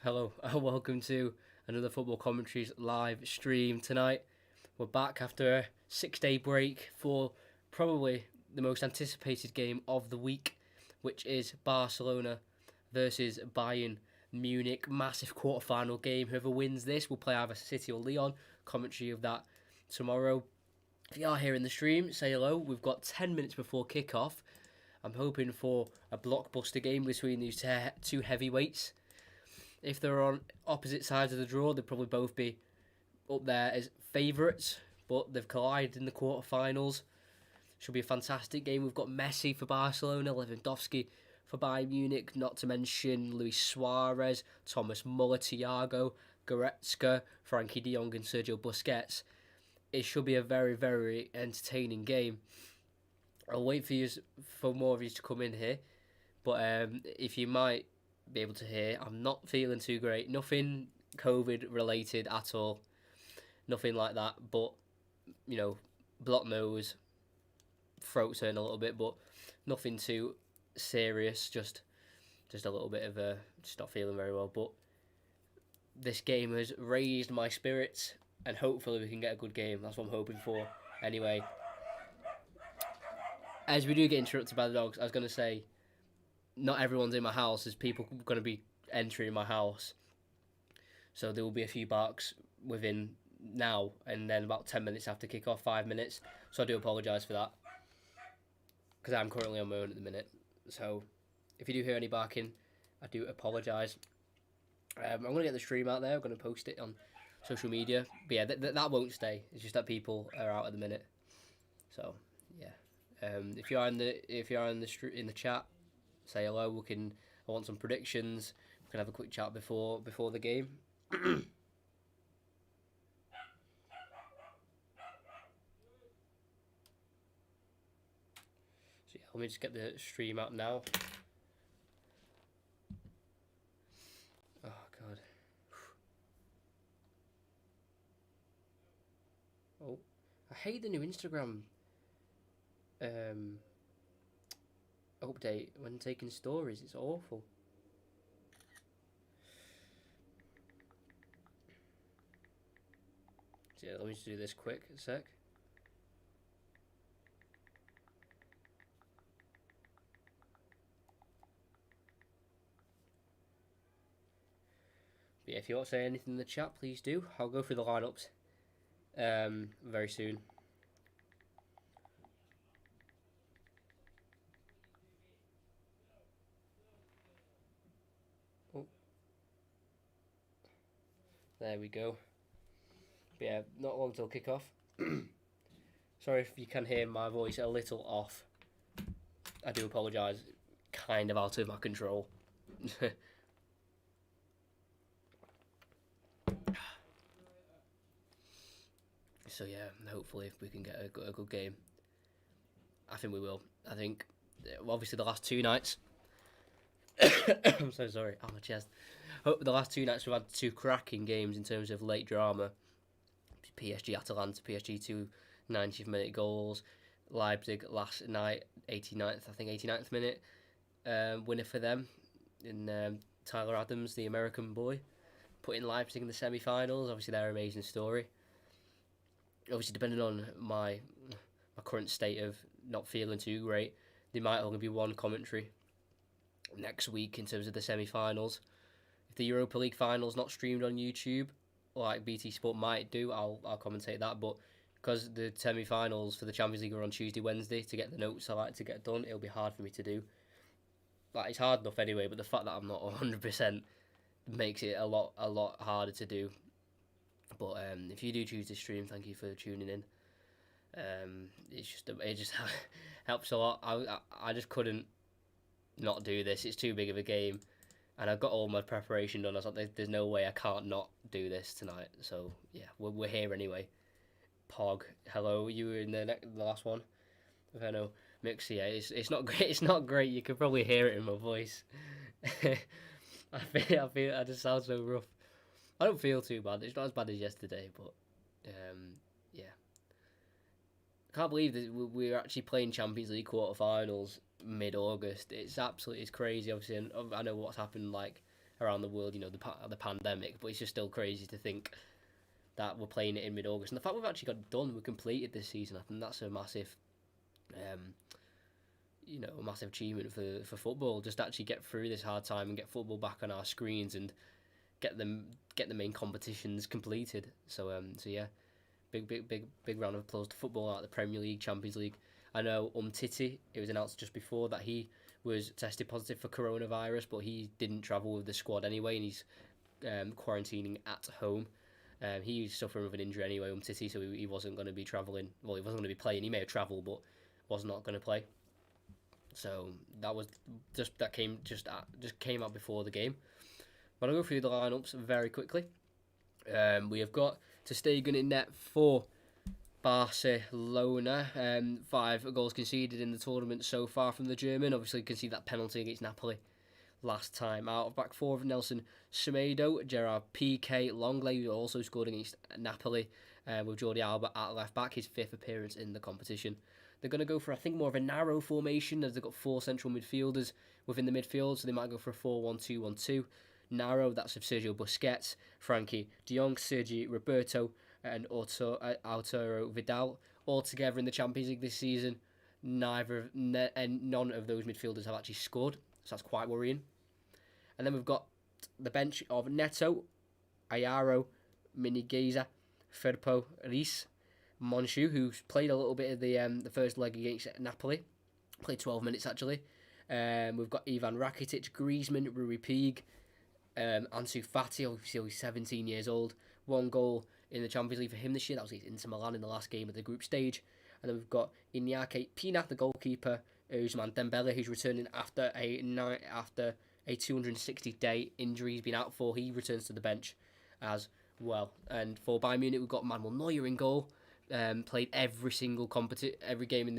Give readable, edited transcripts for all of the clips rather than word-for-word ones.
Hello and welcome to another Football Commentaries live stream tonight. We're back after a 6-day break for probably the most anticipated game of the week, which is Barcelona versus Bayern Munich. Massive quarter-final game. Whoever wins this will play either City or Lyon. Commentary of that tomorrow. If you are here in the stream, say hello. We've got 10 minutes before kick-off. I'm hoping for a blockbuster game between these two heavyweights. If they're on opposite sides of the draw, they'd probably both be up there as favourites, but they've collided in the quarterfinals. Should be a fantastic game. We've got Messi for Barcelona, Lewandowski for Bayern Munich, not to mention Luis Suarez, Thomas Muller, Thiago, Goretzka, Frankie de Jong and Sergio Busquets. It should be a very, very entertaining game. I'll wait for more of you to come in here, but if you might be able to hear, I'm not feeling too great. Nothing COVID related at all. Nothing like that. But, blocked nose, throat turn a little bit, but nothing too serious. Just a little bit of just not feeling very well. But this game has raised my spirits, and hopefully we can get a good game. That's what I'm hoping for. Anyway, as we do get interrupted by the dogs, I was going to say, not everyone's in my house. There's people going to be entering my house. So there will be a few barks within now and then about 10 minutes after kick-off, 5 minutes. So I do apologise for that, because I'm currently on my own at the minute. So if you do hear any barking, I do apologise. I'm going to get the stream out there. I'm going to post it on social media. But yeah, that won't stay. It's just that people are out at the minute. So yeah, if you are in the chat, say hello. I want some predictions. We can have a quick chat before the game. So yeah, let me just get the stream up now. Oh god. Oh, I hate the new Instagram update when taking stories. It's awful. So yeah, let me just do this quick a sec. But yeah, if you want to say anything in the chat, please do. I'll go through the lineups very soon. There we go. But yeah, not long till kick-off. Sorry if you can hear my voice a little off. I do apologise. Kind of out of my control. So yeah, hopefully we can get a good game. I think we will. I think, obviously, the last two nights... I'm so sorry. Oh, my chest. The last two nights we've had two cracking games in terms of late drama. PSG Atalanta, PSG 2 90th minute goals. Leipzig last night, 89th minute winner for them. In Tyler Adams, the American boy, putting Leipzig in the semi-finals. Obviously, they're an amazing story. Obviously, depending on my current state of not feeling too great, there might only be one commentary next week in terms of the semi-finals. If the Europa League finals not streamed on YouTube, like BT Sport might do, I'll commentate that. But because the semi-finals for the Champions League are on Tuesday, Wednesday, to get the notes I like to get done, it'll be hard for me to do. Like, it's hard enough anyway, but the fact that I'm not 100% makes it a lot harder to do. But if you do choose to stream, thank you for tuning in. It just helps a lot. I just couldn't not do this. It's too big of a game, and I've got all my preparation done. I was like, there's no way I can't not do this tonight. So yeah, we're here anyway. Pog, hello. You were in the last one. I know, Mix. Yeah, it's not great. It's not great. You can probably hear it in my voice. I feel I just sound so rough. I don't feel too bad. It's not as bad as yesterday, but yeah. I can't believe that we're actually playing Champions League quarterfinals mid-August. It's crazy, obviously, and I know what's happened like around the world, the pandemic. But it's just still crazy to think that we're playing it in mid-August, and the fact we've actually got it done, we completed this season. I think that's a massive, a massive achievement for football. Just actually get through this hard time and get football back on our screens and get the main competitions completed. So yeah, big round of applause to football at the Premier League, Champions League. I know Titi, it was announced just before that he was tested positive for coronavirus, but he didn't travel with the squad anyway, and he's quarantining at home. He was suffering with an injury anyway, Titi, so he wasn't going to be travelling. Well, he wasn't going to be playing. He may have travelled, but was not going to play. So that came out before the game. But I'll go through the lineups very quickly. We have got Ter Stegen in net for Barcelona. 5 goals conceded in the tournament so far from the German. Obviously, you can see that penalty against Napoli last time out. Back 4 of Nelson Semedo, Gerard Piqué, Longley, who also scored against Napoli, with Jordi Alba at left back, his 5th appearance in the competition. They're going to go for, I think, more of a narrow formation, as they've got 4 central midfielders within the midfield, so they might go for a 4-1-2-1-2. Narrow, that's of Sergio Busquets, Frankie de Jong, Sergi Roberto, and Arturo Vidal. All together in the Champions League this season, none of those midfielders have actually scored, so that's quite worrying. And then we've got the bench of Neto, Ayaro, Minigueza, Firpo, Reis, Monchu, who's played a little bit of the first leg against Napoli. Played 12 minutes, actually. We've got Ivan Rakitic, Griezmann, Rui Pig, Ansu Fati, obviously he's 17 years old. 1 goal in the Champions League for him this year. That was against Inter Milan in the last game of the group stage. And then we've got Iñaki Pina, the goalkeeper, Ousmane Dembele, who's returning after a 260-day injury he's been out for. He returns to the bench as well. And for Bayern Munich, we've got Manuel Neuer in goal. Played every game in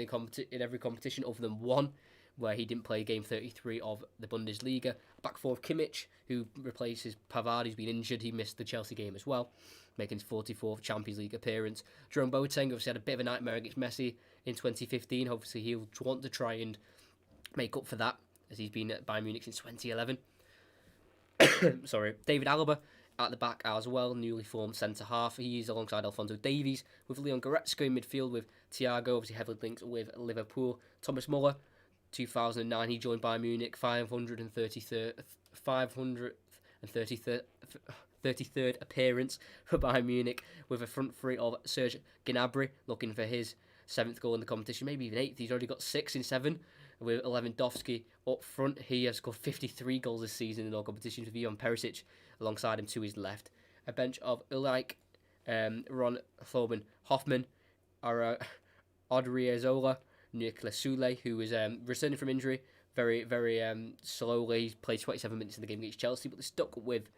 every competition other than one, where he didn't play game 33 of the Bundesliga. Back 4 of Kimmich, who replaces Pavard, who's been injured. He missed the Chelsea game as well, making his 44th Champions League appearance. Jerome Boateng obviously had a bit of a nightmare against Messi in 2015. Obviously, he'll want to try and make up for that, as he's been at Bayern Munich since 2011. Sorry. David Alaba at the back as well, newly formed centre-half. He's alongside Alphonso Davies, with Leon Goretzka in midfield, with Thiago, obviously heavily linked with Liverpool. Thomas Muller, 2009, he joined Bayern Munich, 533rd appearance for Bayern Munich, with a front three of Serge Gnabry, looking for his 7th goal in the competition, maybe even 8th. He's already got 6 in 7, with Lewandowski up front. He has scored 53 goals this season in all competitions, with Ivan Perisic alongside him to his left. A bench of Ulrich, Ron Thoman Hoffman, Odriozola, Nicolas Soule, who is returning from injury very, very slowly. He's played 27 minutes in the game against Chelsea, but they're stuck with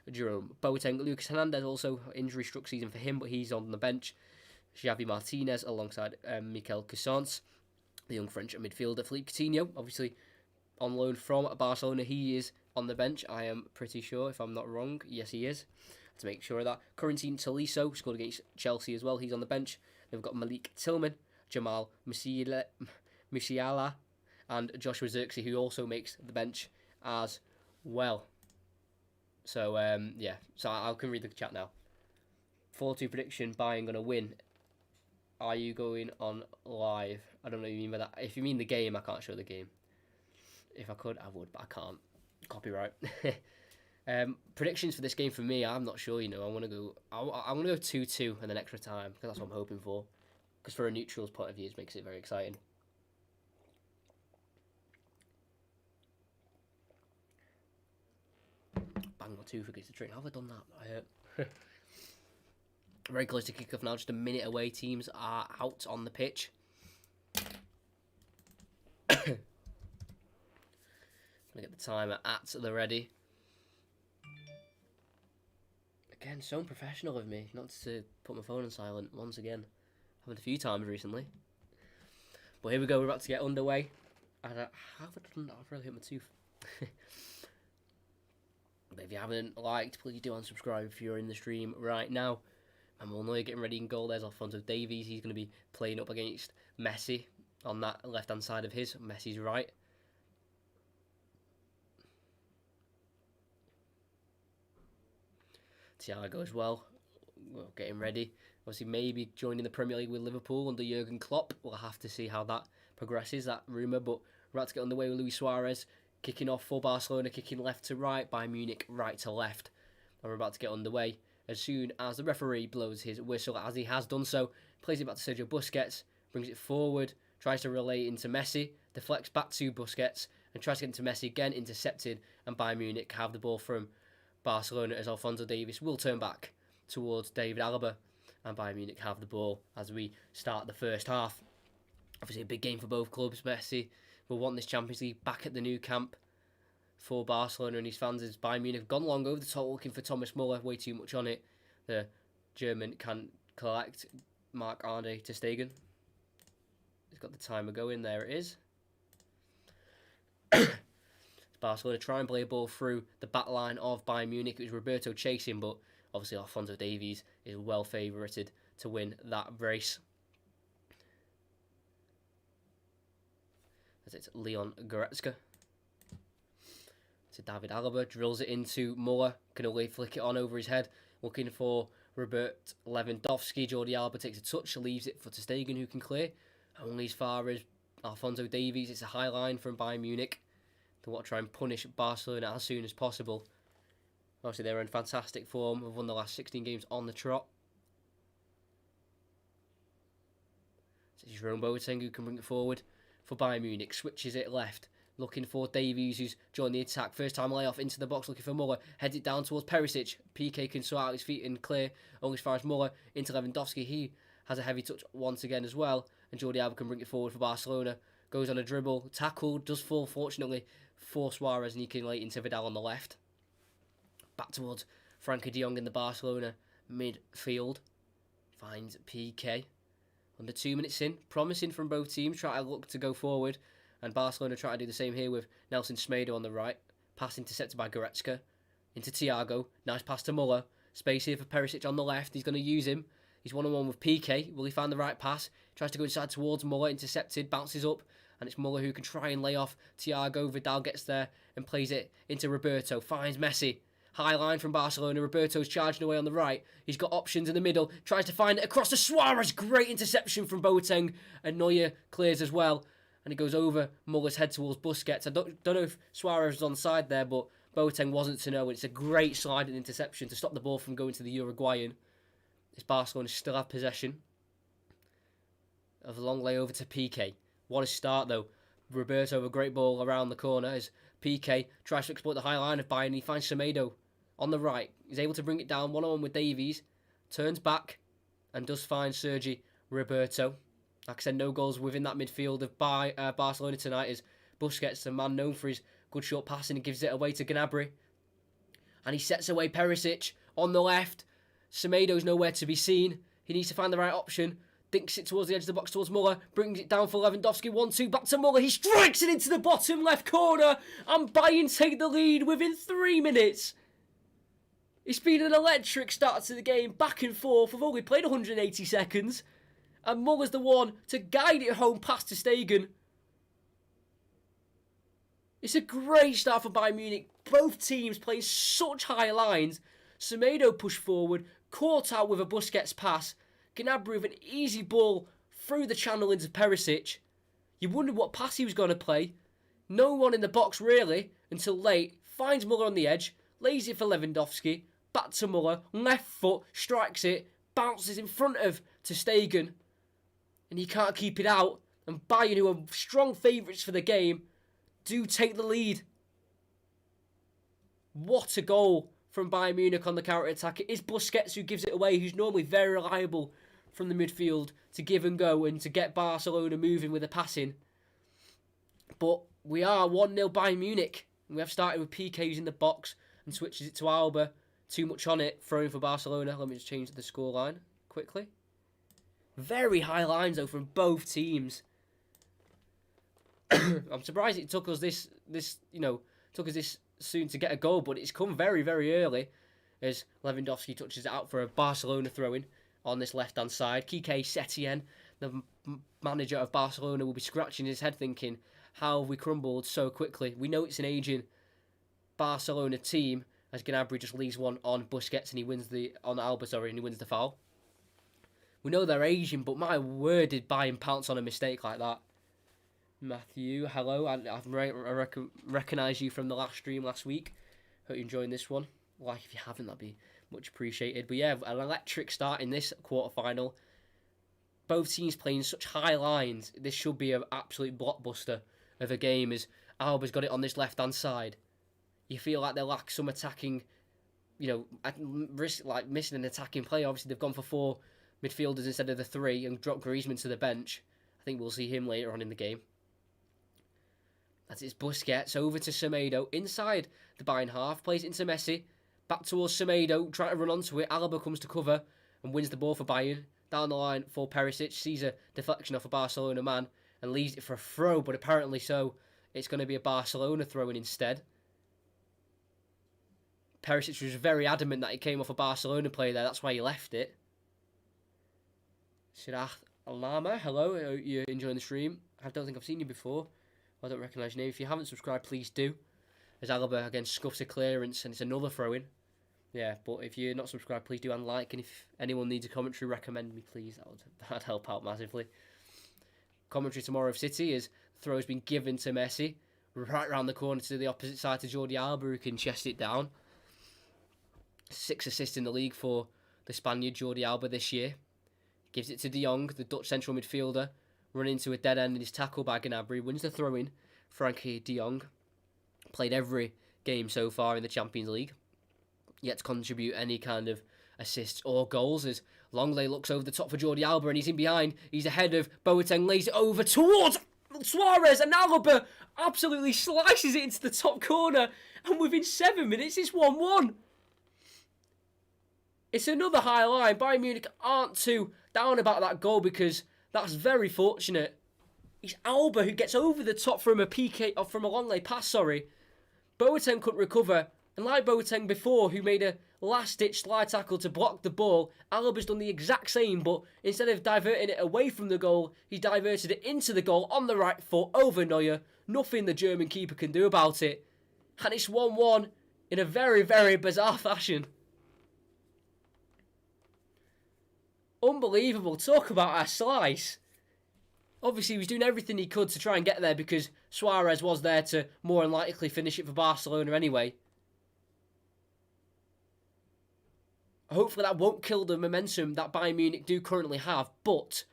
Jerome Boateng. Lucas Hernandez, also injury-struck season for him, but he's on the bench. Xavi Martinez alongside Mikel Cousins, the young French midfielder. Philippe Coutinho, obviously on loan from Barcelona, he is on the bench, I am pretty sure, if I'm not wrong. Yes, he is. To make sure of that. Corentin Tolisso scored against Chelsea as well. He's on the bench. They've got Malik Tillman, Jamal Musiala, and Joshua Zirkzee, who also makes the bench as well. So, yeah. So I can read the chat now. 4-2 prediction, Bayern going to win. Are you going on live? I don't know what you mean by that. If you mean the game, I can't show the game. If I could, I would, but I can't. Copyright. Predictions for this game for me, I'm not sure. I want to go. I'm gonna go 2-2 and then extra time, because that's what I'm hoping for. Because for a neutral's point of view, it makes it very exciting. Bang my tooth against the train. How have I done that? Very close to kick-off now. Just a minute away. Teams are out on the pitch. Gonna get the timer at the ready. Again, so unprofessional of me not to put my phone on silent once again. Happened a few times recently. But here we go, we're about to get underway. And how have I done that? I've really hit my tooth. But if you haven't liked, please do unsubscribe if you're in the stream right now. And we'll know you're getting ready in goal. There's Alphonso Davies. He's going to be playing up against Messi on that left-hand side of his. Messi's right. Thiago as well, getting ready. Obviously, maybe joining the Premier League with Liverpool under Jurgen Klopp. We'll have to see how that progresses, that rumour. But we're about to get on the way with Luis Suarez, kicking off for Barcelona, kicking left to right, Bayern Munich right to left. And we're about to get underway as soon as the referee blows his whistle, as he has done so. Plays it back to Sergio Busquets, brings it forward, tries to relay into Messi, deflects back to Busquets, and tries to get into Messi again, intercepted, and Bayern Munich have the ball from Barcelona as Alphonso Davies will turn back towards David Alaba, and Bayern Munich have the ball as we start the first half. Obviously a big game for both clubs. Messi will want this Champions League back at the new camp for Barcelona and his fans, as Bayern Munich have gone long over the top looking for Thomas Muller, way too much on it. The German can collect. Marc-Andre ter Stegen. He's got the timer going, there it is. Barcelona try and play a ball through the back line of Bayern Munich. It was Roberto chasing, but obviously Alphonso Davies is well favoured to win that race. As it's Leon Goretzka. To David Alaba, drills it into Muller, can only flick it on over his head, looking for Robert Lewandowski. Jordi Alba takes a touch, leaves it for ter Stegen, who can clear. Only as far as Alphonso Davies. It's a high line from Bayern Munich. They want to try and punish Barcelona as soon as possible. Obviously, they're in fantastic form. They've won the last 16 games on the trot. It's Jerome Boateng who can bring it forward for Bayern Munich. Switches it left. Looking for Davies, who's joined the attack. First time layoff into the box, looking for Muller. Heads it down towards Perisic. PK can sort out his feet and clear. Only as far as Muller into Lewandowski. He has a heavy touch once again as well. And Jordi Alba can bring it forward for Barcelona. Goes on a dribble. Tackle. Does fall, fortunately, for Suarez. And he can lay into Vidal on the left. Back towards Frankie de Jong in the Barcelona midfield. Finds PK. Under 2 minutes in. Promising from both teams. Try to look to go forward. And Barcelona try to do the same here with Nelson Semedo on the right. Pass intercepted by Goretzka. Into Thiago. Nice pass to Muller. Space here for Perisic on the left. He's going to use him. He's one-on-one with PK. Will he find the right pass? Tries to go inside towards Muller. Intercepted. Bounces up. And it's Muller who can try and lay off Thiago. Vidal gets there and plays it into Roberto. Finds Messi. High line from Barcelona. Roberto's charging away on the right. He's got options in the middle. Tries to find it across to Suarez. Great interception from Boateng. And Neuer clears as well. And it goes over Muller's head towards Busquets. I don't know if Suarez was on side there, but Boateng wasn't to know. It's a great sliding interception to stop the ball from going to the Uruguayan. This Barcelona still have possession. Of a long layover to PK. What a start, though. Roberto, a great ball around the corner as PK tries to exploit the high line of Bayern. He finds Semedo on the right. He's able to bring it down one-on-one with Davies. Turns back and does find Sergi Roberto. Like I said, no goals within that midfield of Barcelona tonight, as Busquets, a man known for his good short passing, and gives it away to Gnabry. And he sets away Perisic on the left. Semedo's nowhere to be seen. He needs to find the right option. Dinks it towards the edge of the box towards Muller. Brings it down for Lewandowski. 1-2 back to Muller. He strikes it into the bottom left corner. And Bayern take the lead within 3 minutes. It's been an electric start to the game. Back and forth. We've only played 180 seconds. And Muller's the one to guide it home past ter Stegen. It's a great start for Bayern Munich. Both teams playing such high lines. Semedo pushed forward, caught out with a Busquets pass. Gnabry with an easy ball through the channel into Perisic. You wondered what pass he was going to play. No one in the box really until late. Finds Muller on the edge. Lays it for Lewandowski. Back to Muller. Left foot. Strikes it. Bounces in front of ter Stegen. And he can't keep it out. And Bayern, who are strong favourites for the game, do take the lead. What a goal from Bayern Munich on the counter-attack. It is Busquets who gives it away, who's normally very reliable from the midfield to give and go and to get Barcelona moving with the passing. But we are 1-0 Bayern Munich. We have started with PK who's in the box and switches it to Alba. Too much on it, throwing for Barcelona. Let me just change the scoreline quickly. Very high lines though from both teams. I'm surprised it took us this soon to get a goal, but it's come very, very early as Lewandowski touches it out for a Barcelona throw-in on this left-hand side. Quique Setien, the manager of Barcelona, will be scratching his head thinking, how have we crumbled so quickly? We know it's an aging Barcelona team, as Gnabry just leaves one on Busquets and he wins on Alba, and he wins the foul. We know they're Asian, but my word, did Bayern pounce on a mistake like that. Matthew, hello. I recognise you from the last stream last week. Hope you're enjoying this one. Like if you haven't, that'd be much appreciated. But yeah, an electric start in this quarter-final. Both teams playing such high lines. This should be an absolute blockbuster of a game as Alba's got it on this left-hand side. You feel like they lack some attacking, risk like missing an attacking play. Obviously, they've gone for 4 midfielders instead of the 3 and dropped Griezmann to the bench. I think we'll see him later on in the game. As it's Busquets over to Semedo inside the Bayern half, plays it into Messi, back towards Semedo, trying to run onto it. Alaba comes to cover and wins the ball for Bayern. Down the line for Perisic, sees a deflection off a Barcelona man and leaves it for a throw, but apparently it's going to be a Barcelona throw-in instead. Perisic was very adamant that he came off a Barcelona player there, that's why he left it. Sirach Alama, hello, you're enjoying the stream. I don't think I've seen you before. I don't recognise your name. If you haven't subscribed, please do. As Alaba again scuffs a clearance and it's another throw-in. Yeah, but if you're not subscribed, please do and like. And if anyone needs a commentary, recommend me, please. That'd help out massively. Commentary tomorrow of City is throw's been given to Messi. Right round the corner to the opposite side to Jordi Alba, who can chest it down. 6 assists in the league for the Spaniard, Jordi Alba, this year. Gives it to De Jong, the Dutch central midfielder. Run into a dead end and is tackled by Gnabry. Wins the throw-in. Frankie De Jong. Played every game so far in the Champions League. Yet to contribute any kind of assists or goals as Longley looks over the top for Jordi Alba and he's in behind. He's ahead of Boateng, lays it over towards Suarez and Alba absolutely slices it into the top corner and within 7 minutes it's 1-1. It's another high line. Bayern Munich aren't too down about that goal because that's very fortunate. It's Alba who gets over the top from a PK or from a long lay pass, Boateng couldn't recover. And like Boateng before, who made a last-ditch slide tackle to block the ball, Alba's done the exact same, but instead of diverting it away from the goal, he diverted it into the goal on the right foot over Neuer. Nothing the German keeper can do about it. And it's 1-1 in a very, very bizarre fashion. Unbelievable. Talk about a slice. Obviously, he was doing everything he could to try and get there because Suarez was there to more than likely finish it for Barcelona anyway. Hopefully that won't kill the momentum that Bayern Munich do currently have, but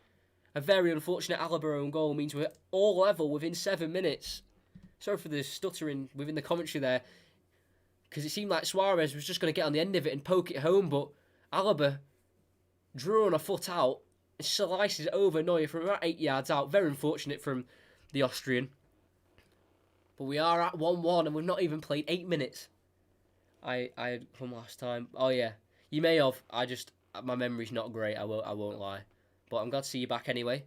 a very unfortunate Alaba own goal means we're all level within 7 minutes. Sorry for the stuttering within the commentary there, because it seemed like Suarez was just going to get on the end of it and poke it home, but Alaba drew on a foot out and slices over Neuer from about 8 yards out. Very unfortunate from the Austrian. But we are at 1-1 and we've not even played 8 minutes. I had from last time. Oh yeah. You may have. My memory's not great. I won't lie. But I'm glad to see you back anyway.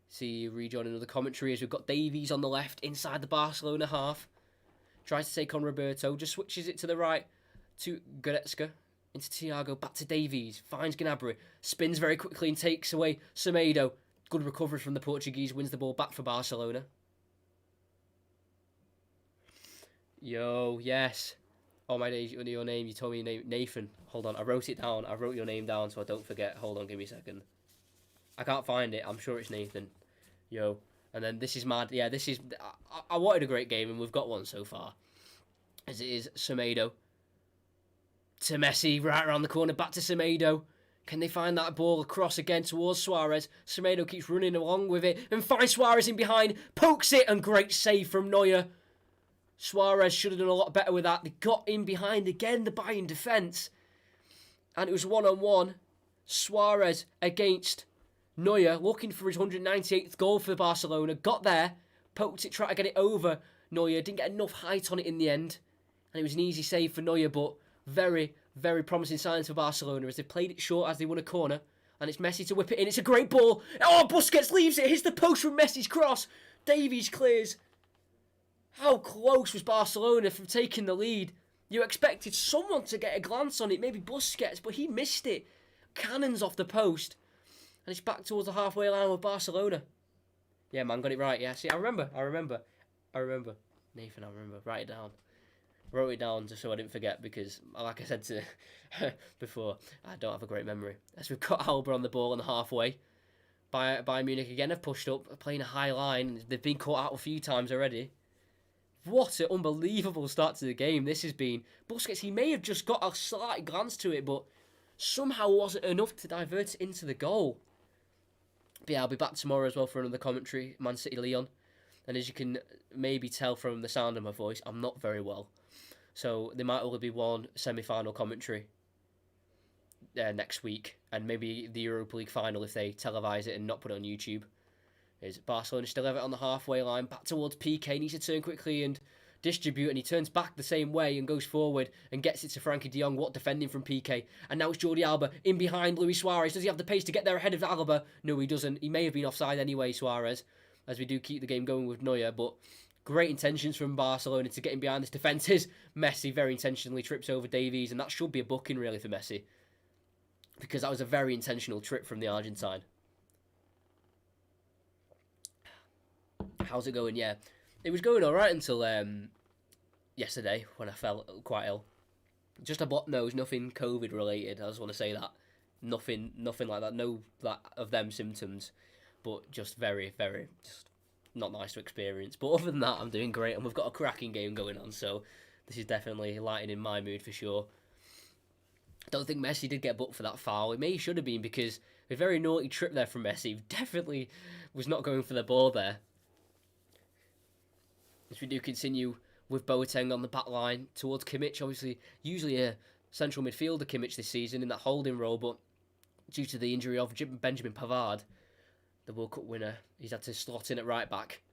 See you rejoin another commentary as we've got Davies on the left inside the Barcelona half. Tries to take on Roberto. Just switches it to the right to Goretzka. Into Thiago. Back to Davies. Finds Gnabry. Spins very quickly and takes away Semedo. Good recovery from the Portuguese. Wins the ball back for Barcelona. Yo, yes. Oh, your name, you told me your name, Nathan. Hold on, I wrote it down. I wrote your name down so I don't forget. Hold on, give me a second. I can't find it. I'm sure it's Nathan. Yo. And then this is mad. Yeah, this is... I wanted a great game and we've got one so far. As it is Semedo. To Messi, right around the corner. Back to Semedo. Can they find that ball across again towards Suarez? Semedo keeps running along with it and finds Suarez in behind. Pokes it and great save from Neuer. Suarez should have done a lot better with that. They got in behind again, the Bayern defence. And it was 1-on-1. Suarez against Neuer, looking for his 198th goal for Barcelona. Got there, poked it, tried to get it over Neuer. Didn't get enough height on it in the end. And it was an easy save for Neuer, but very, very promising signs for Barcelona as they played it short as they won a corner. And it's Messi to whip it in. It's a great ball. Oh, Busquets leaves it. Hits the post from Messi's cross. Davies clears. How close was Barcelona from taking the lead? You expected someone to get a glance on it, maybe Busquets, but he missed it. Cannons off the post. And it's back towards the halfway line with Barcelona. Yeah, man, got it right. Yeah, see, I remember. Nathan, I remember. Write it down. Wrote it down just so I didn't forget because, like I said to before, I don't have a great memory. As we've got Alba on the ball on the halfway. Bayern Munich again have pushed up, playing a high line. They've been caught out a few times already. What an unbelievable start to the game this has been. Busquets, he may have just got a slight glance to it, but somehow wasn't enough to divert it into the goal. But yeah, I'll be back tomorrow as well for another commentary, Man City Leon. And as you can maybe tell from the sound of my voice, I'm not very well. So there might only be one semi-final commentary next week, and maybe the Europa League final if they televise it and not put it on YouTube. Is Barcelona still have it on the halfway line, back towards PK, needs to turn quickly and distribute, and he turns back the same way and goes forward and gets it to Frankie de Jong. What defending from PK, and now it's Jordi Alba in behind Luis Suarez. Does he have the pace to get there ahead of Alba? No, he doesn't. He may have been offside anyway, Suarez, as we do keep the game going with Neuer, but great intentions from Barcelona to get in behind this defence. Messi very intentionally trips over Davies, and that should be a booking really for Messi, because that was a very intentional trip from the Argentine. How's it going? Yeah, it was going alright until yesterday when I felt quite ill. Just a blocked nose, nothing COVID related. I just want to say that. Nothing like that. No that of them symptoms, but just very, very just not nice to experience. But other than that, I'm doing great, and we've got a cracking game going on, so this is definitely lightening my mood for sure. I don't think Messi did get booked for that foul. It may should have been, because a very naughty trip there from Messi. He definitely was not going for the ball there. As we do continue with Boateng on the back line towards Kimmich, obviously usually a central midfielder Kimmich this season in that holding role, but due to the injury of Benjamin Pavard, the World Cup winner, he's had to slot in at right back,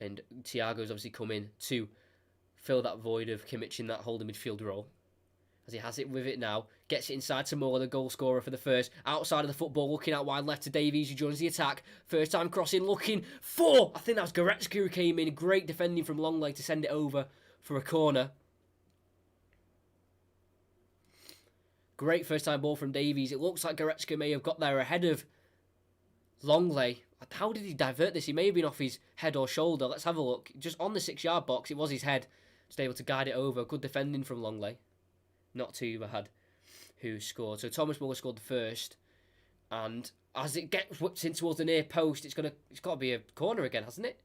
and Thiago's obviously come in to fill that void of Kimmich in that holding midfield role. As he has it with it now, gets it inside to Muller, the goal scorer for the first. Outside of the football, looking out wide left to Davies, who joins the attack. First time crossing, looking for, I think that was Goretzka who came in. Great defending from Longley to send it over for a corner. Great first time ball from Davies. It looks like Goretzka may have got there ahead of Longley. How did he divert this? He may have been off his head or shoulder. Let's have a look. Just on the 6-yard box, it was his head. Just able to guide it over. Good defending from Longley. Not too bad, who scored. So Thomas Muller scored the first, and as it gets whipped in towards the near post, it's got to be a corner again, hasn't it?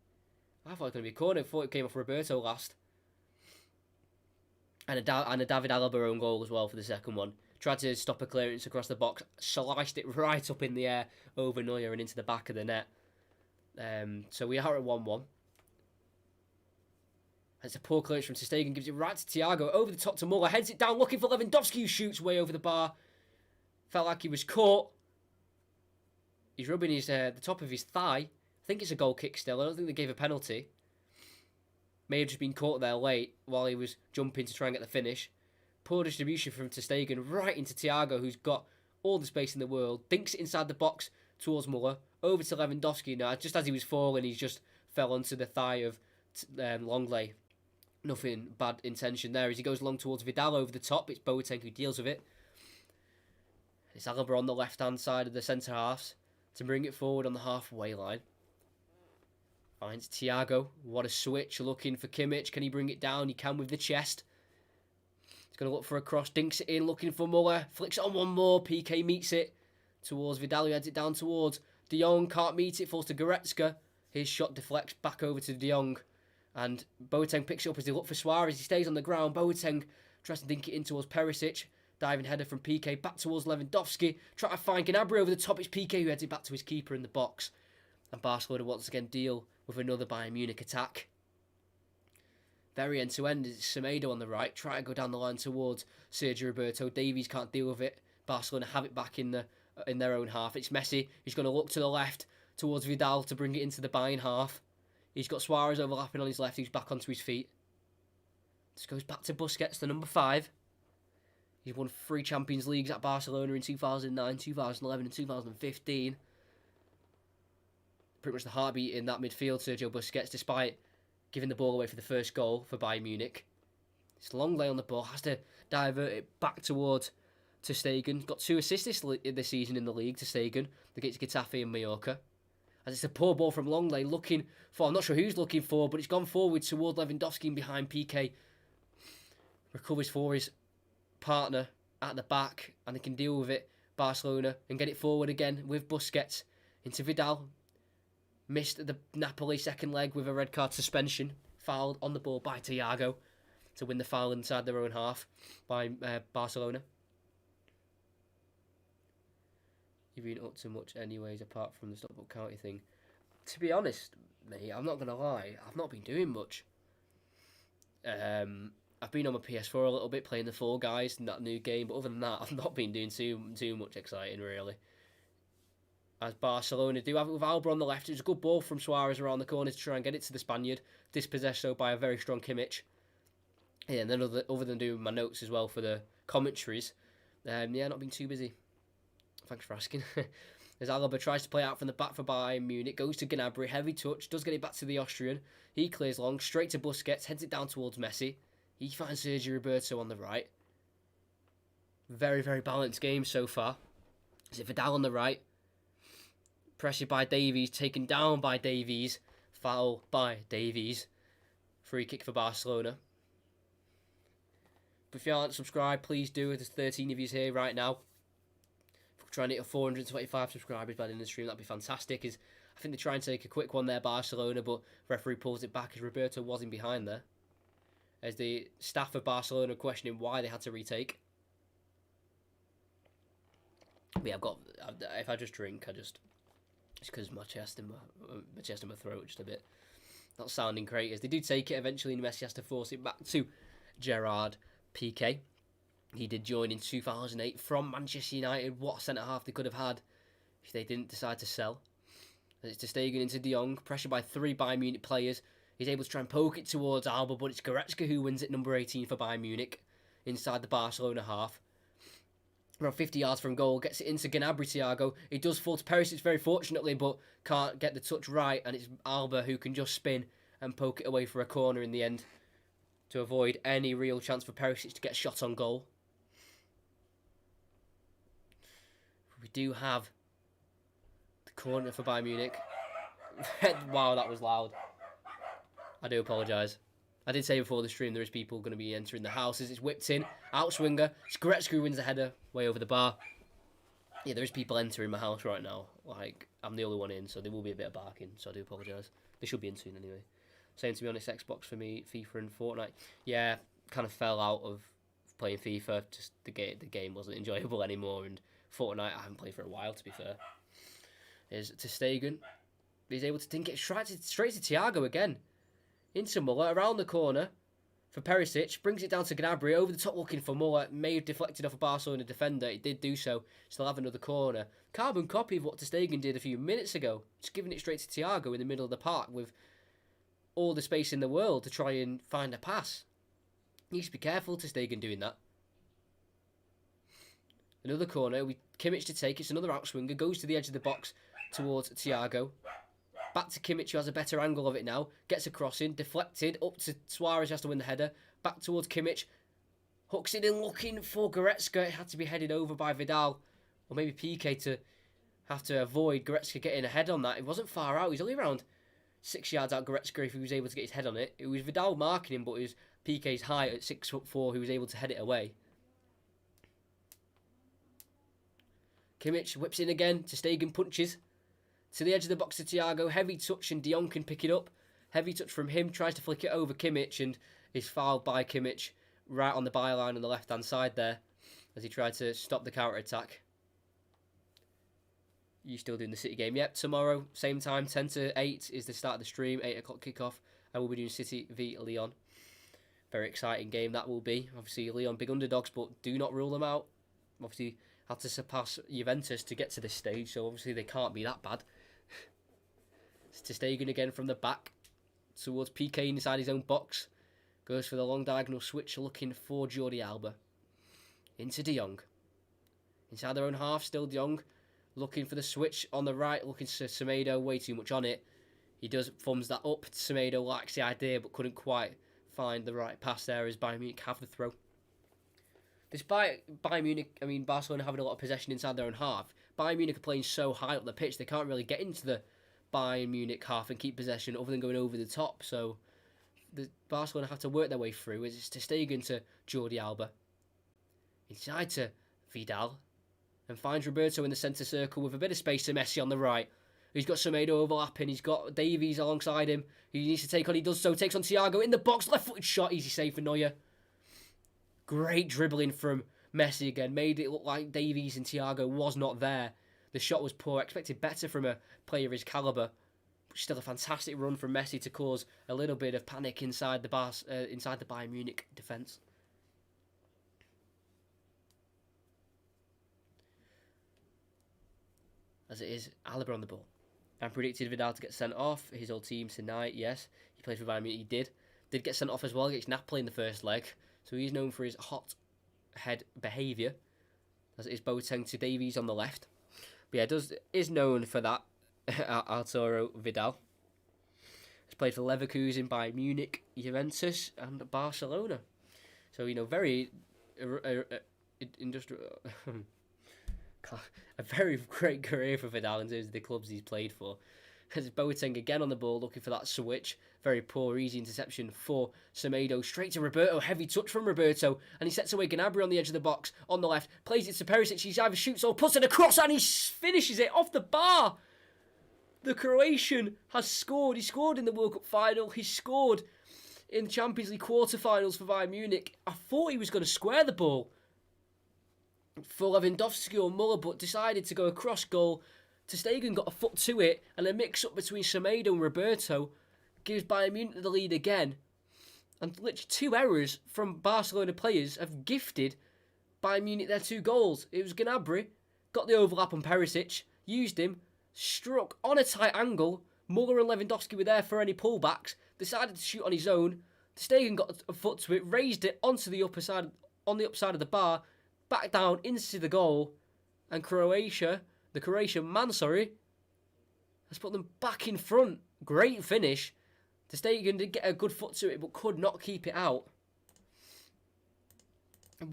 I thought it was going to be a corner. I thought it came off Roberto last. And a David Alaba own goal as well for the second one. Tried to stop a clearance across the box, sliced it right up in the air over Neuer and into the back of the net. So we are at 1-1. It's a poor clearance from ter Stegen, gives it right to Thiago, over the top to Muller, heads it down, looking for Lewandowski, who shoots way over the bar. Felt like he was caught. He's rubbing his the top of his thigh. I think it's a goal kick still. I don't think they gave a penalty. May have just been caught there late while he was jumping to try and get the finish. Poor distribution from ter Stegen, right into Thiago, who's got all the space in the world. Dinks it inside the box towards Muller, over to Lewandowski now. Just as he was falling, he just fell onto the thigh of Longley. Nothing bad intention there as he goes along towards Vidal over the top. It's Boateng who deals with it. It's Alaba on the left-hand side of the centre halves to bring it forward on the halfway line. Finds Thiago. What a switch. Looking for Kimmich. Can he bring it down? He can with the chest. He's going to look for a cross. Dinks it in. Looking for Muller. Flicks it on one more. PK meets it towards Vidal, who heads it down towards De Jong. Can't meet it. Falls to Goretzka. His shot deflects back over to De Jong. And Boateng picks it up as they look for Suarez. He stays on the ground. Boateng tries to dink it in towards Perisic. Diving header from PK back towards Lewandowski. Try to find Gnabry over the top. It's PK who heads it back to his keeper in the box. And Barcelona once again deal with another Bayern Munich attack. Very end-to-end is Semedo on the right. Try to go down the line towards Sergio Roberto. Davies can't deal with it. Barcelona have it back in their own half. It's Messi who's going to look to the left towards Vidal to bring it into the Bayern half. He's got Suarez overlapping on his left, who's back onto his feet. This goes back to Busquets, the number 5. He's won 3 Champions Leagues at Barcelona in 2009, 2011 and 2015. Pretty much the heartbeat in that midfield, Sergio Busquets, despite giving the ball away for the first goal for Bayern Munich. It's Longley on the ball, has to divert it back towards ter Stegen. Got 2 assists this season in the league, ter Stegen, against Getafe and Mallorca. As it's a poor ball from Longley, looking for, I'm not sure who's looking for, but it's gone forward toward Lewandowski and behind PK. recovers for his partner at the back, and they can deal with it, Barcelona, and get it forward again with Busquets into Vidal. Missed the Napoli second leg with a red card suspension. Fouled on the ball by Thiago to win the foul inside their own half by Barcelona. You've been up to much anyways, apart from the stop-up county thing. To be honest, mate, I'm not going to lie. I've not been doing much. I've been on my PS4 a little bit, playing the Fall Guys in that new game, but other than that, I've not been doing too much exciting, really. As Barcelona do have it with Alba on the left. It was a good ball from Suarez around the corner to try and get it to the Spaniard. Dispossessed though by a very strong Kimmich. Yeah, and then other than doing my notes as well for the commentaries, not been too busy. Thanks for asking. As Alba tries to play out from the back for Bayern Munich, goes to Gnabry, heavy touch, does get it back to the Austrian. He clears long, straight to Busquets, heads it down towards Messi. He finds Sergio Roberto on the right. Very, very balanced game so far. Is it Vidal on the right? Pressure by Davies, taken down by Davies. Foul by Davies. Free kick for Barcelona. But if you aren't subscribed, please do. There's 13 of you here right now. If we're trying to hit 425 subscribers by the end of the stream, that'd be fantastic. I think they try and take a quick one there, Barcelona, but referee pulls it back as Roberto was in behind there. As the staff of Barcelona are questioning why they had to retake. But yeah, if I just drink, it's because my chest and my throat just a bit not sounding great. As they do take it eventually, and Messi has to force it back to Gerard Piqué. He did join in 2008 from Manchester United. What a centre half they could have had if they didn't decide to sell. As it's Ter Stegen into De Jong, pressured by 3 Bayern Munich players. He's able to try and poke it towards Alba, but it's Goretzka who wins it, number 18 for Bayern Munich, inside the Barcelona half. Around 50 yards from goal, gets it into Gnabry, Thiago. It does fall to Perisic very fortunately, but can't get the touch right, and it's Alba who can just spin and poke it away for a corner in the end to avoid any real chance for Perisic to get a shot on goal. We do have the corner for Bayern Munich. Wow, that was loud. I do apologise. I did say before the stream there is people going to be entering the house as it's whipped in. Outswinger. It's Goretzka who wins the header way over the bar. Yeah, there is people entering my house right now. Like, I'm the only one in, so there will be a bit of barking, so I do apologise. They should be in soon anyway. Saying, to be honest, Xbox for me, FIFA and Fortnite. Yeah, kind of fell out of playing FIFA. Just the game wasn't enjoyable anymore, and Fortnite I haven't played for a while, to be fair. Is Ter Stegen. He's able to think it straight to Thiago again. Into Muller, around the corner for Perisic, brings it down to Gnabry, over the top looking for Muller, may have deflected off a Barcelona defender, it did do so, still have another corner. Carbon copy of what Ter Stegen did a few minutes ago, just giving it straight to Thiago in the middle of the park with all the space in the world to try and find a pass. He needs to be careful, Ter Stegen, doing that. Another corner, Kimmich to take, it's another outswinger, goes to the edge of the box towards Thiago. Back to Kimmich, who has a better angle of it now. Gets a crossing, deflected, up to Suarez, who has to win the header. Back towards Kimmich. Hooks it in, looking for Goretzka. It had to be headed over by Vidal. Or maybe Piqué to have to avoid Goretzka getting a head on that. It wasn't far out. He's only around 6 yards out, Goretzka, if he was able to get his head on it. It was Vidal marking him, but it was Piqué's height at 6'4", who was able to head it away. Kimmich whips in again. Ter Stegen punches. To the edge of the box to Thiago, heavy touch and De Jong can pick it up. Heavy touch from him, tries to flick it over Kimmich and is fouled by Kimmich right on the byline on the left-hand side there as he tried to stop the counter-attack. You still doing the City game? Yep, tomorrow, same time, 10 to 8 is the start of the stream, 8 o'clock kickoff. I will be doing City v Lyon. Very exciting game that will be. Obviously, Lyon big underdogs, but do not rule them out. Obviously, had to surpass Juventus to get to this stage, so obviously they can't be that bad. It's Ter Stegen again from the back towards Piqué inside his own box. Goes for the long diagonal switch, looking for Jordi Alba. Into De Jong. Inside their own half, still De Jong. Looking for the switch on the right, looking to Semedo, way too much on it. He does thumbs that up. Semedo likes the idea, but couldn't quite find the right pass there as Bayern Munich have the throw. Despite Barcelona having a lot of possession inside their own half, Bayern Munich are playing so high up the pitch, they can't really get into the Bayern Munich half and keep possession other than going over the top. So the Barcelona have to work their way through. It's Ter Stegen to Jordi Alba. Inside to Vidal. And finds Roberto in the centre circle with a bit of space to Messi on the right. He's got Semedo overlapping. He's got Davies alongside him. He needs to take on. He does so. Takes on Thiago in the box. Left-footed shot. Easy save for Neuer. Great dribbling from Messi again. Made it look like Davies and Thiago was not there. The shot was poor. Expected better from a player his calibre. Still a fantastic run from Messi to cause a little bit of panic inside the Bayern Munich defence. As it is, Alaba on the ball. I predicted Vidal to get sent off. His old team tonight, yes. He played for Bayern Munich, he did. Did get sent off as well against Napoli in the first leg. So he's known for his hot head behaviour. As it is Boateng to Davies on the left. But yeah, is known for that. Arturo Vidal. He's played for Leverkusen, Bayern Munich, Juventus and Barcelona. So, very industrial... a very great career for Vidal in terms of the clubs he's played for. Because Boateng again on the ball, looking for that switch. Very poor, easy interception for Semedo. Straight to Roberto, heavy touch from Roberto. And he sets away Gnabry on the edge of the box, on the left. Plays it to Perisic, he either shoots or puts it across, and he finishes it off the bar. The Croatian has scored. He scored in the World Cup final. He scored in the Champions League quarterfinals for Bayern Munich. I thought he was going to square the ball for Lewandowski or Muller, but decided to go across goal. Ter Stegen got a foot to it, and a mix-up between Semedo and Roberto gives Bayern Munich the lead again. And literally 2 errors from Barcelona players have gifted Bayern Munich their 2 goals. It was Gnabry, got the overlap on Perisic, used him, struck on a tight angle. Muller and Lewandowski were there for any pullbacks, decided to shoot on his own. Ter Stegen got a foot to it, raised it onto the upper side, on the upside of the bar, back down into the goal, and the Croatian man, has put them back in front. Great finish. Ter Stegen did get a good foot to it, but could not keep it out.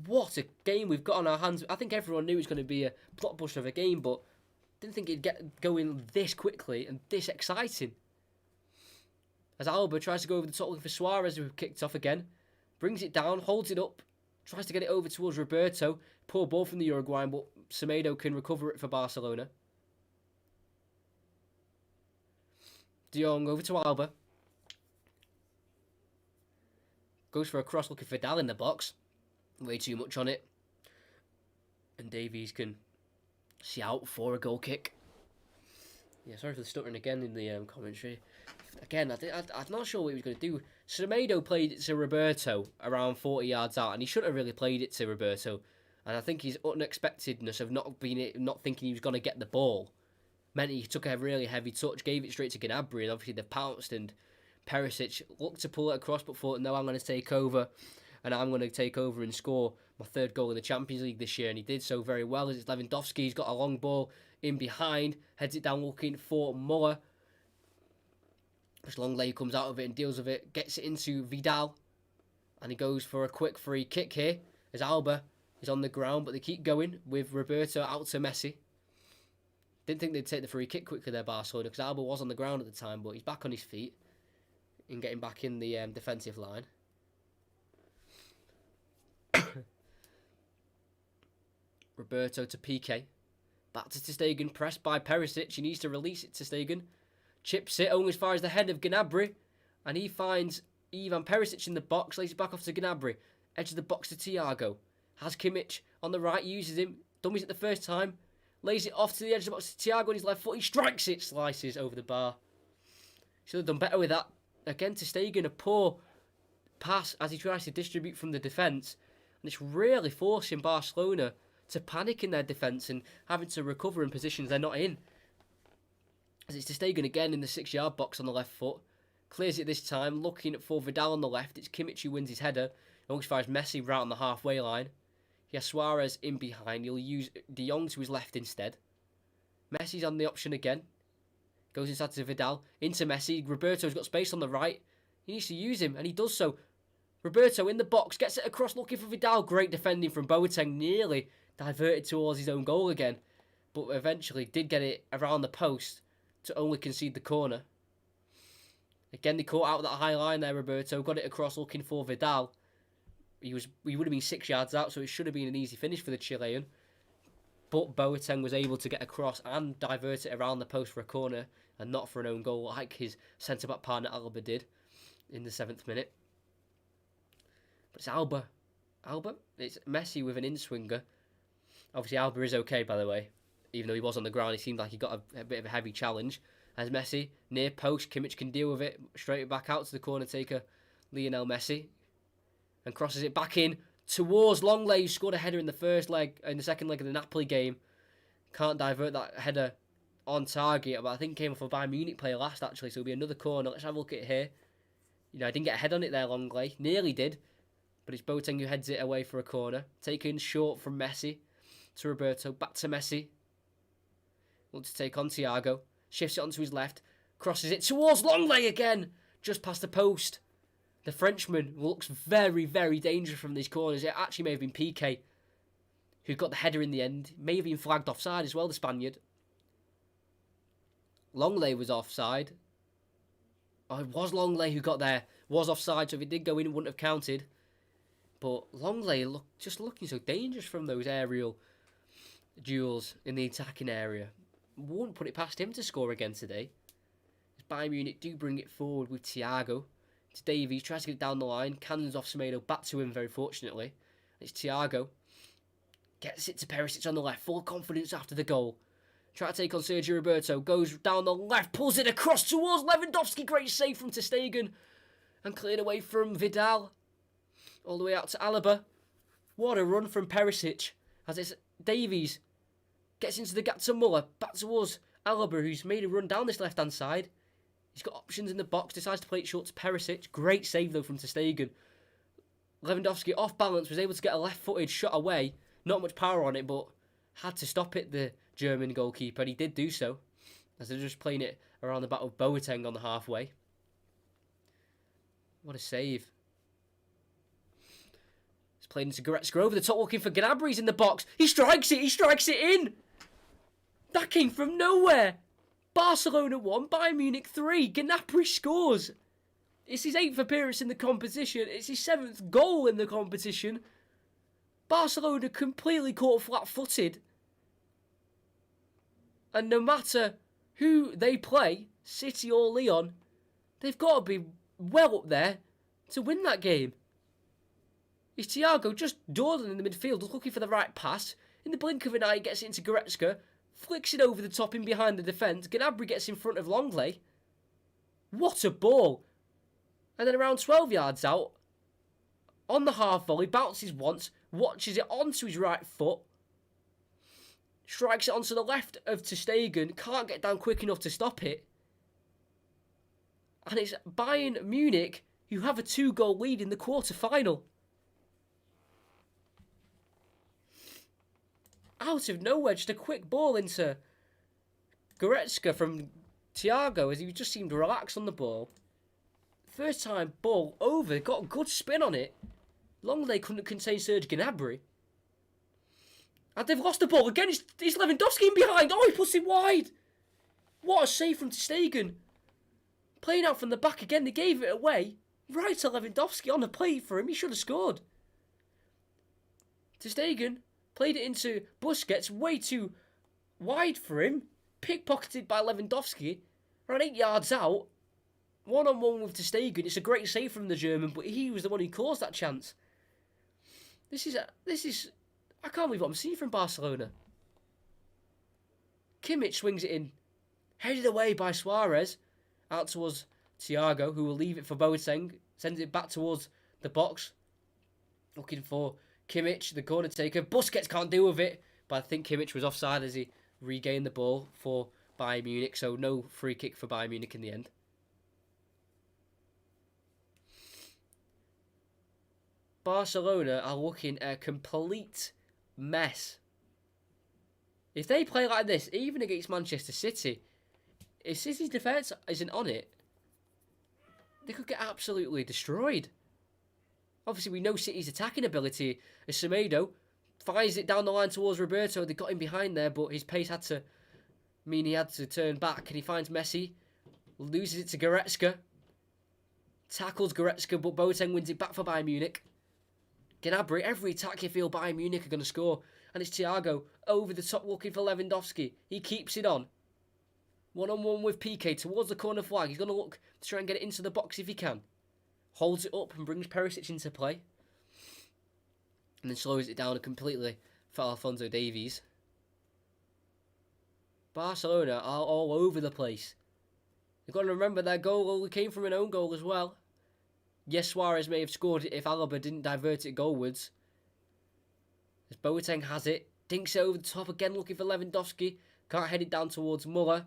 What a game we've got on our hands. I think everyone knew it was going to be a blockbuster of a game, but didn't think it'd get going this quickly and this exciting. As Alba tries to go over the top looking for Suarez, who kicked off again. Brings it down, holds it up. Tries to get it over towards Roberto. Poor ball from the Uruguayan, but Semedo can recover it for Barcelona. De Jong over to Alba. Goes for a cross looking for Vidal in the box. Way too much on it. And Davies can see out for a goal kick. Yeah, sorry for the stuttering again in the commentary. Again, I'm not sure what he was going to do. Semedo played it to Roberto around 40 yards out, and he shouldn't have really played it to Roberto. And I think his unexpectedness of not thinking he was going to get the ball meant he took a really heavy touch, gave it straight to Gnabry, and obviously they pounced, and Perisic looked to pull it across, but thought, no, I'm going to take over, and I'm going to take over and score my 3rd goal in the Champions League this year, and he did so very well. As it's Lewandowski, he's got a long ball in behind, heads it down looking for Muller. Longley comes out of it and deals with it, gets it into Vidal, and he goes for a quick free kick here as Alba is on the ground, but they keep going with Roberto out to Messi. Didn't think they'd take the free kick quickly there, Barcelona, because Alba was on the ground at the time, but he's back on his feet and getting back in the defensive line. Roberto to Piqué. Back to Ter Stegen, pressed by Perisic. He needs to release it to Ter Stegen. Chips it only as far as the head of Gnabry. And he finds Ivan Perisic in the box. Lays it back off to Gnabry. Edge of the box to Thiago. Has Kimmich on the right. Uses him. Dummies it the first time. Lays it off to the edge of the box to Thiago on his left foot. He strikes it. Slices over the bar. Should have done better with that. Again, Ter Stegen, a poor pass as he tries to distribute from the defence. And it's really forcing Barcelona to panic in their defence and having to recover in positions they're not in. As it's Ter Stegen again in the 6-yard box on the left foot. Clears it this time, looking for Vidal on the left. It's Kimmich who wins his header. He always fires Messi right on the halfway line. He has Suarez in behind. He'll use De Jong to his left instead. Messi's on the option again. Goes inside to Vidal. Into Messi. Roberto's got space on the right. He needs to use him, and he does so. Roberto in the box. Gets it across looking for Vidal. Great defending from Boateng. Nearly diverted towards his own goal again. But eventually did get it around the post to only concede the corner. Again, they caught out that high line there, Roberto. Got it across looking for Vidal. He would have been 6 yards out, so it should have been an easy finish for the Chilean. But Boateng was able to get across and divert it around the post for a corner and not for an own goal like his centre-back partner Alba did in the 7th minute. But it's Alba. It's Messi with an in-swinger. Obviously, Alba is okay, by the way. Even though he was on the ground, he seemed like he got a bit of a heavy challenge. As Messi, near post, Kimmich can deal with it. Straight back out to the corner taker, Lionel Messi. And crosses it back in towards Longley, who scored a header in the second leg of the Napoli game. Can't divert that header on target, but I think it came off a Bayern Munich player last, actually, so it'll be another corner. Let's have a look at it here. I didn't get a head on it there, Longley. Nearly did, but it's Boateng who heads it away for a corner. Taken short from Messi to Roberto, back to Messi. Wants to take on Thiago. Shifts it onto his left. Crosses it towards Longley again, just past the post. The Frenchman looks very, very dangerous from these corners. It actually may have been Piqué who got the header in the end. May have been flagged offside as well, the Spaniard. Longley was offside. Oh, it was Longley who got there. Was offside, so if it did go in, it wouldn't have counted. But Longley just looking so dangerous from those aerial duels in the attacking area. Wouldn't put it past him to score again today. Bayern Munich do bring it forward with Thiago. It's Davies, tries to get it down the line. Cannons off Semedo, back to him very fortunately. It's Thiago. Gets it to Perisic on the left, full confidence after the goal. Try to take on Sergio Roberto, goes down the left, pulls it across towards Lewandowski. Great save from ter Stegen. And cleared away from Vidal. All the way out to Alaba. What a run from Perisic. As it's Davies. Gets into the gap to Muller, back towards Alaba, who's made a run down this left-hand side. He's got options in the box, decides to play it short to Perisic. Great save, though, from ter Stegen. Lewandowski, off balance, was able to get a left-footed shot away. Not much power on it, but had to stop it, the German goalkeeper, and he did do so. As they're just playing it around the back of Boateng on the halfway. What a save. It's played into Goretzka over the top, looking for Gnabry. He's in the box. He strikes it in! That came from nowhere. Barcelona 1, Bayern Munich 3. Gnabry scores. It's his 8th appearance in the competition. It's his 7th goal in the competition. Barcelona completely caught flat-footed. And no matter who they play, City or Lyon, they've got to be well up there to win that game. It's Thiago just dawdling in the midfield, looking for the right pass. In the blink of an eye, he gets it into Goretzka. Flicks it over the top in behind the defence. Gnabry gets in front of Longley. What a ball. And then around 12 yards out, on the half volley, bounces once, watches it onto his right foot. Strikes it onto the left of ter Stegen. Can't get down quick enough to stop it. And it's Bayern Munich who have a 2-goal lead in the quarter-final. Out of nowhere, just a quick ball into Goretzka from Thiago as he just seemed relaxed on the ball. First time ball over, got a good spin on it. Longley couldn't contain Serge Gnabry. And they've lost the ball again. It's Lewandowski in behind. Oh, he puts it wide. What a save from ter Stegen. Playing out from the back again. They gave it away. Right to Lewandowski on the plate for him. He should have scored. Ter Stegen played it into Busquets. Way too wide for him. Pickpocketed by Lewandowski. Around 8 yards out. One-on-one with ter Stegen. It's a great save from the German, but he was the one who caused that chance. This is I can't believe what I'm seeing from Barcelona. Kimmich swings it in. Headed away by Suarez. Out towards Thiago, who will leave it for Boateng. Sends it back towards the box. Looking for Kimmich, the corner taker. Busquets can't deal with it. But I think Kimmich was offside as he regained the ball for Bayern Munich. So no free kick for Bayern Munich in the end. Barcelona are looking a complete mess. If they play like this, even against Manchester City, if City's defence isn't on it, they could get absolutely destroyed. Obviously, we know City's attacking ability. As Semedo fires it down the line towards Roberto, they got him behind there, but his pace had to mean he had to turn back, and he finds Messi, loses it to Goretzka. Tackles Goretzka, but Boateng wins it back for Bayern Munich. Gnabry, every attack you feel Bayern Munich are going to score. And it's Thiago over the top looking for Lewandowski. He keeps it on. One-on-one with PK towards the corner flag. He's going to look to try and get it into the box if he can. Holds it up and brings Perisic into play. And then slows it down completely for Alphonso Davies. Barcelona are all over the place. You've got to remember their goal only came from an own goal as well. Yes, Suarez may have scored it if Alaba didn't divert it goalwards. As Boateng has it. Dinks it over the top again looking for Lewandowski. Can't head it down towards Muller.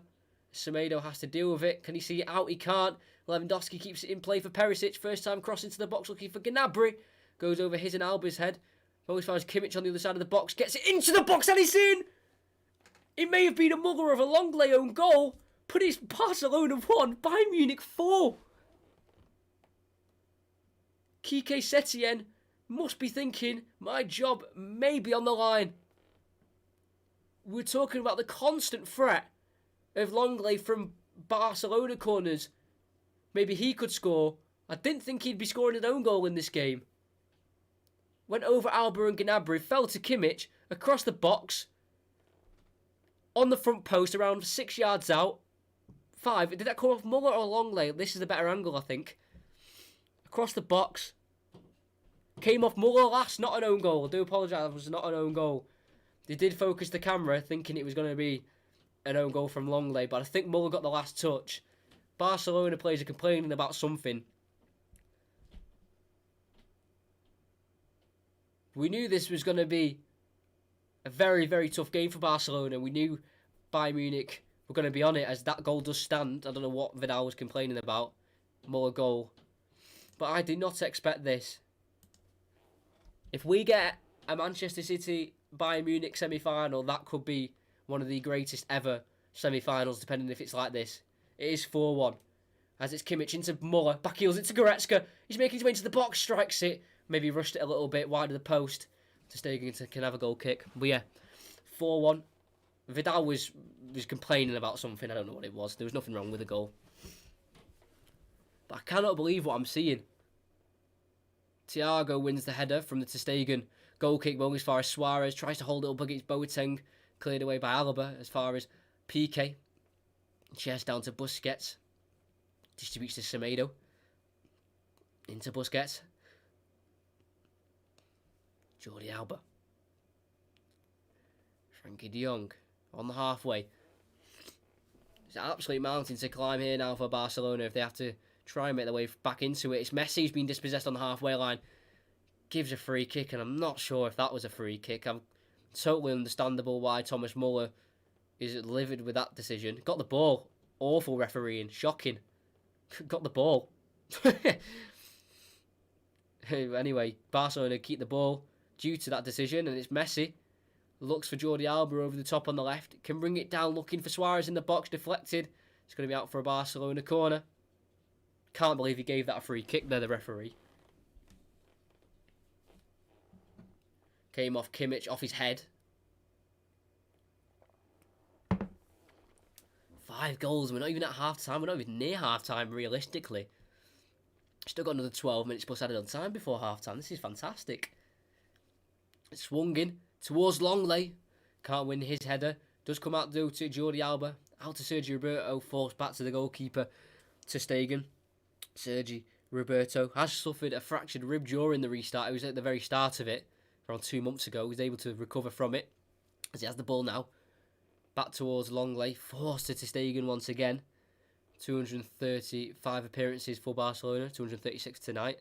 Semedo has to deal with it. Can he see it out? He can't. Lewandowski keeps it in play for Perisic. First time cross into the box looking for Gnabry. Goes over his and Alba's head. As far as Kimmich on the other side of the box. Gets it into the box and he's in! It may have been a Muller of a Longley own goal. But it's Barcelona 1. Bayern Munich 4. Kike Setien must be thinking, my job may be on the line. We're talking about the constant threat of Longley from Barcelona corners. Maybe he could score. I didn't think he'd be scoring his own goal in this game. Went over Alba and Gnabry, fell to Kimmich, across the box, on the front post, around 6 yards out. 5. Did that come off Muller or Longley? This is the better angle, I think. Across the box. Came off Muller last, not an own goal. I do apologise, it was not an own goal. They did focus the camera, thinking it was going to be an own goal from Longley, but I think Muller got the last touch. Barcelona players are complaining about something. We knew this was going to be a very, very tough game for Barcelona. We knew Bayern Munich were going to be on it, as that goal does stand. I don't know what Vidal was complaining about. Muller goal. But I did not expect this. If we get a Manchester City Bayern Munich semi-final, that could be one of the greatest ever semi-finals, depending if it's like this. It is 4-1. As it's Kimmich into Muller. Back heels it to Goretzka. He's making his way into the box, strikes it. Maybe rushed it a little bit wide of the post. Ter Stegen can have a goal kick. But yeah, 4-1. Vidal was complaining about something. I don't know what it was. There was nothing wrong with the goal. But I cannot believe what I'm seeing. Thiago wins the header from the Ter Stegen goal kick moment as far as Suarez tries to hold it up against Boateng. Cleared away by Alaba as far as PK. Chest down to Busquets. Distributes to Semedo. Into Busquets. Jordi Alba. Frankie de Jong on the halfway. It's an absolute mountain to climb here now for Barcelona if they have to try and make their way back into it. It's Messi who's been dispossessed on the halfway line. Gives a free kick, and I'm not sure if that was a free kick. I'm totally understandable why Thomas Muller is livid with that decision. Got the ball. Awful refereeing. Shocking. Got the ball. Anyway, Barcelona keep the ball due to that decision, and it's Messi. Looks for Jordi Alba over the top on the left. Can bring it down, looking for Suarez in the box. Deflected. It's going to be out for a Barcelona corner. Can't believe he gave that a free kick there, the referee. Came off Kimmich, off his head. 5 goals. We're not even at half-time. We're not even near half-time, realistically. Still got another 12 minutes plus added on time before half-time. This is fantastic. Swung in towards Longley. Can't win his header. Does come out though to Jordi Alba. Out to Sergi Roberto. Forced back to the goalkeeper. Ter Stegen. Sergi Roberto has suffered a fractured rib during the restart. It was at the very start of it. Around 2 months ago. He was able to recover from it. As he has the ball now. Back towards Longley. Forced to Ter Stegen once again. 235 appearances for Barcelona. 236 tonight.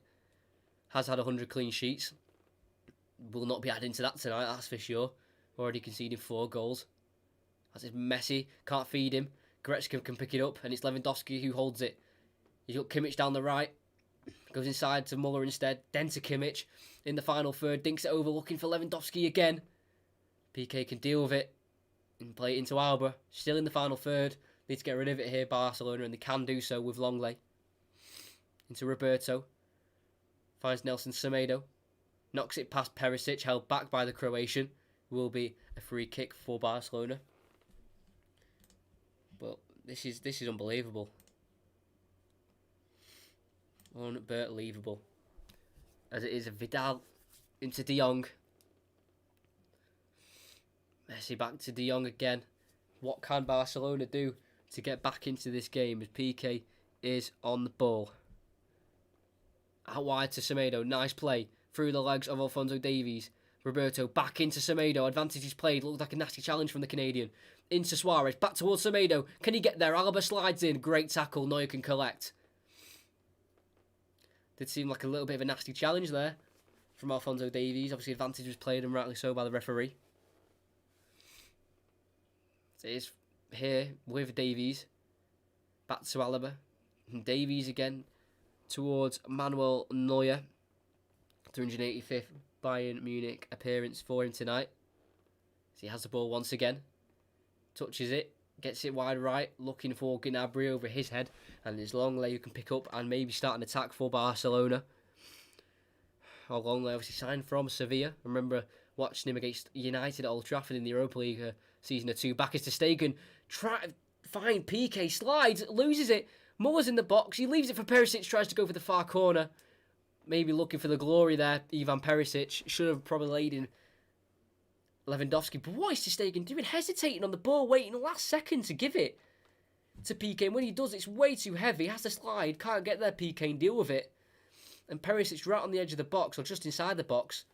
Has had 100 clean sheets. Will not be adding to that tonight, that's for sure. Already conceded 4 goals. That's his Messi. Can't feed him. Goretzka can pick it up. And it's Lewandowski who holds it. He's got Kimmich down the right. Goes inside to Muller instead. Then to Kimmich. In the final third. Dinks it over. Looking for Lewandowski again. PK can deal with it. And play it into Alba. Still in the final third. Need to get rid of it here, Barcelona. And they can do so with Longley. Into Roberto. Finds Nelson Semedo. Knocks it past Perisic. Held back by the Croatian. Will be a free kick for Barcelona. But this is unbelievable. Unbelievable. As it is, Vidal into De Jong. Messi back to De Jong again. What can Barcelona do to get back into this game as PK is on the ball? Out wide to Semedo. Nice play through the legs of Alphonso Davies. Roberto back into Semedo. Advantage is played. Looked like a nasty challenge from the Canadian. Into Suarez. Back towards Semedo. Can he get there? Alaba slides in. Great tackle. Neuer can collect. Did seem like a little bit of a nasty challenge there from Alphonso Davies. Obviously, advantage was played, and rightly so, by the referee. It is here with Davies. Back to Alaba. Davies again towards Manuel Neuer. 385th Bayern Munich appearance for him tonight. So he has the ball once again. Touches it. Gets it wide right. Looking for Gnabry over his head. And it's Longley who can pick up and maybe start an attack for Barcelona. Longley obviously signed from Sevilla. I remember watching him against United at Old Trafford in the Europa League season or two. Back is to Stegen. Try to find PK. Slides. Loses it. Muller's in the box. He leaves it for Perisic. Tries to go for the far corner. Maybe looking for the glory there. Ivan Perisic should have probably laid in Lewandowski. But what is ter Stegen doing? Hesitating on the ball, waiting the last second to give it to PK. And when he does, it's way too heavy. Has to slide. Can't get there, PK, and deal with it. And Perisic right on the edge of the box, or just inside the box.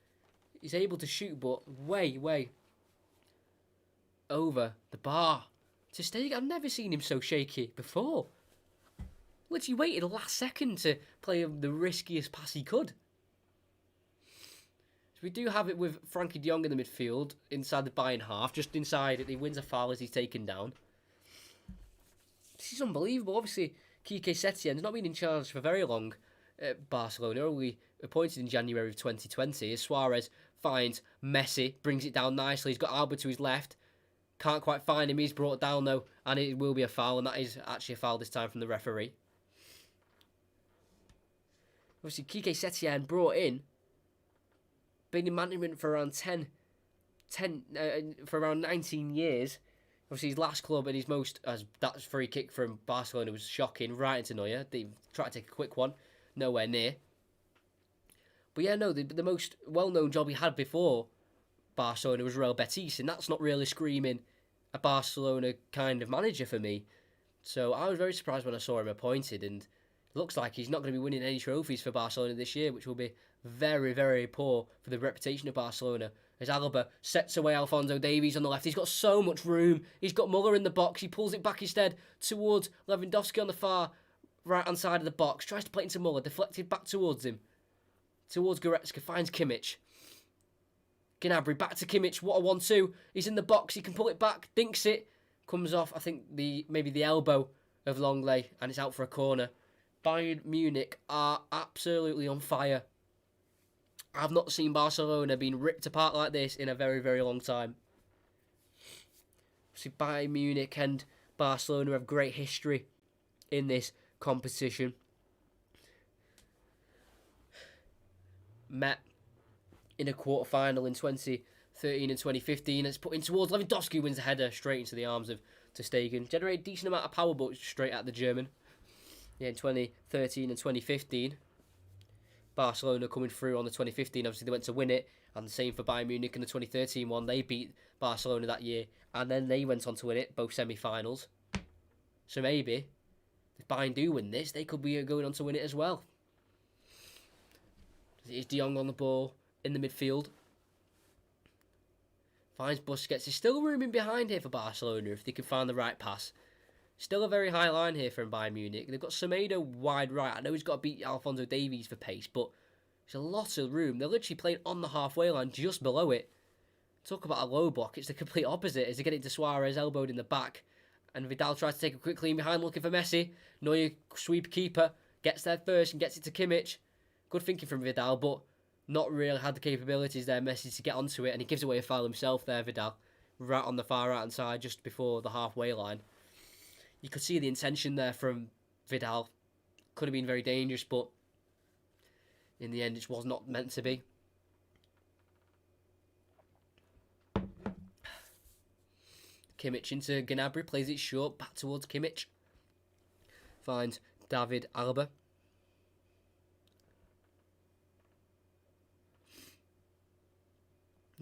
He's able to shoot, but way over the bar. Ter Stegen, I've never seen him so shaky before. Literally waited the last second to play the riskiest pass he could. So we do have it with Frankie de Jong in the midfield, inside the Bayern half, just inside it. He wins a foul as he's taken down. This is unbelievable. Obviously, Quique Setien's not been in charge for very long at Barcelona, only appointed in January of 2020. As Suarez finds Messi, brings it down nicely. He's got Alba to his left. Can't quite find him. He's brought down, though, and it will be a foul, and that is actually a foul this time from the referee. Obviously, Quique Setien brought in, been in management for around for around 19 years. Obviously, his last club and his most, as that free kick from Barcelona was shocking, right into Neuer. They tried to take a quick one, nowhere near. But yeah, no, the most well-known job he had before Barcelona was Real Betis, and that's not really screaming a Barcelona kind of manager for me. So I was very surprised when I saw him appointed, and looks like he's not going to be winning any trophies for Barcelona this year, which will be very, very poor for the reputation of Barcelona. As Alaba sets away Alphonso Davies on the left. He's got so much room. He's got Muller in the box. He pulls it back instead towards Lewandowski on the far right-hand side of the box. Tries to play into Muller. Deflected back towards him. Towards Goretzka. Finds Kimmich. Gnabry back to Kimmich. What a 1-2. He's in the box. He can pull it back. Dinks it. Comes off, I think, maybe the elbow of Longley. And it's out for a corner. Bayern Munich are absolutely on fire. I've not seen Barcelona being ripped apart like this in a very, very long time. See, Bayern Munich and Barcelona have great history in this competition. Met in a quarter-final in 2013 and 2015. It's put in towards Lewandowski, wins the header straight into the arms of ter Stegen. Generated a decent amount of power, but straight at the German. Yeah, in 2013 and 2015. Barcelona coming through on the 2015. Obviously, they went to win it. And the same for Bayern Munich in the 2013 one. They beat Barcelona that year. And then they went on to win it, both semi-finals. So maybe, if Bayern do win this, they could be going on to win it as well. It's De Jong on the ball in the midfield. Finds Busquets. There's still room in behind here for Barcelona if they can find the right pass. Still a very high line here from Bayern Munich. They've got Semedo wide right. I know he's got to beat Alphonso Davies for pace, but there's a lot of room. They're literally playing on the halfway line, just below it. Talk about a low block. It's the complete opposite as they get into Suarez, elbowed in the back. And Vidal tries to take a quick clean behind, looking for Messi. Neuer, sweep keeper, gets there first and gets it to Kimmich. Good thinking from Vidal, but not really had the capabilities there, Messi, to get onto it. And he gives away a foul himself there, Vidal. Right on the far right-hand side, just before the halfway line. You could see the intention there from Vidal. Could have been very dangerous, but in the end, it was not meant to be. Kimmich into Gnabry, plays it short, back towards Kimmich. Finds David Alaba.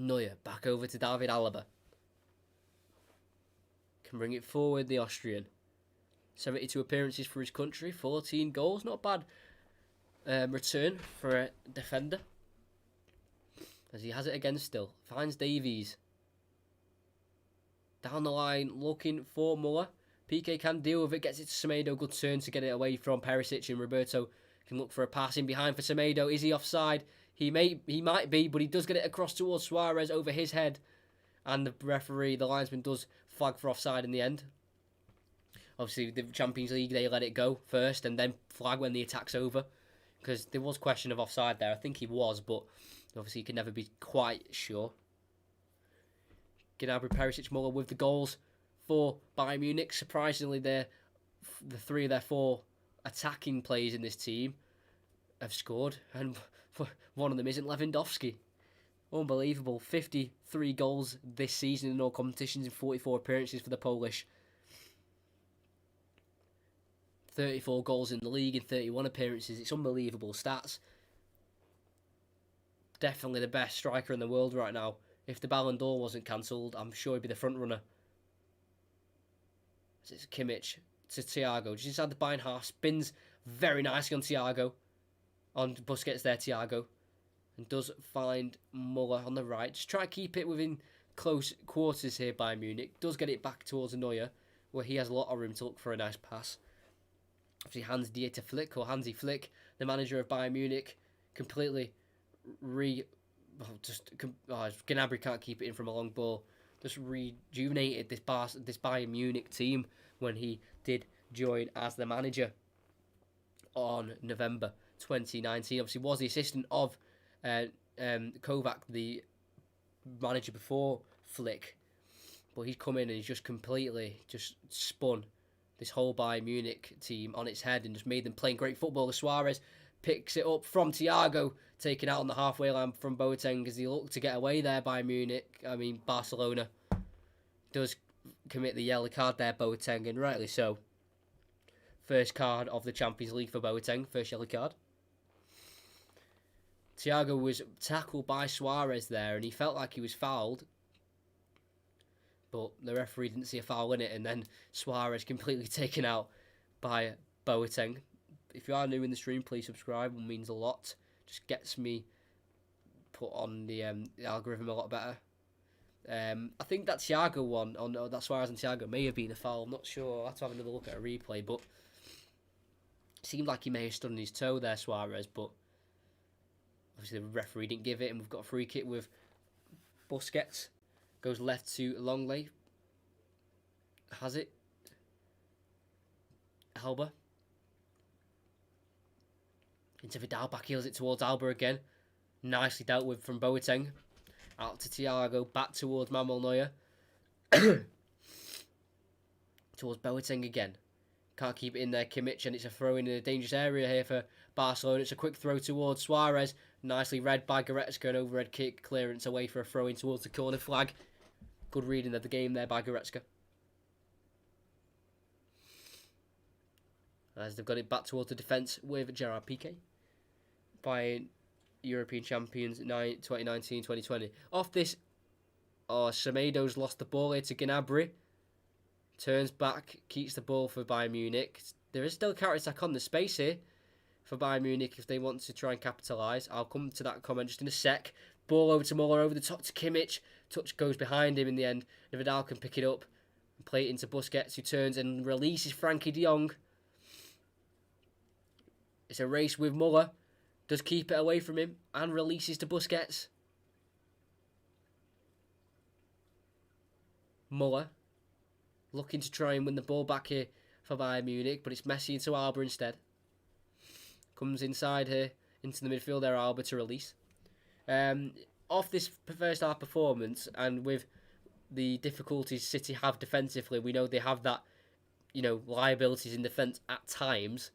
Neuer back over to David Alaba. Can bring it forward, the Austrian. 72 appearances for his country, 14 goals. Not bad return for a defender. As he has it again still. Finds Davies. Down the line, looking for Muller. PK can deal with it, gets it to Semedo. Good turn to get it away from Perisic, and Roberto can look for a pass in behind for Semedo. Is he offside? He might be, but he does get it across towards Suarez over his head. And the referee, the linesman, does flag for offside in the end. Obviously, the Champions League, they let it go first and then flag when the attack's over. Because there was question of offside there. I think he was, but obviously you can never be quite sure. Gnabry, Perisic, Muller with the goals for Bayern Munich. Surprisingly, the 3 of their 4 attacking players in this team have scored. And one of them isn't Lewandowski. Unbelievable. 53 goals this season in all competitions in 44 appearances for the Polish. 34 goals in the league in 31 appearances. It's unbelievable stats. Definitely the best striker in the world right now. If the Ballon d'Or wasn't cancelled, I'm sure he'd be the front runner. It's Kimmich to Thiago. Just inside the Bayern half. Spins very nicely on Thiago. On Busquets there, Thiago. And does find Muller on the right. Just try to keep it within close quarters here by Munich. Does get it back towards Neuer, where he has a lot of room to look for a nice pass. Obviously, Hansi Flick, the manager of Bayern Munich, completely Gnabry can't keep it in from a long ball. Just rejuvenated this Bayern Munich team when he did join as the manager on November 2019. Obviously, was the assistant of Kovac, the manager before Flick, but he's come in and he's just completely spun this whole Bayern Munich team on its head and just made them playing great football. Suarez picks it up from Thiago, taken out on the halfway line from Boateng as he looked to get away there by Barcelona. Does commit the yellow card there, Boateng, and rightly so. First card of the Champions League for Boateng, first yellow card. Thiago was tackled by Suarez there and he felt like he was fouled, but the referee didn't see a foul in it, and then Suarez completely taken out by Boateng. If you are new in the stream, please subscribe. It means a lot. Just gets me put on the algorithm a lot better. I think that Thiago one, that Suarez and Thiago may have been a foul. I'm not sure. I'll have to have another look at a replay, but it seemed like he may have stood on his toe there, Suarez, but obviously the referee didn't give it, and we've got a free kick with Busquets. Goes left to Longley. Has it. Alba. Into Vidal, back heels it towards Alba again. Nicely dealt with from Boateng. Out to Thiago, back towards Manuel Neuer. Towards Boateng again. Can't keep it in there, Kimmich, and it's a throw in a dangerous area here for Barcelona. It's a quick throw towards Suarez. Nicely read by Goretzka, an overhead kick clearance away for a throw in towards the corner flag. Good reading of the game there by Goretzka. As they've got it back towards the defence with Gerard Piqué. Bayern European champions 2019-2020. Off this, Semedo's lost the ball here to Gnabry. Turns back, keeps the ball for Bayern Munich. There is still a counter-attack on the space here for Bayern Munich if they want to try and capitalise. I'll come to that comment just in a sec. Ball over to Muller, over the top to Kimmich. Touch goes behind him in the end. And Vidal can pick it up and play it into Busquets, who turns and releases Frankie de Jong. It's a race with Muller. Does keep it away from him and releases to Busquets. Muller looking to try and win the ball back here for Bayern Munich, but it's Messi into Alba instead. Comes inside here into the midfield there, Alba to release. Off this first half performance, and with the difficulties City have defensively, we know they have that, liabilities in defence at times.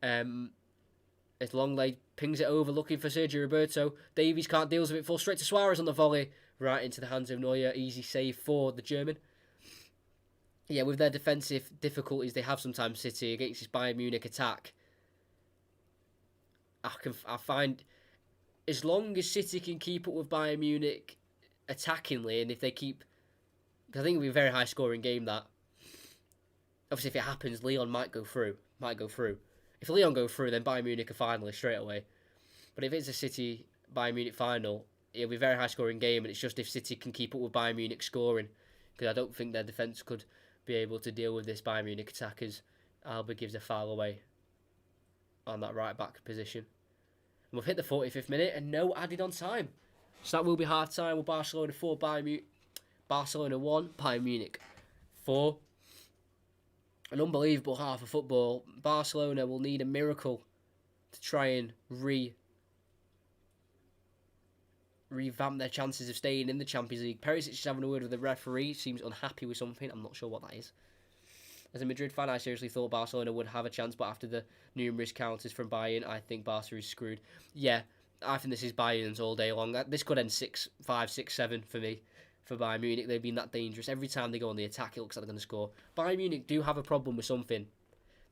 As Longley pings it over, looking for Sergio Roberto. Davies can't deal with it. Falls straight to Suarez on the volley. Right into the hands of Neuer. Easy save for the German. Yeah, with their defensive difficulties they have sometimes, City, against this Bayern Munich attack, I find as long as City can keep up with Bayern Munich attackingly, and if they keep, because I think it'll be a very high scoring game. That obviously, if it happens, Leon might go through. If Leon go through, then Bayern Munich are finalists straight away. But if it's a City Bayern Munich final, it'll be a very high scoring game, and it's just if City can keep up with Bayern Munich scoring, because I don't think their defence could be able to deal with this Bayern Munich attackers. Alba gives a foul away on that right back position. And we've hit the 45th minute and no added on time. So that will be half time with Barcelona 4, Barcelona 1, Bayern Munich 4. An unbelievable half of football. Barcelona will need a miracle to try and revamp their chances of staying in the Champions League. Perisic is having a word with the referee. Seems unhappy with something. I'm not sure what that is. As a Madrid fan, I seriously thought Barcelona would have a chance, but after the numerous counters from Bayern, I think Barca is screwed. Yeah, I think this is Bayern's all day long. This could end 6-5, 6-7 for me. For Bayern Munich, they've been that dangerous. Every time they go on the attack, it looks like they're going to score. Bayern Munich do have a problem with something.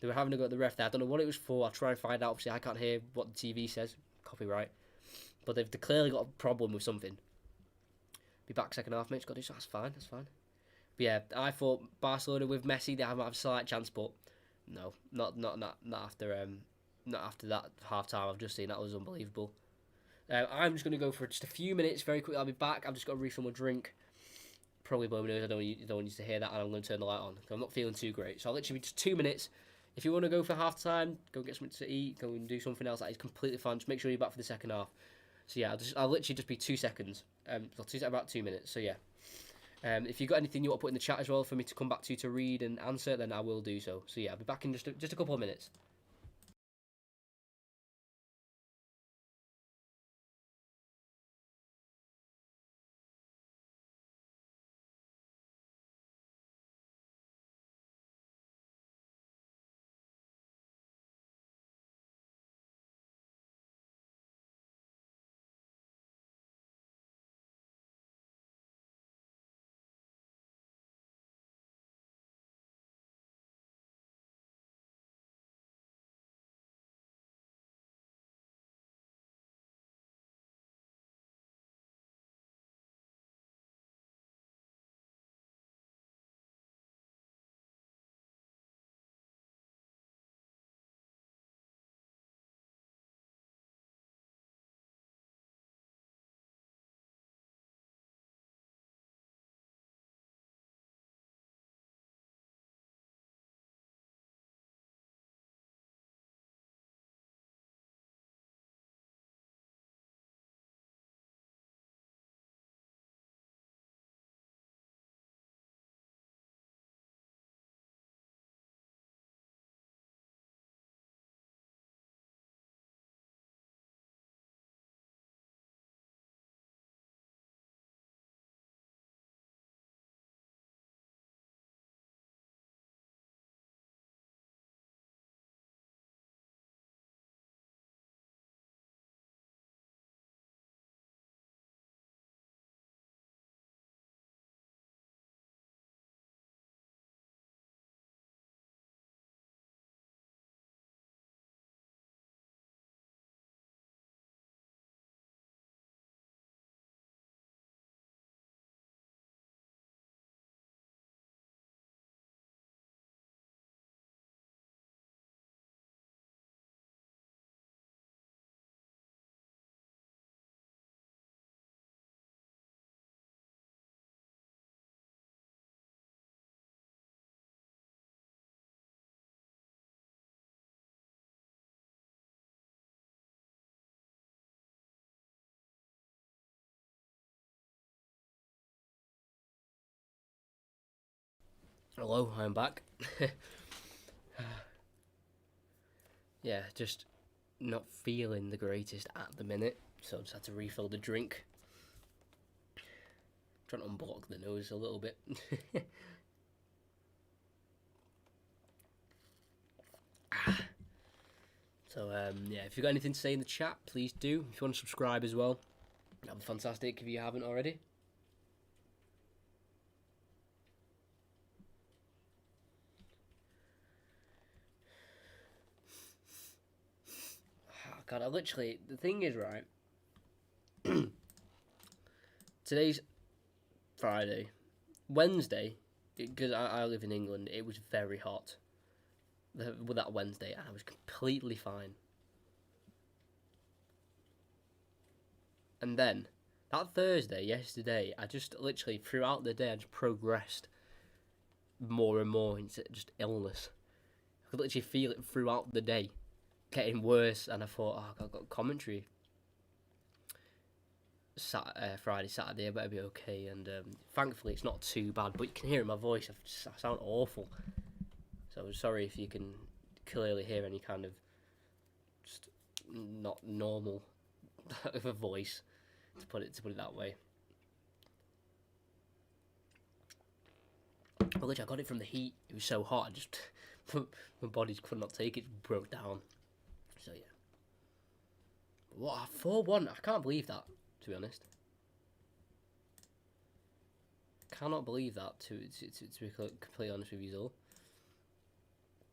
They were having to go at the ref there. I don't know what it was for. I'll try and find out. Obviously, I can't hear what the TV says. Copyright. But they've clearly got a problem with something. Be back second half, mate. Got to do so. That's fine. But yeah, I thought Barcelona with Messi, they have a slight chance, but no, not after that half time I've just seen. That was unbelievable. I'm just going to go for just a few minutes, very quickly. I'll be back. I've just got to refill my drink. Probably blow my nose. I don't want you to hear that, and I'm going to turn the light on. I'm not feeling too great. So I'll literally be just 2 minutes. If you want to go for half time, go get something to eat, go and do something else. That is completely fine. Just make sure you're back for the second half. So yeah, I'll literally just be 2 seconds. About 2 minutes. So yeah. If you've got anything you want to put in the chat as well for me to come back to read and answer, then I will do so. So yeah, I'll be back in just a couple of minutes. Hello, I'm back. Yeah, just not feeling the greatest at the minute, so I just had to refill the drink. Trying to unblock the nose a little bit. So yeah, if you've got anything to say in the chat, please do. If you want to subscribe as well, that'd be fantastic if you haven't already. Oh, God, the thing is, right, today's Friday. Wednesday, because I live in England, it was very hot. With that Wednesday, and I was completely fine. And then, that Thursday, yesterday, I just literally, throughout the day, I just progressed more and more into just illness. I could literally feel it throughout the day, getting worse, and I thought, oh, I've got commentary Friday, Saturday, I better be okay, and thankfully it's not too bad, but you can hear in my voice, I sound awful. So I'm sorry if you can clearly hear any kind of just not normal of a voice, to put it that way. Well, literally, I got it from the heat. It was so hot. I just my body could not take it. It broke down. So yeah. What 4-1? I can't believe that. To be honest, cannot believe that. To be completely honest with you all.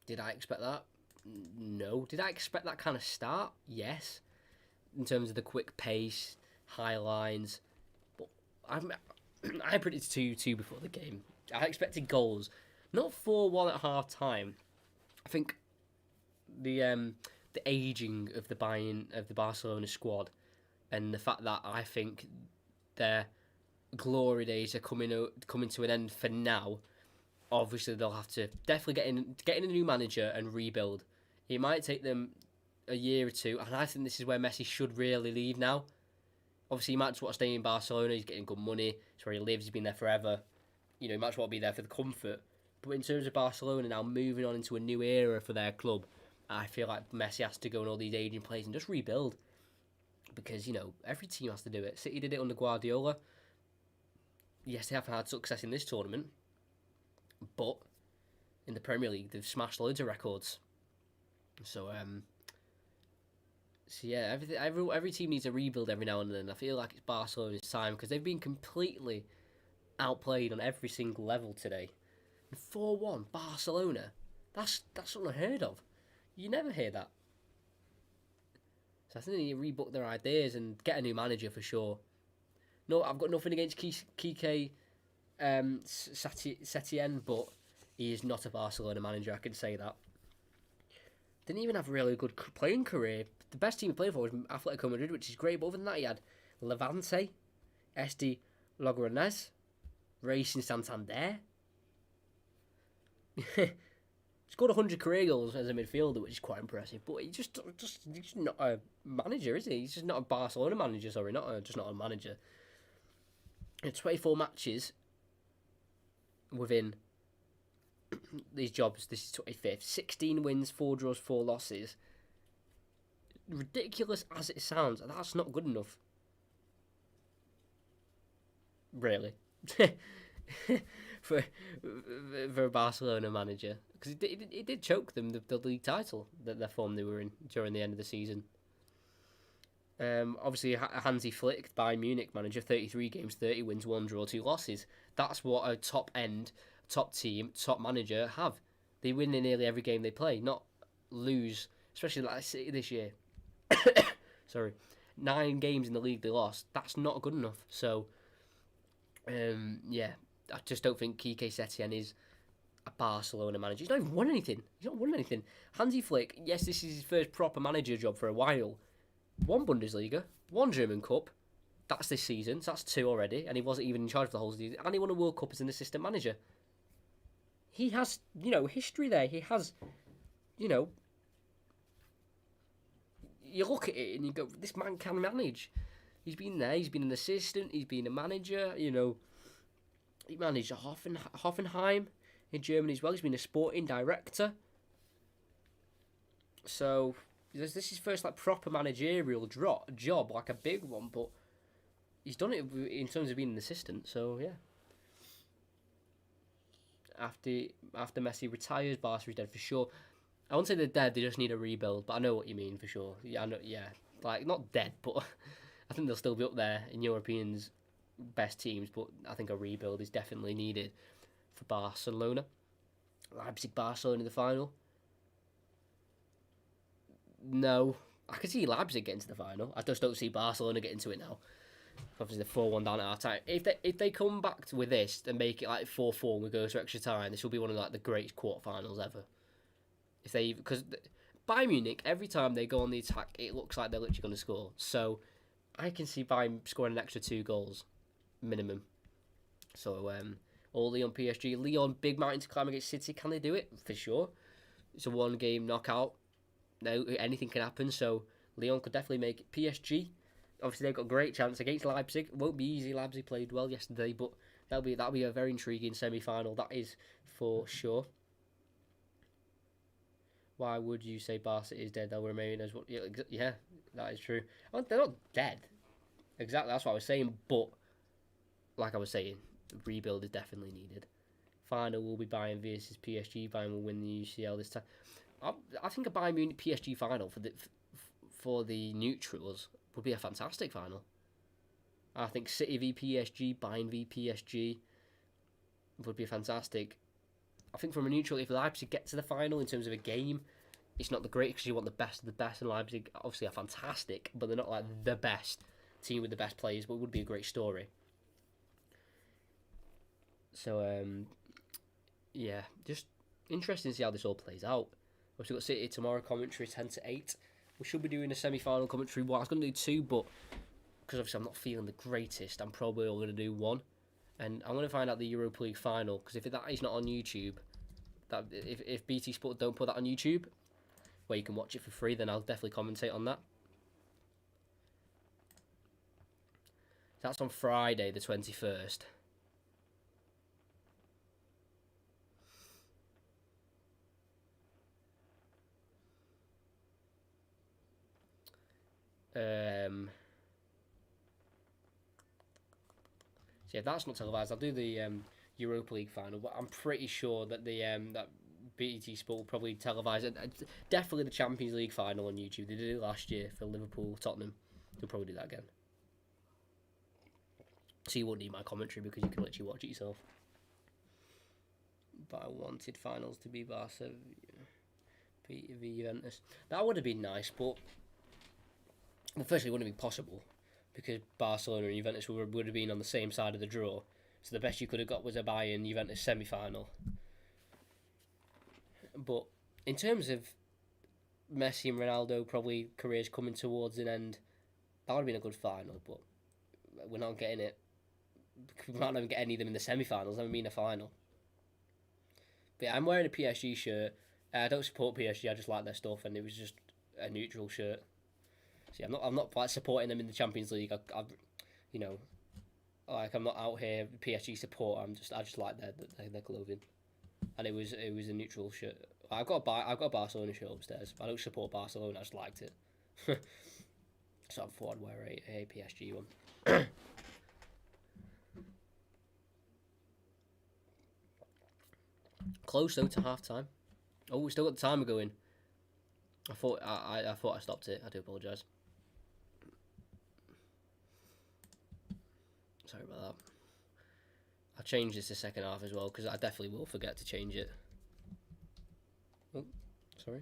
Did I expect that? No. Did I expect that kind of start? Yes. In terms of the quick pace, high lines. But I predicted 2-2 before the game. I expected goals. Not 4-1 at half time. I think the ageing of the Barcelona squad, and the fact that I think their glory days are coming to an end for now. Obviously, they'll have to definitely get in a new manager and rebuild. It might take them a year or two, and I think this is where Messi should really leave now. Obviously, he might just want to stay in Barcelona. He's getting good money. It's where he lives. He's been there forever. You know, he might just want to be there for the comfort. But in terms of Barcelona now moving on into a new era for their club, I feel like Messi has to go and all these aging players and just rebuild. Because, you know, every team has to do it. City did it under Guardiola. Yes, they haven't had success in this tournament. But in the Premier League, they've smashed loads of records. So yeah, every team needs a rebuild every now and then. I feel like it's Barcelona's time because they've been completely outplayed on every single level today. 4-1 Barcelona. That's unheard of. You never hear that. So I think they need to rebook their ideas and get a new manager for sure. No, I've got nothing against Kike Setien, but he is not a Barcelona manager, I can say that. Didn't even have a really good playing career. The best team he played for was Atletico Madrid, which is great, but other than that he had Levante, SD Logroñés, Racing Santander. Scored 100 career goals as a midfielder, which is quite impressive, but he's just not a manager, is he? He's just not a Barcelona manager, sorry, just not a manager. In 24 matches within these jobs, this is 25th. 16 wins, 4 draws, 4 losses. Ridiculous as it sounds, that's not good enough. Really. for a Barcelona manager. Because it did choke them, the league title, the form they were in during the end of the season. Obviously, Hansi Flick, Bayern Munich manager, 33 games, 30 wins, 1 draw, 2 losses. That's what a top team, top manager have. They win in nearly every game they play, not lose, especially like City this year. Sorry. 9 games in the league they lost. That's not good enough. So, yeah, I just don't think Kike Setien is a Barcelona manager. He's not even won anything. Hansi Flick, yes, this is his first proper manager job for a while. 1 Bundesliga, 1 German Cup. That's this season, so that's 2 already. And he wasn't even in charge of the whole season. And he won a World Cup as an assistant manager. He has, history there. He has, you look at it and you go, this man can manage. He's been there, he's been an assistant, he's been a manager, He managed Hoffenheim in Germany as well. He's been a sporting director. So this is his first proper managerial job, like a big one, but he's done it in terms of being an assistant. So yeah. After Messi retires, Barca is dead for sure. I won't say they're dead. They just need a rebuild, but I know what you mean for sure. Yeah, I know. Yeah, not dead, but I think they'll still be up there in Europeans' best teams. But I think a rebuild is definitely needed for Barcelona. Leipzig, Barcelona in the final. No, I can see Leipzig getting to the final. I just don't see Barcelona getting to it now. Obviously, the 4-1 down at our time. If they come back with this and make it like 4-4 and we go to extra time, this will be one of like the greatest quarterfinals ever. If they because Bayern Munich, every time they go on the attack, it looks like they're literally going to score. So I can see Bayern scoring an extra 2 goals minimum. So all Lyon PSG, Lyon big mountain to climb against City. Can they do it? For sure. It's a 1-game knockout. No, anything can happen. So Lyon could definitely make it. PSG. Obviously, they've got a great chance against Leipzig. It won't be easy. Leipzig played well yesterday, but that'll be a very intriguing semi-final. That is for sure. Why would you say Barca is dead? They'll remain as what? Yeah, that is true. Oh, they're not dead. Exactly, that's what I was saying. But like I was saying, rebuild is definitely needed. Final will be Bayern versus PSG. Bayern will win the UCL this time. I think a Bayern Munich PSG final for the neutrals would be a fantastic final. I think City v PSG, Bayern v PSG would be fantastic. I think from a neutral, if Leipzig get to the final in terms of a game, it's not the greatest because you want the best of the best, and Leipzig obviously are fantastic, but they're not like the best team with the best players, but it would be a great story. So, yeah, just interesting to see how this all plays out. We've got City tomorrow, commentary 10 to 8. We should be doing a semi-final commentary. Well, I was going to do 2, but because obviously I'm not feeling the greatest, I'm probably only going to do 1. And I'm going to find out the Europa League final, because if that is not on YouTube, that if BT Sport don't put that on YouTube, where you can watch it for free, then I'll definitely commentate on that. That's on Friday, the 21st. So yeah, that's not televised. I'll do the Europa League final, but I'm pretty sure that the that BT Sport will probably televise it. Definitely the Champions League final on YouTube. They did it last year for Liverpool, Tottenham. They'll probably do that again. So you won't need my commentary because you can literally watch it yourself. But I wanted finals to be Barca v Juventus. That would have been nice, but firstly, it wouldn't have been possible because Barcelona and Juventus would have been on the same side of the draw. So the best you could have got was a Bayern Juventus semi-final. But in terms of Messi and Ronaldo probably careers coming towards an end, that would have been a good final, but we're not getting it. We might not even get any of them in the semi-finals, never been a final. But yeah, I'm wearing a PSG shirt. I don't support PSG, I just like their stuff, and it was just a neutral shirt. So yeah, I'm not like supporting them in the Champions League. You know, like I'm not out here PSG support. I just like their clothing, and it was a neutral shirt. I've got a Barcelona shirt upstairs. I don't support Barcelona. I just liked it, so I thought I'd wear a PSG one. Close though to half time. Oh, we still got the timer going. I thought I stopped it. I do apologise. Sorry about that. I'll change this to second half as well because I definitely will forget to change it. Oh, sorry.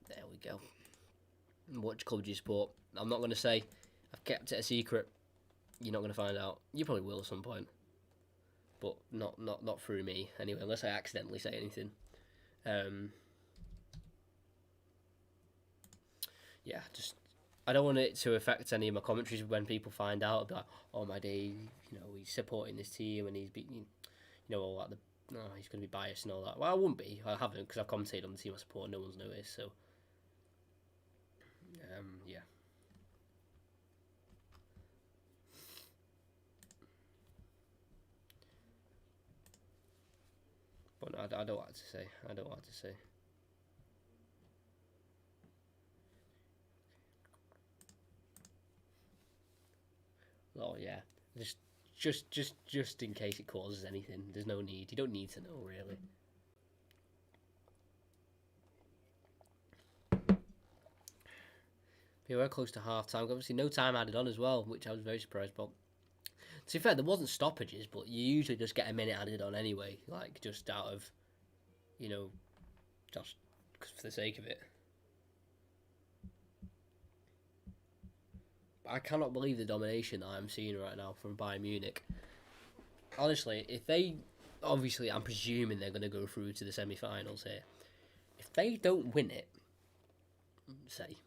There we go. Which club do you support? I'm not going to say. I've kept it a secret. You're not going to find out. You probably will at some point. But not through me anyway, unless I accidentally say anything. Yeah, just I don't want it to affect any of my commentaries when people find out that oh my day, he's supporting this team and he's beating, all that. He's going to be biased and all that. Well, I wouldn't be. I haven't because I've commentated on the team I support. No one's noticed. So, yeah. But no, I don't know what to say. I don't know what to say. Oh yeah, just in case it causes anything. There's no need. You don't need to know really. We were close to half time. Obviously, no time added on as well, which I was very surprised about. To be fair, there wasn't stoppages, but you usually just get a minute added on anyway, like just out of, just for the sake of it. I cannot believe the domination that I'm seeing right now from Bayern Munich. Honestly, if they, obviously, I'm presuming they're going to go through to the semi-finals here. If they don't win it, say,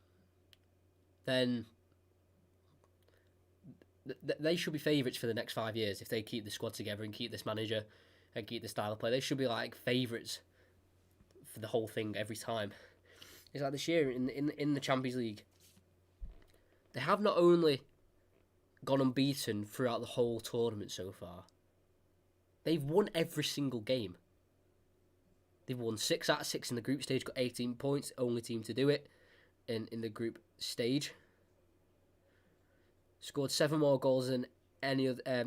then they should be favourites for the next 5 years if they keep the squad together and keep this manager and keep the style of play. They should be like favourites for the whole thing every time. It's like this year in the Champions League. They have not only gone unbeaten throughout the whole tournament so far, they've won every single game. They've won 6 out of 6 in the group stage, got 18 points, only team to do it in the group stage. Scored 7 more goals than any other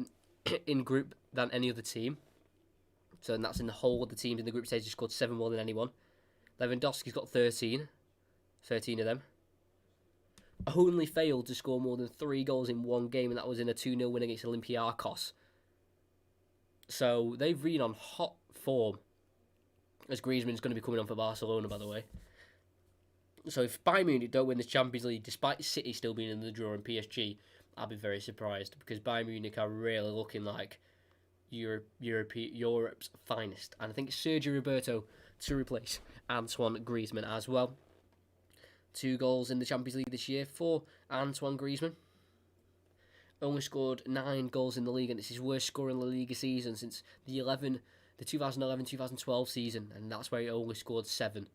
in group than any other team. So that's in the whole of the teams in the group stage. He scored 7 more than anyone. Lewandowski's got 13 of them. Only failed to score more than 3 goals in one game, and that was in a 2-0 win against Olympiacos. So they've been on hot form, as Griezmann's going to be coming on for Barcelona, by the way. So if Bayern Munich don't win the Champions League, despite City still being in the draw and PSG, I'll be very surprised, because Bayern Munich are really looking like Europe's finest. And I think it's Sergio Roberto to replace Antoine Griezmann as well. 2 goals in the Champions League this year for Antoine Griezmann. Only scored 9 goals in the league, and it's his worst score in the Liga season since the 2011-2012 season, and that's where he only scored 7.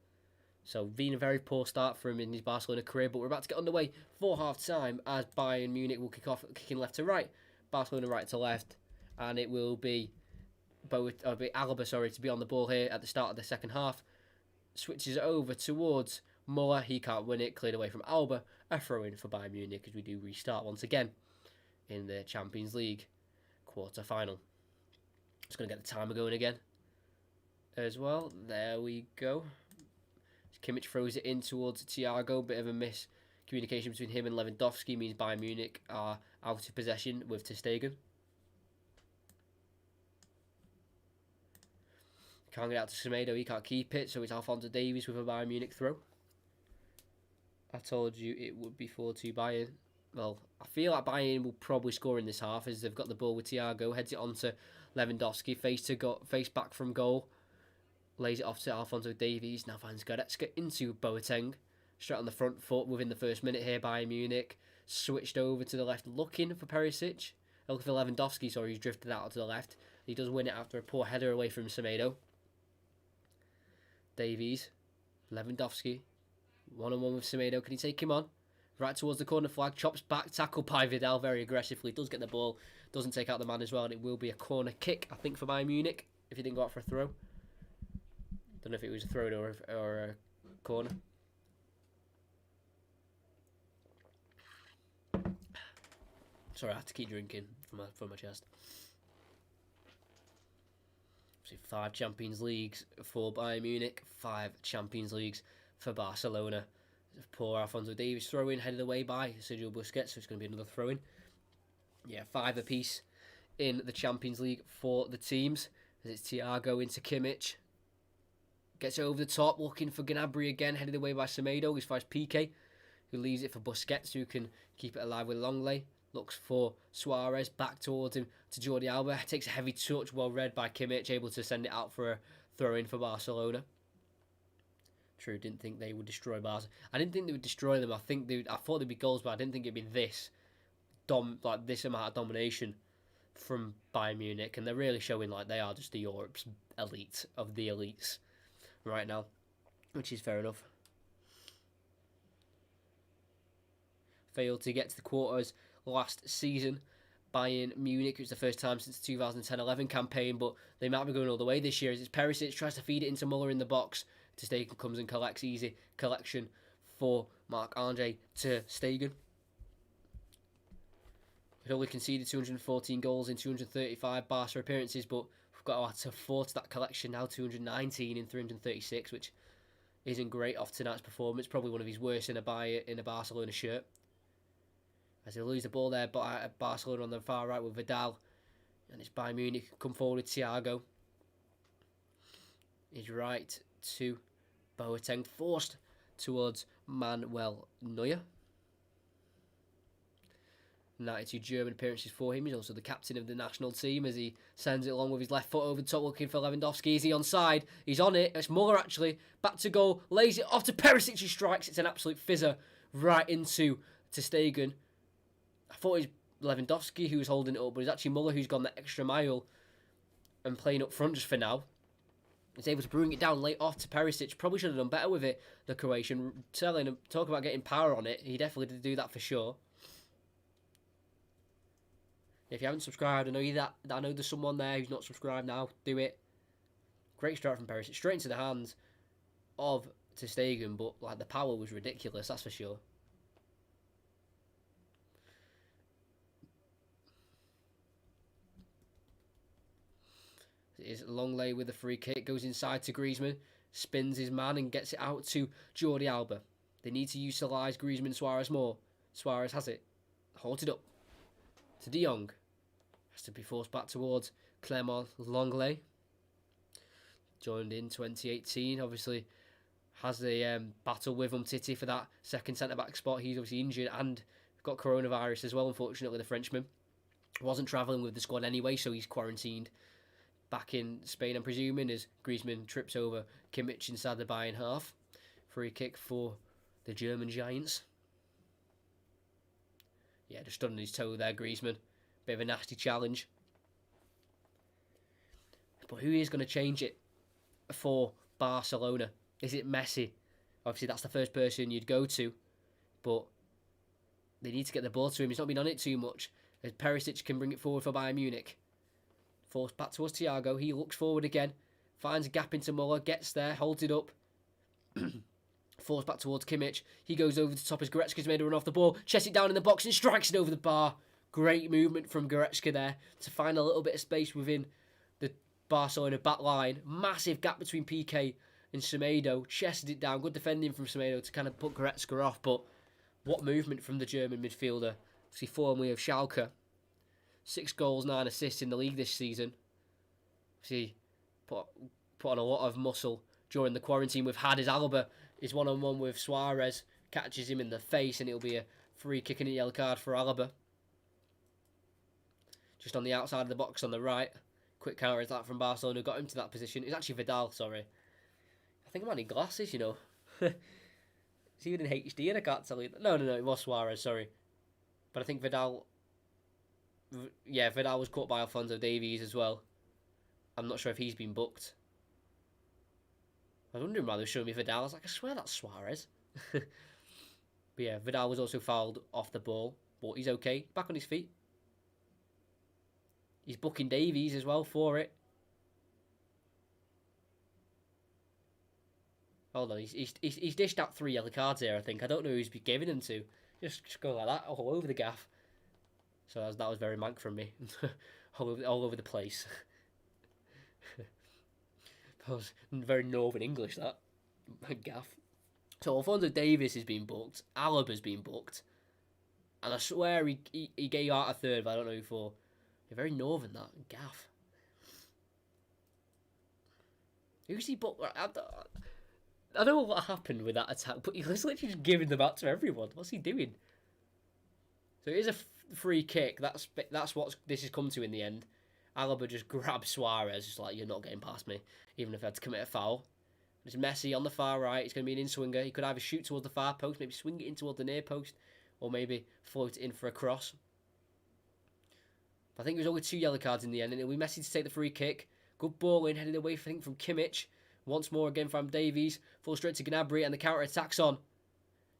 So, been a very poor start for him in his Barcelona career, but we're about to get underway for half-time as Bayern Munich will kick off, kicking left to right, Barcelona right to left, and it will be Alaba, to be on the ball here at the start of the second half. Switches over towards Muller, he can't win it, cleared away from Alba, a throw-in for Bayern Munich as we do restart once again in the Champions League quarter-final. Just going to get the timer going again as well. There we go. Kimmich throws it in towards Thiago. Bit of a miscommunication between him and Lewandowski means Bayern Munich are out of possession with ter Stegen. Can't get out to Semedo, he can't keep it, so it's Alphonso Davies with a Bayern Munich throw. I told you it would be 4-2 Bayern. Well, I feel like Bayern will probably score in this half as they've got the ball with Thiago, heads it on to Lewandowski, face back from goal, lays it off to Alphonso Davies, now finds Goretzka into Boateng, straight on the front foot within the first minute here. Bayern Munich switched over to the left, looking for Perisic, looking for Lewandowski, sorry, he's drifted out to the left. He does win it after a poor header away from Semedo. Davies, Lewandowski, one-on-one with Semedo, can he take him on? Right towards the corner flag, chops back, tackled by Vidal very aggressively, does get the ball, doesn't take out the man as well, and it will be a corner kick, I think, for Bayern Munich, if he didn't go out for a throw. Don't know if it was a throw or a corner. Sorry, I have to keep drinking from my chest. So 5 Champions Leagues for Bayern Munich, 5 Champions Leagues for Barcelona. Poor Alphonso Davies throw-in, headed away by Sergio Busquets, so it's going to be another throw-in. Yeah, 5 apiece in the Champions League for the teams. As it's Thiago into Kimmich. Gets over the top, looking for Gnabry again, headed away by Semedo. He finds Piqué, who leaves it for Busquets, who can keep it alive with Longley. Looks for Suarez, back towards him to Jordi Alba. Takes a heavy touch, well read by Kimmich, able to send it out for a throw-in for Barcelona. True, didn't think they would destroy Barca. I didn't think they would destroy them. I thought there'd be goals, but I didn't think it'd be this amount of domination from Bayern Munich, and they're really showing like they are just the Europe's elite of the elites right now, which is fair enough. Failed to get to the quarters last season. Bayern Munich, it was the first time since the 2010-11 campaign, but they might be going all the way this year as it's Perisic tries to feed it into Muller in the box. Ter Stegen comes and collects, easy collection for Marc-Andre ter Stegen. We'd only conceded 214 goals in 235 Barca appearances, but we've got to add to 4 to that collection now, 219 in 336, which isn't great off tonight's performance. Probably one of his worst in a Barcelona shirt. As they lose the ball there, but Barcelona on the far right with Vidal. And it's Bayern Munich come forward, Thiago. He's right to Boateng, forced towards Manuel Neuer. 92 German appearances for him. He's also the captain of the national team as he sends it along with his left foot over the top looking for Lewandowski. Is he onside? He's on it. It's Muller actually. Back to goal. Lays it off to Perisic who strikes. It's an absolute fizzer right into ter Stegen. I thought it was Lewandowski who was holding it up, but it's actually Muller who's gone the extra mile and playing up front just for now. He's able to bring it down late off to Perisic. Probably should have done better with it, the Croatian. Telling him, talk about getting power on it. He definitely did do that for sure. If you haven't subscribed, I know there's someone there who's not subscribed now. Do it. Great strike from Perisic. Straight into the hands of ter Stegen, but like the power was ridiculous, that's for sure. It is Longley with a free kick. Goes inside to Griezmann. Spins his man and gets it out to Jordi Alba. They need to utilise Griezmann and Suarez more. Suarez has it. Holds it up to De Jong. Has to be forced back towards Clément Lenglet. Joined in 2018. Obviously has the battle with Umtiti for that second centre-back spot. He's obviously injured and got coronavirus as well, unfortunately, the Frenchman. Wasn't travelling with the squad anyway, so he's quarantined back in Spain, I'm presuming, as Griezmann trips over Kimmich inside the Bayern half. Free kick for the German Giants. Yeah, just stood on his toe there, Griezmann. Bit of a nasty challenge. But who is going to change it for Barcelona? Is it Messi? Obviously, that's the first person you'd go to. But they need to get the ball to him. He's not been on it too much. As Perisic can bring it forward for Bayern Munich. Forced back towards Thiago. He looks forward again. Finds a gap into Muller. Gets there. Holds it up. Forced back towards Kimmich. He goes over the top as Goretzka's made a run off the ball. Chests it down in the box and strikes it over the bar. Great movement from Goretzka there to find a little bit of space within the Barcelona back line. Massive gap between PK and Semedo. Chested it down. Good defending from Semedo to kind of put Goretzka off. But what movement from the German midfielder. See, formerly of Schalke. 6 goals, 9 assists in the league this season. See, put on a lot of muscle during the quarantine we've had. As Alba is one-on-one with Suarez. Catches him in the face and it'll be a free kick and a yellow card for Alba. Just on the outside of the box on the right. Quick counter attack from Barcelona. Got him to that position. It's actually Vidal, sorry. I think I might need glasses, you know. It's even in HD and I can't tell you. No, it was Suarez, sorry. But I think Vidal... Yeah, Vidal was caught by Alphonso Davies as well. I'm not sure if he's been booked. I was wondering why they were showing me Vidal. I was like, I swear that's Suarez. But yeah, Vidal was also fouled off the ball. But he's okay. Back on his feet. He's booking Davies as well for it. Hold on, he's dished out 3 yellow cards here, I think. I don't know who he's giving them to. Just go like that, all over the gaff. So that was very mank from me. all over the place. That was very Northern English, that. Gaff. So Alphonso Davies has been booked. Alaba's been booked. And I swear he gave out a third, but I don't know who for. They're very Northern, that. Gaff. Who's he booked? I don't know what happened with that attack, but he's literally just giving them out to everyone. What's he doing? So it is a free kick. That's what this has come to in the end. Alaba just grabs Suarez. Just like, you're not getting past me, even if I had to commit a foul. There's Messi on the far right. He's going to be an in-swinger. He could either shoot towards the far post, maybe swing it in towards the near post, or maybe float it in for a cross. But I think there's only 2 yellow cards in the end, and it'll be Messi to take the free kick. Good ball in, headed away, I think, from Kimmich. Once more again from Davies. Full straight to Gnabry, and the counter-attack's on.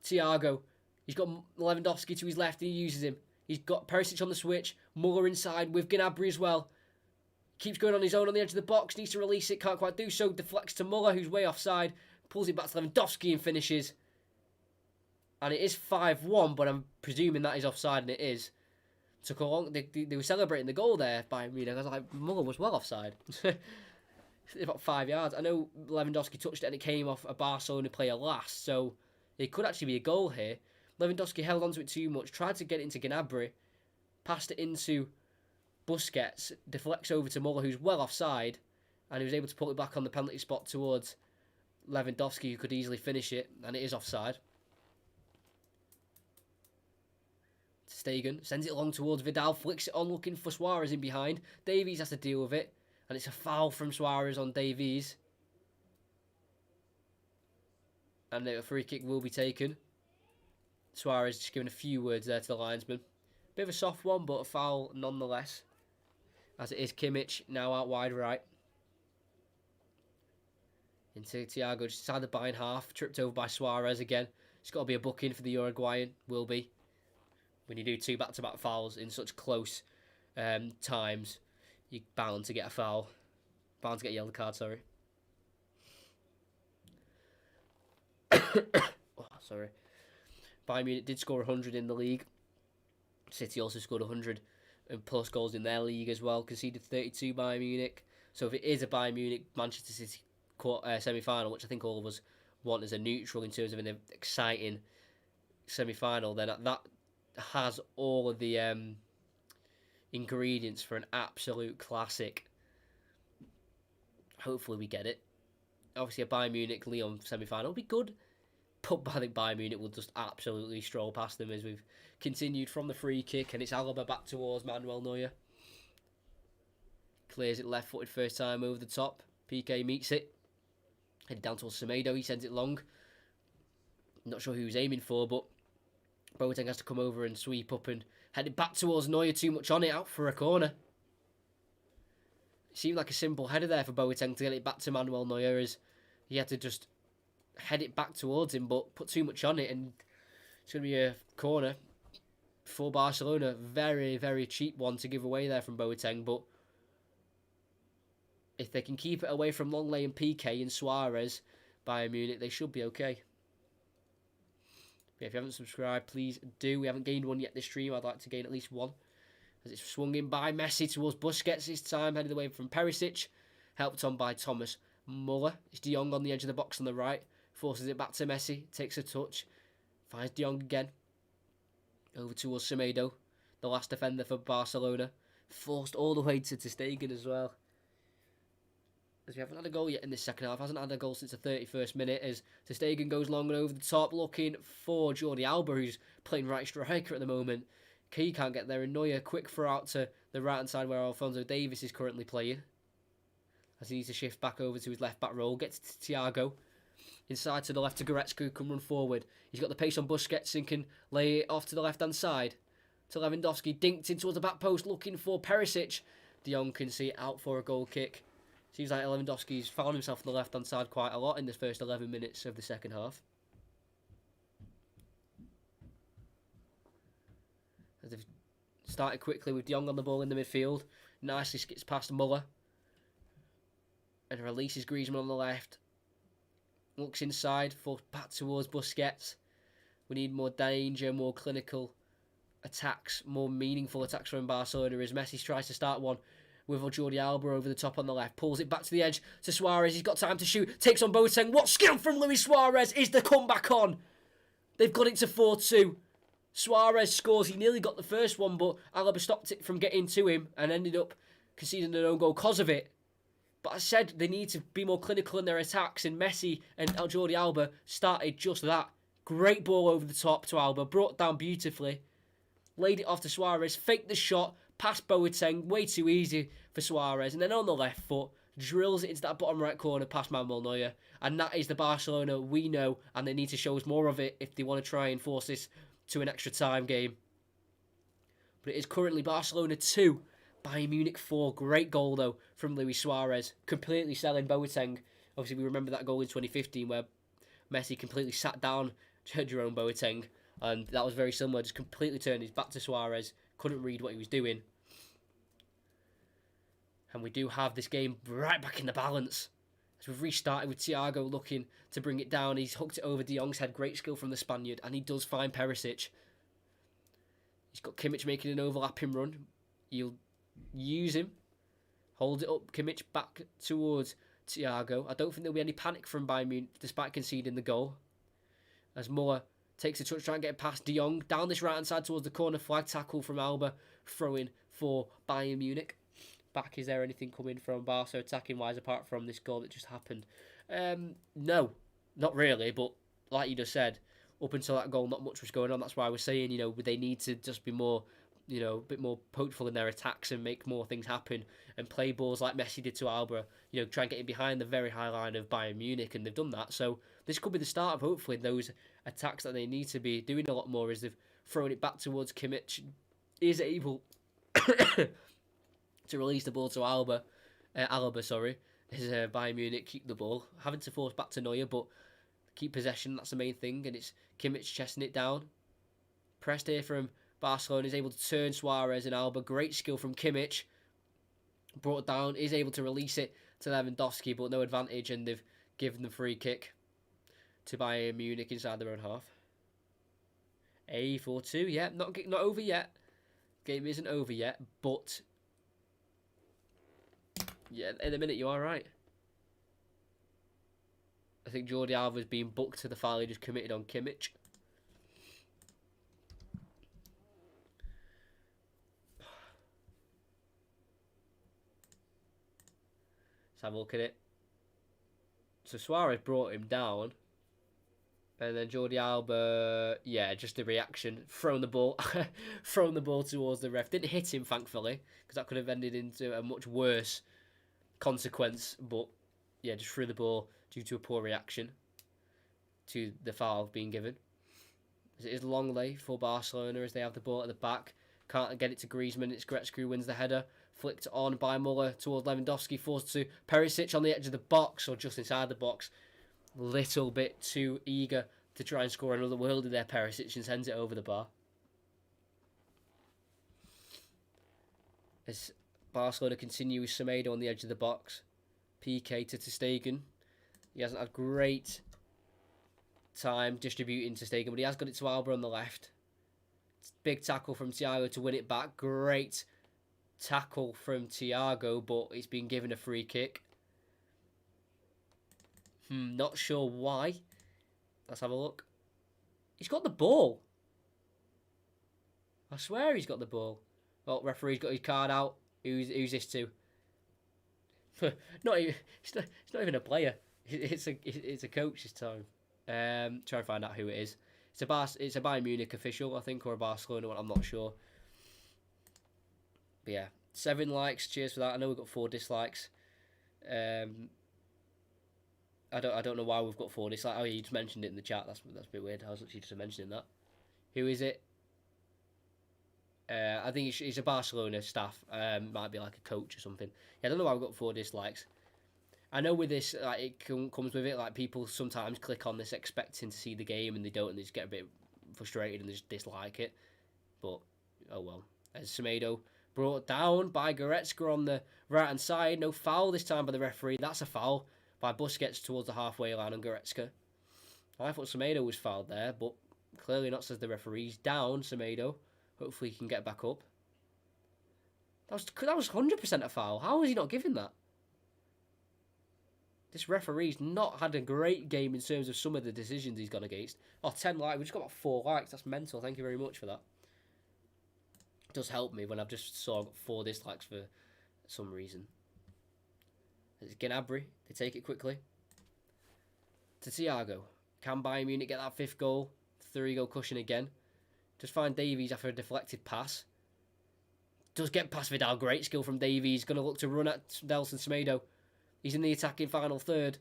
Thiago. He's got Lewandowski to his left, and he uses him. He's got Perisic on the switch. Muller inside with Gnabry as well. Keeps going on his own on the edge of the box. Needs to release it. Can't quite do so. Deflects to Muller, who's way offside. Pulls it back to Lewandowski and finishes. And it is 5-1, but I'm presuming that is offside, and it is. Took a long... They were celebrating the goal there by Munich. I was like, Muller was well offside. About 5 yards. I know Lewandowski touched it and it came off a Barcelona player last, so it could actually be a goal here. Lewandowski held onto it too much, tried to get it into Gnabry, passed it into Busquets, deflects over to Muller, who's well offside, and he was able to pull it back on the penalty spot towards Lewandowski, who could easily finish it, and it is offside. Stegen sends it along towards Vidal, flicks it on, looking for Suarez in behind. Davies has to deal with it, and it's a foul from Suarez on Davies. And a free kick will be taken. Suarez just giving a few words there to the linesman. Bit of a soft one, but a foul nonetheless. As it is Kimmich, now out wide right. Into Thiago, just inside the Bayern half. Tripped over by Suarez again. It's got to be a booking for the Uruguayan. Will be. When you do 2 back-to-back fouls in such close times, you're bound to get a foul. Bound to get a yellow card, sorry. Sorry. Bayern Munich did score 100 in the league. City also scored 100 and plus goals in their league as well. Conceded 32 Bayern Munich. So if it is a Bayern Munich Manchester City semi-final, which I think all of us want as a neutral in terms of an exciting semi-final, then that has all of the ingredients for an absolute classic. Hopefully we get it. Obviously a Bayern Munich-Lyon semi-final will be good. But I think Bayern Munich will just absolutely stroll past them as we've continued from the free kick, and it's Alaba back towards Manuel Neuer. Clears it left-footed first time over the top. PK meets it. Headed down towards Semedo. He sends it long. Not sure who he was aiming for, but Boateng has to come over and sweep up and head it back towards Neuer. Too much on it, out for a corner. It seemed like a simple header there for Boateng to get it back to Manuel Neuer, as he had to just head it back towards him, but put too much on it, and it's going to be a corner for Barcelona. Very, very cheap one to give away there from Boateng, but if they can keep it away from Longley and PK and Suarez, Bayern Munich, they should be okay. But if you haven't subscribed, please do. We haven't gained one yet this stream. I'd like to gain at least one. As it's swung in by Messi towards Busquets this time, headed away from Perisic, helped on by Thomas Muller. It's De Jong on the edge of the box on the right. Forces it back to Messi, takes a touch, finds De Jong again. Over towards Semedo, the last defender for Barcelona. Forced all the way to Stegen as well. As we haven't had a goal yet in this second half, hasn't had a goal since the 31st minute, as Ter Stegen goes long and over the top, looking for Jordi Alba, who's playing right striker at the moment. He can't get there, and Neuer quick throw out to the right hand side where Alphonso Davies is currently playing. As he needs to shift back over to his left back role, gets to Thiago. Inside to the left to Goretzka, who can run forward. He's got the pace on Busquets and can lay it off to the left-hand side. To Lewandowski, dinked in towards the back post, looking for Perisic. De Jong can see it out for a goal kick. Seems like Lewandowski's found himself on the left-hand side quite a lot in the first 11 minutes of the second half. As they've started quickly with De Jong on the ball in the midfield. Nicely skips past Muller. And releases Griezmann on the left. Looks inside, falls back towards Busquets. We need more danger, more clinical attacks, more meaningful attacks from Barcelona as Messi tries to start one with Jordi Alba over the top on the left. Pulls it back to the edge to Suarez. He's got time to shoot. Takes on Boateng. What skill from Luis Suarez? Is the comeback on? They've got it to 4-2. Suarez scores. He nearly got the first one, but Alaba stopped it from getting to him and ended up conceding an own goal because of it. But I said they need to be more clinical in their attacks, and Messi and Jordi Alba started just that. Great ball over the top to Alba, brought down beautifully, laid it off to Suarez, faked the shot, past Boateng, way too easy for Suarez, and then on the left foot, drills it into that bottom right corner past Manuel Neuer, and that is the Barcelona we know, and they need to show us more of it if they want to try and force this to an extra time game. But it is currently Barcelona 2, Bayern Munich 4. Great goal, though, from Luis Suarez. Completely selling Boateng. Obviously, we remember that goal in 2015 where Messi completely sat down Jerome Boateng. And that was very similar. Just completely turned his back to Suarez. Couldn't read what he was doing. And we do have this game right back in the balance. As we've restarted with Thiago looking to bring it down. He's hooked it over De Jong's head. Great skill from the Spaniard. And he does find Perisic. He's got Kimmich making an overlapping run. You'll use him, hold it up, Kimmich back towards Thiago. I don't think there'll be any panic from Bayern Munich despite conceding the goal. As Muller takes a touch, trying to get past De Jong, down this right hand side towards the corner, flag tackle from Alba, throwing for Bayern Munich. Back, is there anything coming from Barca attacking wise apart from this goal that just happened? No, not really, but like you just said, up until that goal, not much was going on. That's why I was saying, they need to just be more, a bit more hopeful in their attacks and make more things happen and play balls like Messi did to Alba, try and get in behind the very high line of Bayern Munich, and they've done that. So this could be the start of hopefully those attacks that they need to be doing a lot more, as they've thrown it back towards Kimmich, is able to release the ball to Alba, as Bayern Munich keep the ball, having to force back to Neuer, but keep possession, that's the main thing, and it's Kimmich chesting it down. Pressed here from Barcelona, is able to turn Suarez and Alba, great skill from Kimmich, brought down, is able to release it to Lewandowski, but no advantage, and they've given the free kick to Bayern Munich inside their own half. 4-2, yeah, not over yet. Game isn't over yet, but yeah, in a minute you are right. I think Jordi Alba's been booked to the foul he just committed on Kimmich. Let's have a look at it. So Suarez brought him down. And then Jordi Alba, yeah, just the reaction, thrown the ball towards the ref. Didn't hit him, thankfully, because that could have ended into a much worse consequence. But yeah, just threw the ball due to a poor reaction to the foul being given. It is Longley for Barcelona as they have the ball at the back. Can't get it to Griezmann. It's Goretzka who wins the header. Flicked on by Muller towards Lewandowski. Forced to Perisic on the edge of the box, or just inside the box. Little bit too eager to try and score another worldie there, Perisic, and sends it over the bar. As Barcelona continues, Semedo on the edge of the box. PK to ter Stegen. He hasn't had great time distributing to Stegen, but he has got it to Alba on the left. Big tackle from Thiago to win it back. Great tackle from Thiago, but it's been given a free kick. Not sure why. Let's have a look. He's got the ball. I swear he's got the ball. Well, referee's got his card out. Who's this to? It's not even a player. It's a coach this time. Try and find out who it is. It's a Bayern Munich official, I think, or a Barcelona one. I'm not sure. But yeah, 7 likes. Cheers for that. I know we've got 4 dislikes. I don't know why we've got 4 dislikes. Oh, you just mentioned it in the chat. That's a bit weird. I was actually just mentioning that. Who is it? I think he's a Barcelona staff. Might be like a coach or something. Yeah, I don't know why we've got 4 dislikes. I know with this, like, it comes with it. Like, people sometimes click on this expecting to see the game, and they don't, and they just get a bit frustrated and they just dislike it. But oh well. As Semedo brought down by Goretzka on the right hand side. No foul this time by the referee. That's a foul by Busquets towards the halfway line on Goretzka. I thought Semedo was fouled there, but clearly not, says the referee's down Semedo. Hopefully he can get back up. That was 100% a foul. How was he not given that? This referee's not had a great game in terms of some of the decisions he's gone against. 10 likes. We just got about 4 likes. That's mental. Thank you very much for that. It does help me when I've just saw I got 4 dislikes for some reason. It's Gnabry. They take it quickly. To Thiago. Can Bayern Munich get that 5th goal? 3-goal cushion again. Just find Davies after a deflected pass. Does get past Vidal. Great skill from Davies. Going to look to run at Nelson Semedo. He's in the attacking final third.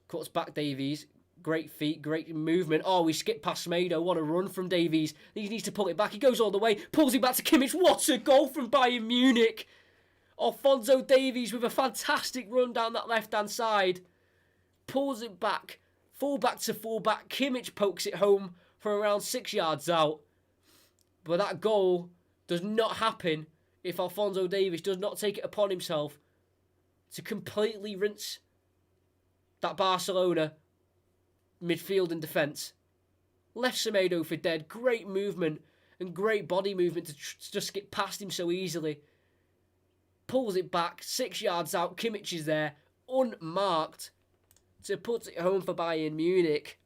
Cuts back Davies. Great feet, great movement. Oh, we skipped past Semedo. What a run from Davies. He needs to pull it back. He goes all the way. Pulls it back to Kimmich. What a goal from Bayern Munich. Alphonso Davies with a fantastic run down that left-hand side. Pulls it back. Full-back to full-back. Kimmich pokes it home from around 6 yards out. But that goal does not happen if Alphonso Davies does not take it upon himself to completely rinse that Barcelona midfield and defence. Left Semedo for dead. Great movement and great body movement to just skip past him so easily. Pulls it back, 6 yards out. Kimmich is there, unmarked, to put it home for Bayern Munich.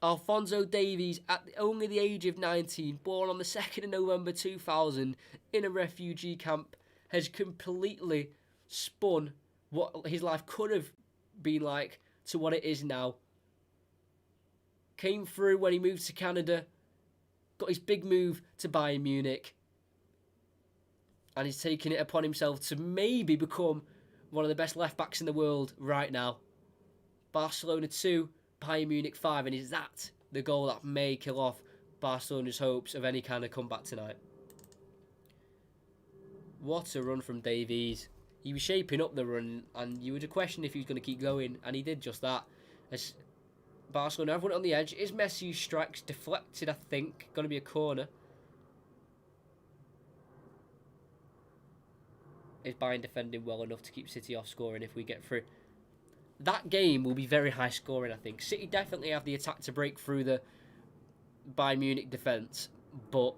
Alphonso Davies, at only the age of 19, born on the 2nd of November 2000, in a refugee camp, has completely spun what his life could have been like to what it is now. Came through when he moved to Canada, got his big move to Bayern Munich, and he's taking it upon himself to maybe become one of the best left-backs in the world right now. Barcelona 2, Bayern Munich 5, and is that the goal that may kill off Barcelona's hopes of any kind of comeback tonight? What a run from Davies. He was shaping up the run, and you would question if he was going to keep going, and he did just that. As Barcelona have won it on the edge. Is Messi strikes deflected, I think. Going to be a corner. Is Bayern defending well enough to keep City off scoring if we get through? That game will be very high scoring, I think. City definitely have the attack to break through the Bayern Munich defence, but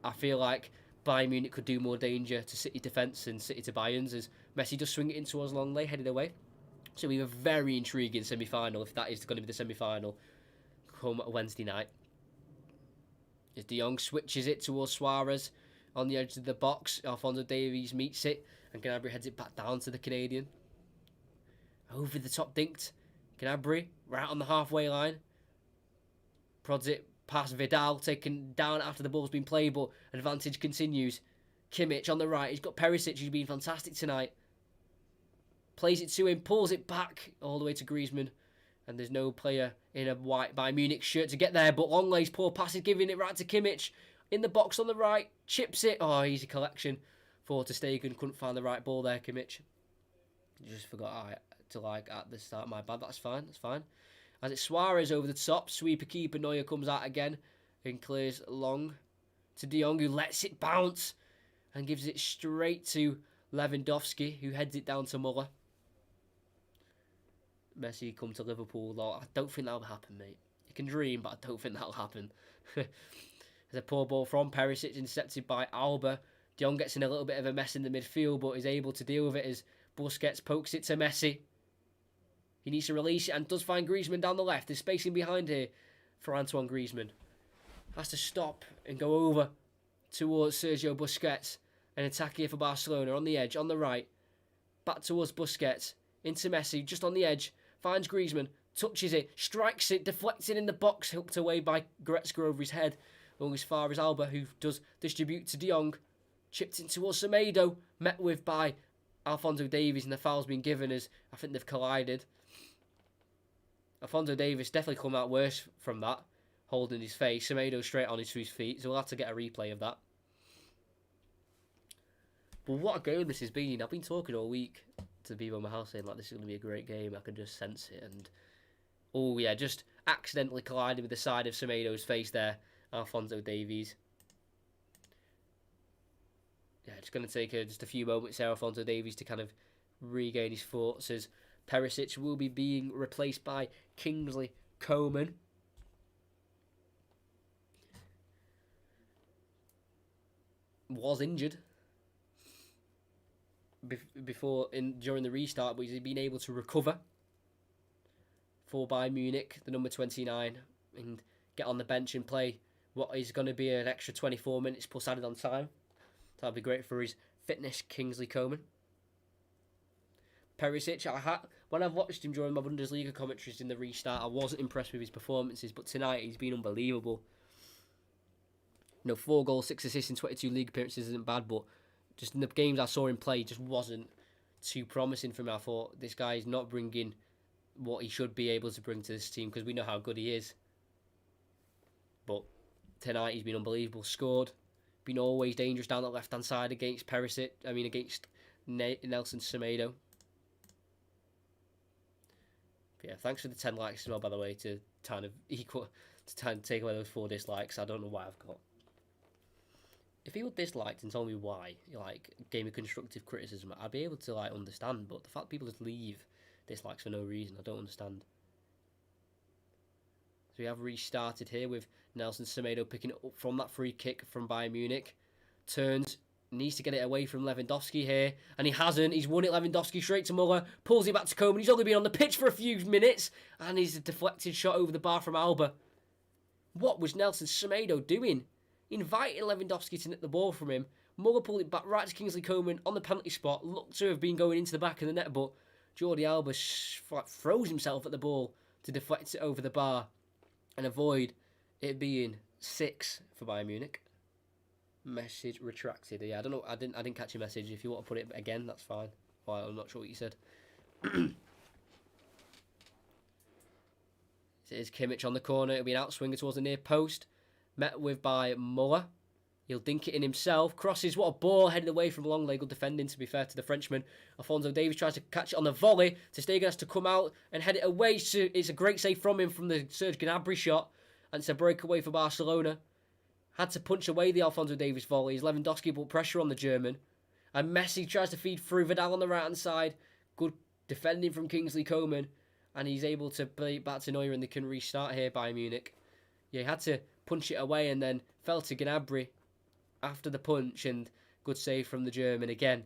I feel like Bayern Munich could do more danger to City defence than City to Bayern's, as Messi does swing it into us long lay, headed away. So we have a very intriguing semi-final, if that is going to be the semi-final, come Wednesday night. As De Jong switches it towards Suarez on the edge of the box, Alphonso Davies meets it, and Gnabry heads it back down to the Canadian. Over the top dinked. Gnabry, right on the halfway line. Prods it past Vidal, taken down after the ball's been played, but advantage continues. Kimmich on the right, he's got Perisic, who's been fantastic tonight. Plays it to him, pulls it back all the way to Griezmann. And there's no player in a white Bayern Munich shirt to get there, but Lenglet's poor pass is giving it right to Kimmich. In the box on the right, chips it. Oh, easy collection for Ter Stegen. Couldn't find the right ball there, Kimmich. Just forgot at the start. My bad, that's fine. As it's Suarez over the top, sweeper keeper Neuer comes out again and clears long to De Jong, who lets it bounce and gives it straight to Lewandowski, who heads it down to Muller. Messi come to Liverpool. Though. I don't think that'll happen, mate. You can dream, but I don't think that'll happen. There's a poor ball from Perisic, intercepted by Alba. De Jong gets in a little bit of a mess in the midfield, but is able to deal with it as Busquets pokes it to Messi. He needs to release it and does find Griezmann down the left. There's spacing behind here for Antoine Griezmann. Has to stop and go over towards Sergio Busquets. An attack here for Barcelona on the edge, on the right. Back towards Busquets. Into Messi, just on the edge. Finds Griezmann, touches it, strikes it, deflected in the box, hooked away by Goretzka over his head. Along as far as Alba, who does distribute to De Jong. Chipped in towards Semedo, met with by Alphonso Davies, and the foul's been given as I think they've collided. Alphonso Davies definitely come out worse from that, holding his face. Semedo straight on his feet, so we'll have to get a replay of that. But what a game this has been. I've been talking all week to people in my house saying like this is going to be a great game. I can just sense it. And oh yeah, just accidentally colliding with the side of Semedo's face there, Alphonso Davies. Yeah, it's going to take just a few moments there, Alphonso Davies, to kind of regain his thoughts as Perisic will be being replaced by Kingsley Coman. Was injured during the restart, but he's been able to recover for Bayern Munich, the number 29, and get on the bench and play what is going to be an extra 24 minutes plus added on time. That'll be great for his fitness, Kingsley Coman. Perisic, when I've watched him during my Bundesliga commentaries in the restart, I wasn't impressed with his performances, but tonight he's been unbelievable. 4 goals, 6 assists in 22 league appearances isn't bad, but just in the games I saw him play, just wasn't too promising for me. I thought this guy is not bringing what he should be able to bring to this team, because we know how good he is. But tonight he's been unbelievable. Scored, been always dangerous down the left-hand side against against Nelson Semedo. But yeah, thanks for the 10 likes as well, by the way, to kind of take away those 4 dislikes. I don't know why I've got. If people disliked and told me why, gave me constructive criticism, I'd be able to understand. But the fact people just leave dislikes for no reason, I don't understand. So we have restarted here with Nelson Semedo picking it up from that free kick from Bayern Munich. Turns, needs to get it away from Lewandowski here, and he hasn't. He's won it, Lewandowski, straight to Muller, pulls it back to Coman. He's only been on the pitch for a few minutes, and he's a deflected shot over the bar from Alba. What was Nelson Semedo doing? Inviting Lewandowski to nick the ball from him. Muller pulled it back right to Kingsley Coman on the penalty spot. Looked to have been going into the back of the net, but Jordi Alba throws himself at the ball to deflect it over the bar and avoid it being 6 for Bayern Munich. Message retracted. Yeah, I don't know. I didn't catch your message. If you want to put it again, that's fine. Well, I'm not sure what you said. It is Kimmich on the corner. It'll be an outswinger towards the near post. Met with by Muller. He'll dink it in himself. Crosses. What a ball. Headed away from long leg. Good defending, to be fair to the Frenchman. Alphonso Davies tries to catch it on the volley. Ter Stegen has to come out and head it away. It's a great save from him from the Serge Gnabry shot. And it's a breakaway for Barcelona. Had to punch away the Alphonso Davies volley. Lewandowski put pressure on the German. And Messi tries to feed through. Vidal on the right-hand side. Good defending from Kingsley Coman. And he's able to play it back to Neuer and they can restart here by Munich. Yeah, he had to punch it away and then fell to Gnabry after the punch. And good save from the German again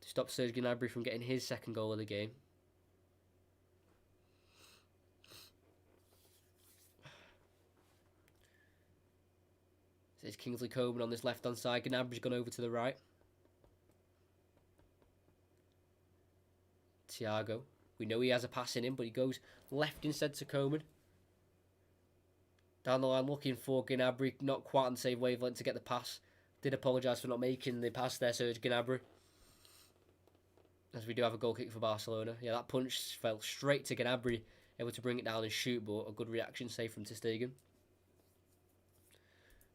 to stop Serge Gnabry from getting his second goal of the game. So it's Kingsley Coman on this left-hand side. Gnabry's gone over to the right. Thiago. We know he has a pass in him, but he goes left instead to Coman. Down the line looking for Gnabry. Not quite on the same wavelength to get the pass. Did apologise for not making the pass there, Serge Gnabry. As we do have a goal kick for Barcelona. Yeah, that punch fell straight to Gnabry. Able to bring it down and shoot, but a good reaction save from Ter Stegen.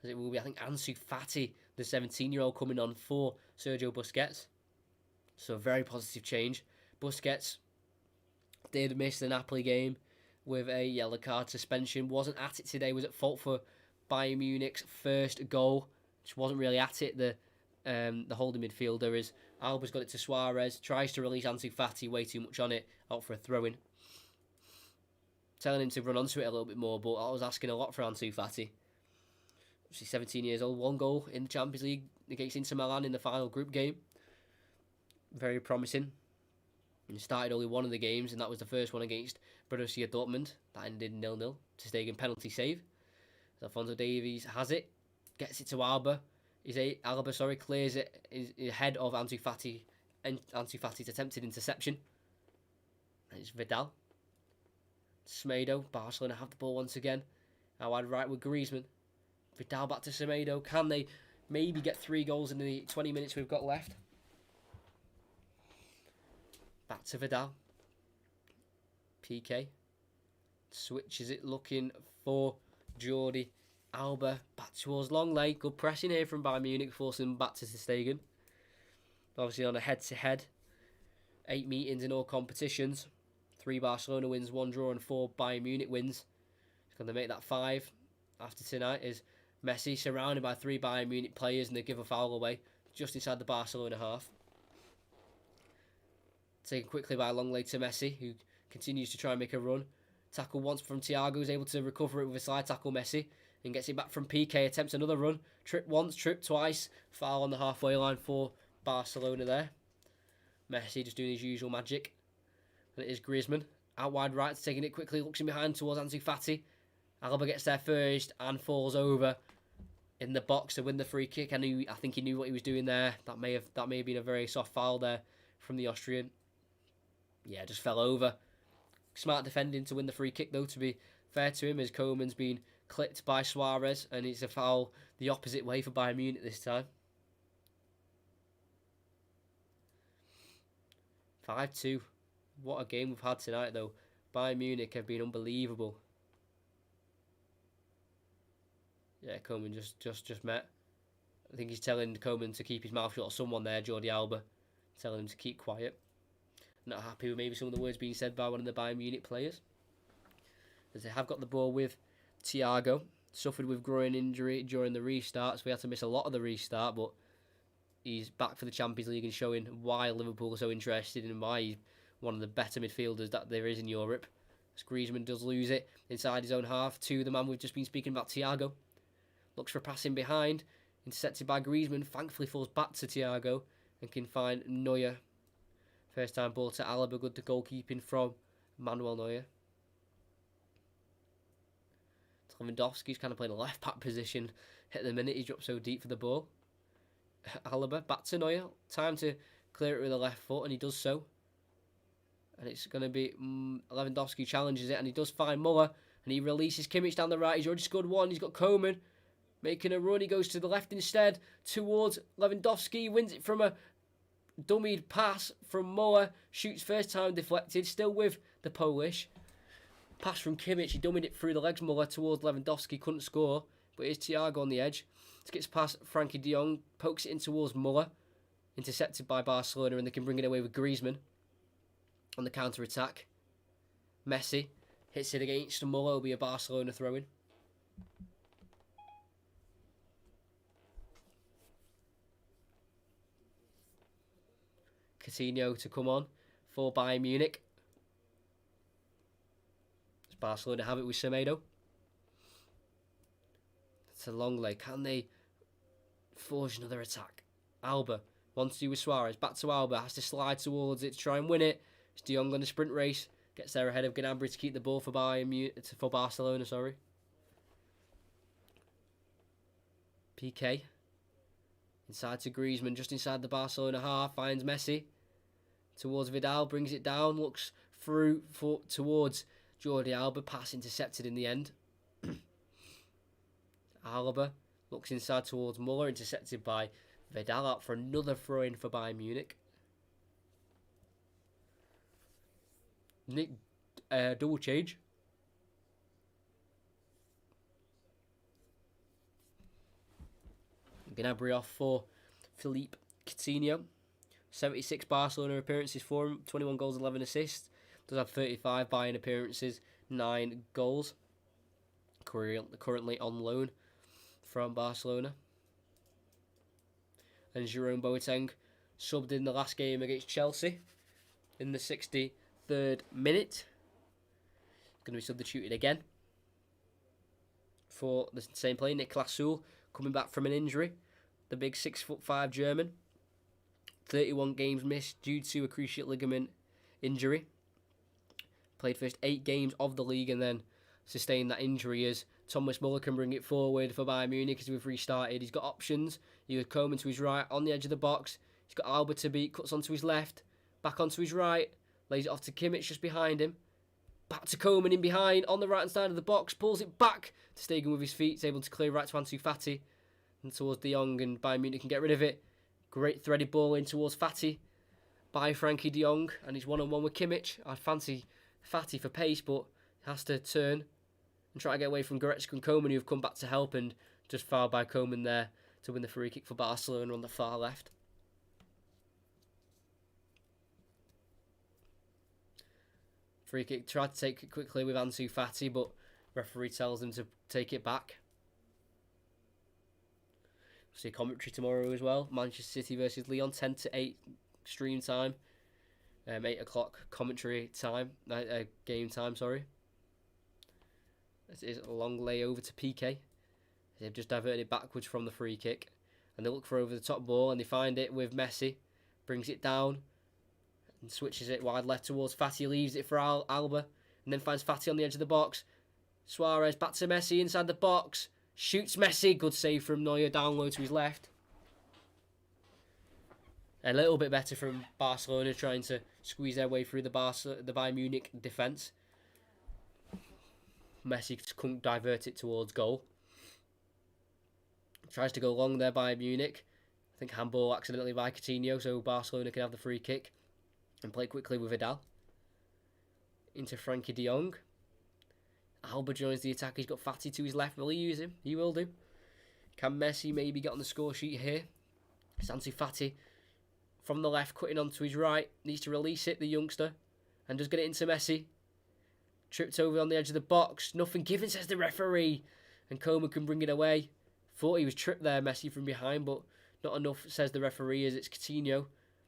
As it will be, I think, Ansu Fati, the 17-year-old, coming on for Sergio Busquets. So a very positive change. Busquets did miss the Napoli game with a yellow card suspension. Wasn't at it today. Was at fault for Bayern Munich's first goal. Which wasn't really at it. The holding midfielder is Alba's got it to Suarez. Tries to release Ansu Fati. Way too much on it. Out for a throw-in. Telling him to run onto it a little bit more. But I was asking a lot for Ansu Fati. She's 17 years old. 1 goal in the Champions League against Inter Milan in the final group game. Very promising. He started only one of the games, and that was the first one against Borussia Dortmund. That ended 0-0. Ter Stegen penalty save. Alphonso Davies has it. Gets it to Alba. Alba clears it ahead of Ansu Fati. And Ansu Fati's attempted interception. And it's Vidal. Semedo. Barcelona have the ball once again. Now wide right with Griezmann. Vidal back to Semedo. Can they maybe get 3 goals in the 20 minutes we've got left? Back to Vidal. PK. Switches it looking for Jordi Alba. Back towards long leg. Good pressing here from Bayern Munich. Forcing back to Ter Stegen. Obviously on a head-to-head. 8 meetings in all competitions. 3 Barcelona wins, 1 draw and 4 Bayern Munich wins. It's going to make that 5 after tonight is Messi surrounded by 3 Bayern Munich players and they give a foul away just inside the Barcelona half. Taken quickly by long leg to Messi, who continues to try and make a run. Tackle once from Thiago, is able to recover it with a slide tackle Messi, and gets it back from PK, attempts another run. Trip once, trip twice, foul on the halfway line for Barcelona there. Messi just doing his usual magic. And it is Griezmann, out wide right, taking it quickly, looks in behind towards Ansu Fati. Alba gets there first and falls over in the box to win the free kick. I think he knew what he was doing there. That may have been a very soft foul there from the Austrian. Yeah, just fell over. Smart defending to win the free kick, though, to be fair to him, as Coman's been clipped by Suarez, and it's a foul the opposite way for Bayern Munich this time. 5-2. What a game we've had tonight, though. Bayern Munich have been unbelievable. Yeah, Coman just met. I think he's telling Coman to keep his mouth shut, or someone there, Jordi Alba, telling him to keep quiet. Not happy with maybe some of the words being said by one of the Bayern Munich players. As they have got the ball with Thiago. Suffered with groin injury during the restart, so we had to miss a lot of the restart, but he's back for the Champions League and showing why Liverpool are so interested and why he's one of the better midfielders that there is in Europe. As Griezmann does lose it inside his own half to the man we've just been speaking about, Thiago. Looks for a passing behind, intercepted by Griezmann, thankfully falls back to Thiago and can find Neuer. First time ball to Alaba, good to goalkeeping from Manuel Neuer. Lewandowski's kind of playing a left back position at the minute. He dropped so deep for the ball. Alaba back to Neuer. Time to clear it with the left foot, and he does so. And it's going to be Lewandowski challenges it, and he does find Muller, and he releases Kimmich down the right. He's already scored one. He's got Coman making a run. He goes to the left instead towards Lewandowski. Wins it from a dummied pass from Muller. Shoots first time deflected. Still with the Polish. Pass from Kimmich. He dummied it through the legs Muller towards Lewandowski. Couldn't score. But here's Thiago on the edge. Gets past Frankie de Jong. Pokes it in towards Muller. Intercepted by Barcelona, and they can bring it away with Griezmann on the counter-attack. Messi hits it against Muller. Will be a Barcelona throw-in. Coutinho to come on for Bayern Munich. Does Barcelona have it with Semedo? It's a long leg. Can they forge another attack? Alba wants to do with Suarez. Back to Alba. Has to slide towards it to try and win it. It's De Jong on the sprint race. Gets there ahead of Gnabry to keep the ball for Barcelona. PK. Inside to Griezmann. Just inside the Barcelona half. Finds Messi. Towards Vidal. Brings it down. Looks through towards Jordi Alba. Pass intercepted in the end. Alba looks inside towards Muller. Intercepted by Vidal. Out for another throw-in for Bayern Munich. Nick, double change. Gnabry off for Philippe Coutinho. 76 Barcelona appearances for him. 21 goals, 11 assists. Does have 35 Bayern appearances, 9 goals. Currently on loan from Barcelona. And Jerome Boateng subbed in the last game against Chelsea in the 63rd minute. Going to be substituted again for the same player, Niklas Süle, coming back from an injury. The big 6'5" German. 31 games missed due to a cruciate ligament injury. Played first 8 games of the league and then sustained that injury as Thomas Muller can bring it forward for Bayern Munich as we've restarted. He's got options. He got Coman to his right on the edge of the box. He's got Alba to beat, cuts onto his left, back onto his right, lays it off to Kimmich just behind him. Back to Coman in behind on the right hand side of the box, pulls it back to Stegen with his feet. He's able to clear right to Ansu Fati and towards De Jong, and Bayern Munich can get rid of it. Great threaded ball in towards Fati by Frankie de Jong, and he's one-on-one with Kimmich. I fancy Fati for pace, but has to turn and try to get away from Goretzka and Coman, who have come back to help, and just fouled by Coman there to win the free kick for Barcelona on the far left. Free kick, tried to take it quickly with Ansu Fati, but referee tells him to take it back. We'll see commentary tomorrow as well. Manchester City versus Lyon, 10 to 8 stream time. 8 o'clock commentary time, game time, sorry. This is a long layover to PK. They've just diverted it backwards from the free kick. And they look for over the top ball and they find it with Messi. Brings it down and switches it wide left towards Fati. Leaves it for Alba and then finds Fati on the edge of the box. Suarez back to Messi inside the box. Shoots Messi. Good save from Neuer. Down low to his left. A little bit better from Barcelona trying to squeeze their way through the Bayern Munich defence. Messi couldn't divert it towards goal. Tries to go long there by Munich. I think handball accidentally by Coutinho, so Barcelona can have the free kick and play quickly with Vidal. Into Frankie de Jong. Alba joins the attack. He's got Fati to his left. Will he use him? He will do. Can Messi maybe get on the score sheet here? It's Ansu Fati from the left, cutting onto his right. Needs to release it, the youngster. And does get it into Messi. Tripped over on the edge of the box. Nothing given, says the referee. And Coman can bring it away. Thought he was tripped there, Messi, from behind, but not enough, says the referee, as it's Coutinho.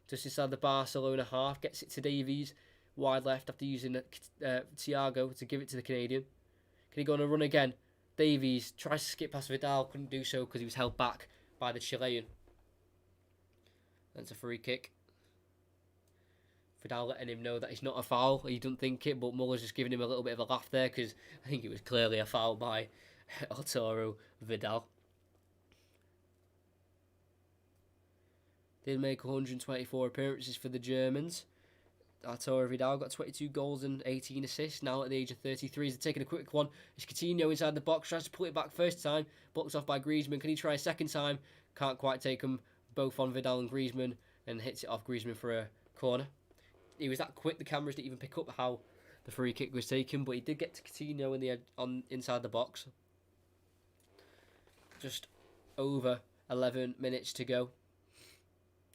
Just inside the Barcelona half. Gets it to Davies. Wide left after using Thiago to give it to the Canadian. Can he go on a run again? Davies tries to skip past Vidal. Couldn't do so because he was held back by the Chilean. That's a free kick. Vidal letting him know that it's not a foul. He doesn't think it, but Muller's just giving him a little bit of a laugh there because I think it was clearly a foul by Arturo Vidal. Did make 124 appearances for the Germans. Arturo Vidal got 22 goals and 18 assists. Now at the age of 33, he's taking a quick one. It's Coutinho inside the box, tries to pull it back first time, blocked off by Griezmann. Can he try a second time? Can't quite take them both on Vidal and Griezmann, and hits it off Griezmann for a corner. He was that quick, the cameras didn't even pick up how the free kick was taken, but he did get to Coutinho in the inside the box. Just over 11 minutes to go.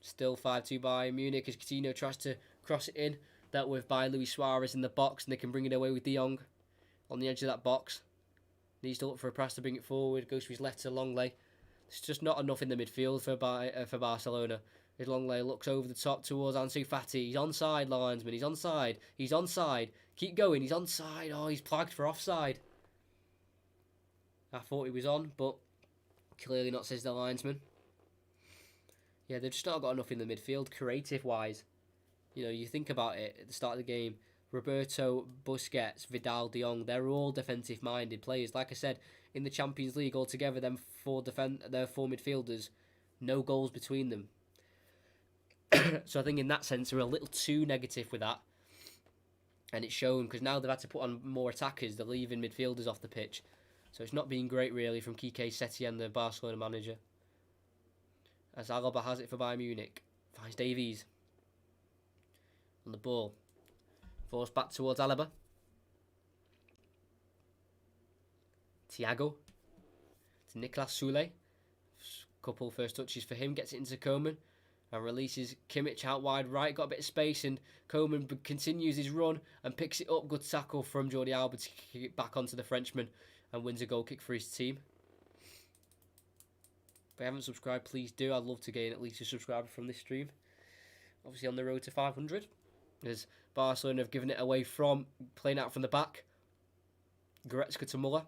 Still 5-2 Bayern Munich as Coutinho tries to cross it in. Dealt with by Luis Suarez in the box, and they can bring it away with De Jong on the edge of that box. Needs to look for a pass to bring it forward. Goes to his left to Longley. There's just not enough in the midfield for Barcelona. As Longley looks over the top towards Ansu Fati. He's onside, linesman. He's onside. He's onside. Keep going. He's onside. Oh, he's flagged for offside. I thought he was on, but clearly not, says the linesman. Yeah, they've just not got enough in the midfield, creative-wise. You know, you think about it at the start of the game, Roberto, Busquets, Vidal, De Jong, they're all defensive-minded players. Like I said, in the Champions League altogether, their four midfielders, no goals between them. So I think in that sense, they're a little too negative with that. And it's shown, because now they've had to put on more attackers, they're leaving midfielders off the pitch. So it's not been great, really, from Quique Setien, the Barcelona manager. As Alaba has it for Bayern Munich. Finds Davies on the ball. Forced back towards Alaba. Thiago to Niklas Sule. Couple first touches for him. Gets it into Koeman. And releases Kimmich out wide right. Got a bit of space, and Koeman continues his run and picks it up. Good tackle from Jordi Alba to kick it back onto the Frenchman and wins a goal kick for his team. If you haven't subscribed, please do. I'd love to gain at least a subscriber from this stream. Obviously on the road to 500. As Barcelona have given it away from playing out from the back. Goretzka to Muller.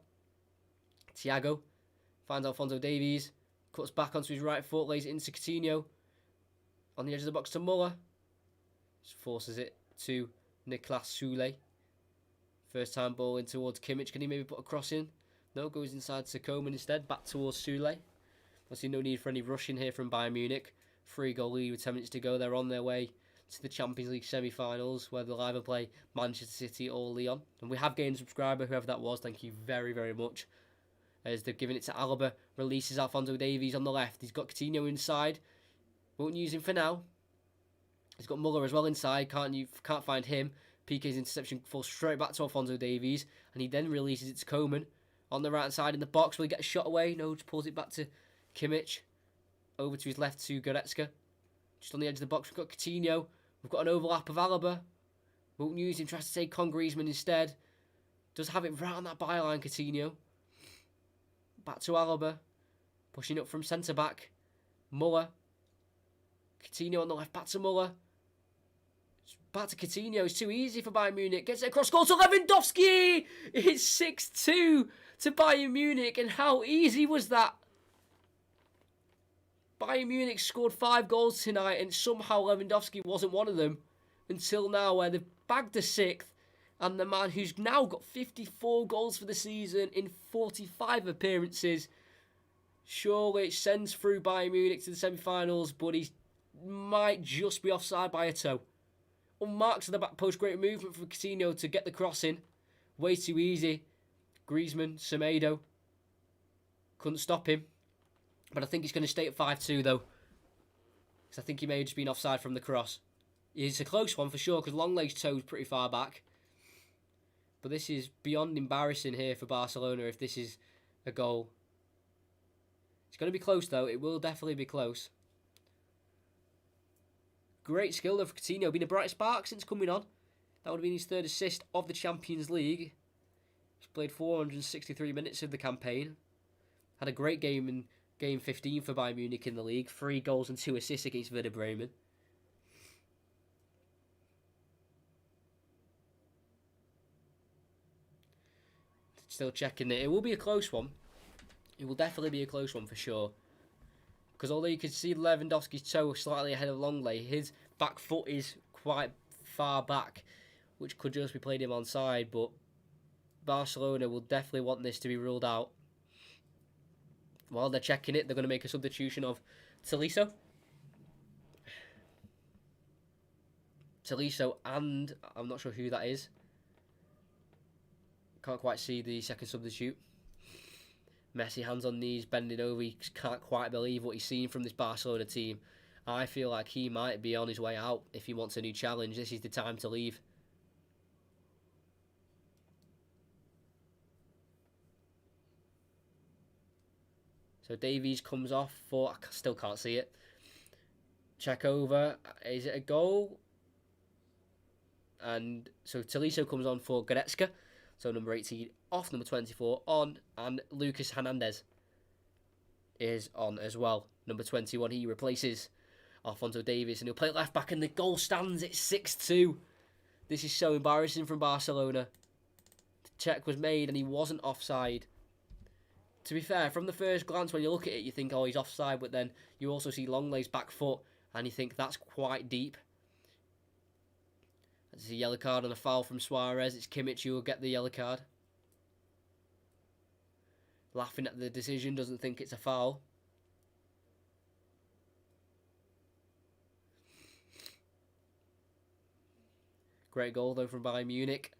Thiago finds Alphonso Davies. Cuts back onto his right foot. Lays it into Coutinho. On the edge of the box to Muller. Just forces it to Niklas Sule. First time ball in towards Kimmich. Can he maybe put a cross in? No, goes inside to Koeman instead. Back towards Sule. Obviously no need for any rushing here from Bayern Munich. 3-goal lead with 10 minutes to go. They're on their way to the Champions League semi-finals, where they'll either play Manchester City or Lyon. And we have gained a subscriber, whoever that was. Thank you very, very much. As they've given it to Alaba. Releases Alphonso Davies on the left. He's got Coutinho inside. Won't use him for now. He's got Muller as well inside. Can't find him. Piqué's interception falls straight back to Alphonso Davies. And he then releases it to Koeman. On the right side in the box. Will he get a shot away? No, just pulls it back to Kimmich. Over to his left to Goretzka. Just on the edge of the box, we've got Coutinho. We've got an overlap of Alaba. Won't use him. Tries to take on Griezmann instead. Does have it right on that byline, Coutinho. Back to Alaba. Pushing up from centre-back. Muller. Coutinho on the left. Back to Muller. Back to Coutinho. It's too easy for Bayern Munich. Gets it across goal to Lewandowski. It's 6-2 to Bayern Munich. And how easy was that? Bayern Munich scored 5 goals tonight, and somehow Lewandowski wasn't one of them until now, where they've bagged a 6th, and the man who's now got 54 goals for the season in 45 appearances. Surely it sends through Bayern Munich to the semi-finals, but he might just be offside by a toe. Unmarked to the back post, great movement for Coutinho to get the cross in. Way too easy. Griezmann, Semedo couldn't stop him. But I think he's going to stay at 5-2 though. Because I think he may have just been offside from the cross. It's a close one for sure, because Longlay's toe's pretty far back. But this is beyond embarrassing here for Barcelona if this is a goal. It's going to be close though. It will definitely be close. Great skill though for Coutinho. Been a bright spark since coming on. That would have been his 3rd assist of the Champions League. He's played 463 minutes of the campaign. Had a great game in Game 15 for Bayern Munich in the league. 3 goals and 2 assists against Werder Bremen. Still checking it. It will be a close one. It will definitely be a close one for sure. Because although you can see Lewandowski's toe slightly ahead of Longley, his back foot is quite far back, which could just be playing him onside. But Barcelona will definitely want this to be ruled out. While they're checking it, they're going to make a substitution of Tolisso. Tolisso, and I'm not sure who that is. Can't quite see the second substitute. Messi, hands on knees, bending over. He can't quite believe what he's seen from this Barcelona team. I feel like he might be on his way out if he wants a new challenge. This is the time to leave. So Davies comes off for... I still can't see it. Check over. Is it a goal? And so Tolisso comes on for Goretzka. So number 18 off, number 24 on. And Lucas Hernandez is on as well. Number 21, he replaces Alphonso Davies. And he'll play left back and the goal stands. It's 6-2. This is so embarrassing from Barcelona. The check was made and he wasn't offside. To be fair, from the first glance, when you look at it, you think, oh, he's offside. But then you also see Lenglet's back foot, and you think that's quite deep. That's a yellow card and a foul from Suarez. It's Kimmich who will get the yellow card. Laughing at the decision, doesn't think it's a foul. Great goal, though, from Bayern Munich.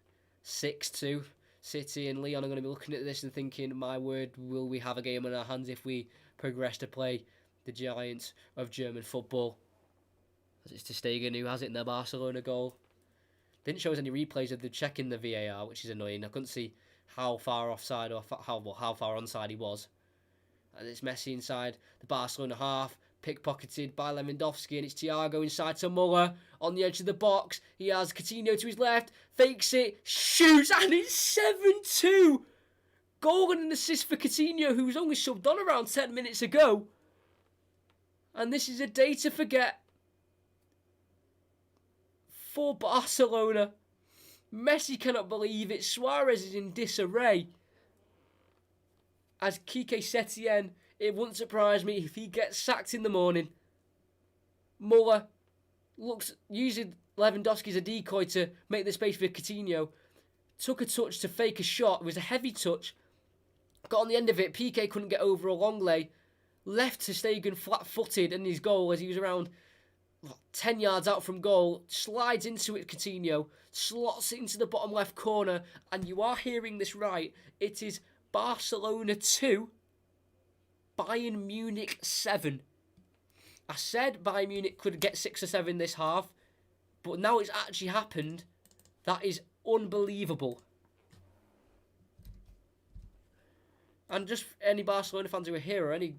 6-2. City and Leon are going to be looking at this and thinking, my word, will we have a game on our hands if we progress to play the giants of German football? As it's ter Stegen who has it in their Barcelona goal. Didn't show us any replays of the check in the VAR, which is annoying. I couldn't see how far offside or how far onside he was. And it's Messi inside the Barcelona half, pickpocketed by Lewandowski, and it's Thiago inside to Muller on the edge of the box. He has Coutinho to his left, fakes it, shoots, and it's 7-2. Goal and an assist for Coutinho, who was only subbed on around 10 minutes ago. And this is a day to forget for Barcelona. Messi cannot believe it. Suarez is in disarray. As Quique Setien, it wouldn't surprise me if he gets sacked in the morning. Muller looks, using Lewandowski as a decoy to make the space for Coutinho. Took a touch to fake a shot. It was a heavy touch. Got on the end of it. Piqué couldn't get over a long lay. Left ter Stegen flat-footed in his goal as he was around 10 yards out from goal. Slides into it, Coutinho. Slots it into the bottom left corner. And you are hearing this right. It is Barcelona 2. Bayern Munich 7. I said Bayern Munich could get 6 or 7 this half, but now it's actually happened. That is unbelievable. And just any Barcelona fans who are here, or any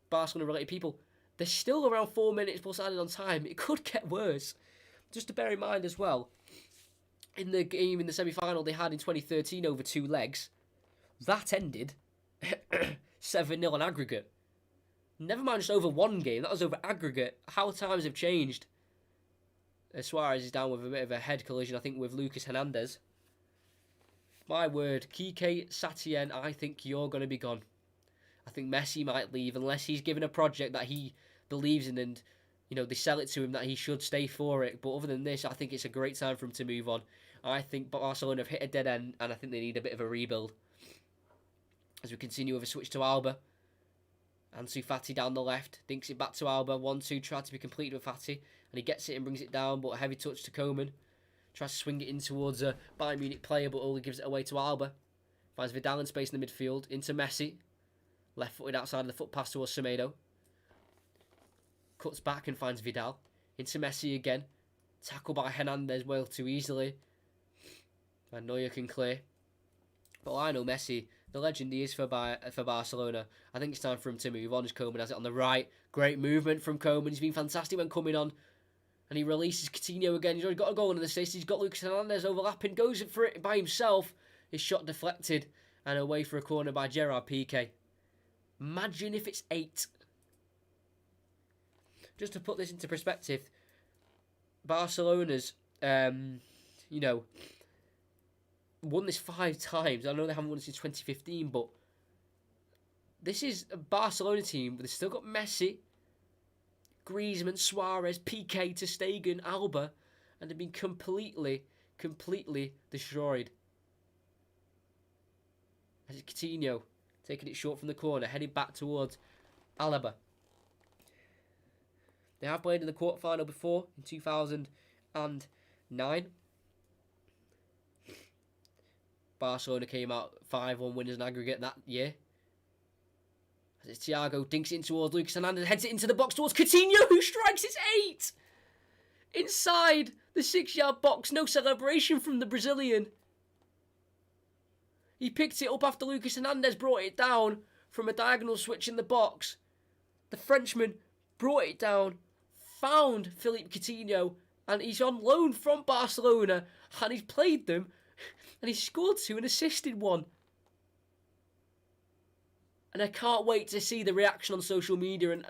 Barcelona-related people, there's still around 4 minutes plus added on time. It could get worse. Just to bear in mind as well, in the game in the semi-final they had in 2013 over 2 legs, that ended 7-0 on aggregate. Never mind just over one game, that was over aggregate. How times have changed. Suarez is down with a bit of a head collision, I think, with Lucas Hernandez. My word, Quique Setien, I think you're going to be gone. I think Messi might leave unless he's given a project that he believes in and, you know, they sell it to him that he should stay for it. But other than this, I think it's a great time for him to move on. I think Barcelona have hit a dead end and I think they need a bit of a rebuild. As we continue with a switch to Alba. Ansu Fati down the left. Dinks it back to Alba. 1-2. Tried to be completed with Fati. And he gets it and brings it down. But a heavy touch to Koeman. Tries to swing it in towards a Bayern Munich player. But only gives it away to Alba. Finds Vidal in space in the midfield. Into Messi. Left footed outside of the foot pass towards Semedo. Cuts back and finds Vidal. Into Messi again. Tackled by Hernandez well too easily. And Neuer can clear. But Lionel Messi, the legend he is for Barcelona, I think it's time for him to move on as Koeman has it on the right. Great movement from Koeman. He's been fantastic when coming on. And he releases Coutinho again. He's already got a goal in the assist. He's got Lucas Hernandez overlapping. Goes for it by himself. His shot deflected. And away for a corner by Gerard Piqué. Imagine if it's 8. Just to put this into perspective, Barcelona's, won this 5 times. I know they haven't won it since 2015, but this is a Barcelona team, but they've still got Messi, Griezmann, Suarez, Piqué, ter Stegen, Alba, and they've been completely destroyed. As it's Coutinho taking it short from the corner, heading back towards Alaba. They have played in the quarterfinal before in 2018, 9. Barcelona came out 5-1 winners in aggregate that year. As Thiago dinks it in towards Lucas Hernandez, heads it into the box towards Coutinho, who strikes its 8! Inside the 6-yard box, no celebration from the Brazilian. He picked it up after Lucas Hernandez brought it down from a diagonal switch in the box. The Frenchman brought it down, found Philippe Coutinho, and he's on loan from Barcelona, and he's played them, and he scored 2 and assisted 1. And I can't wait to see the reaction on social media and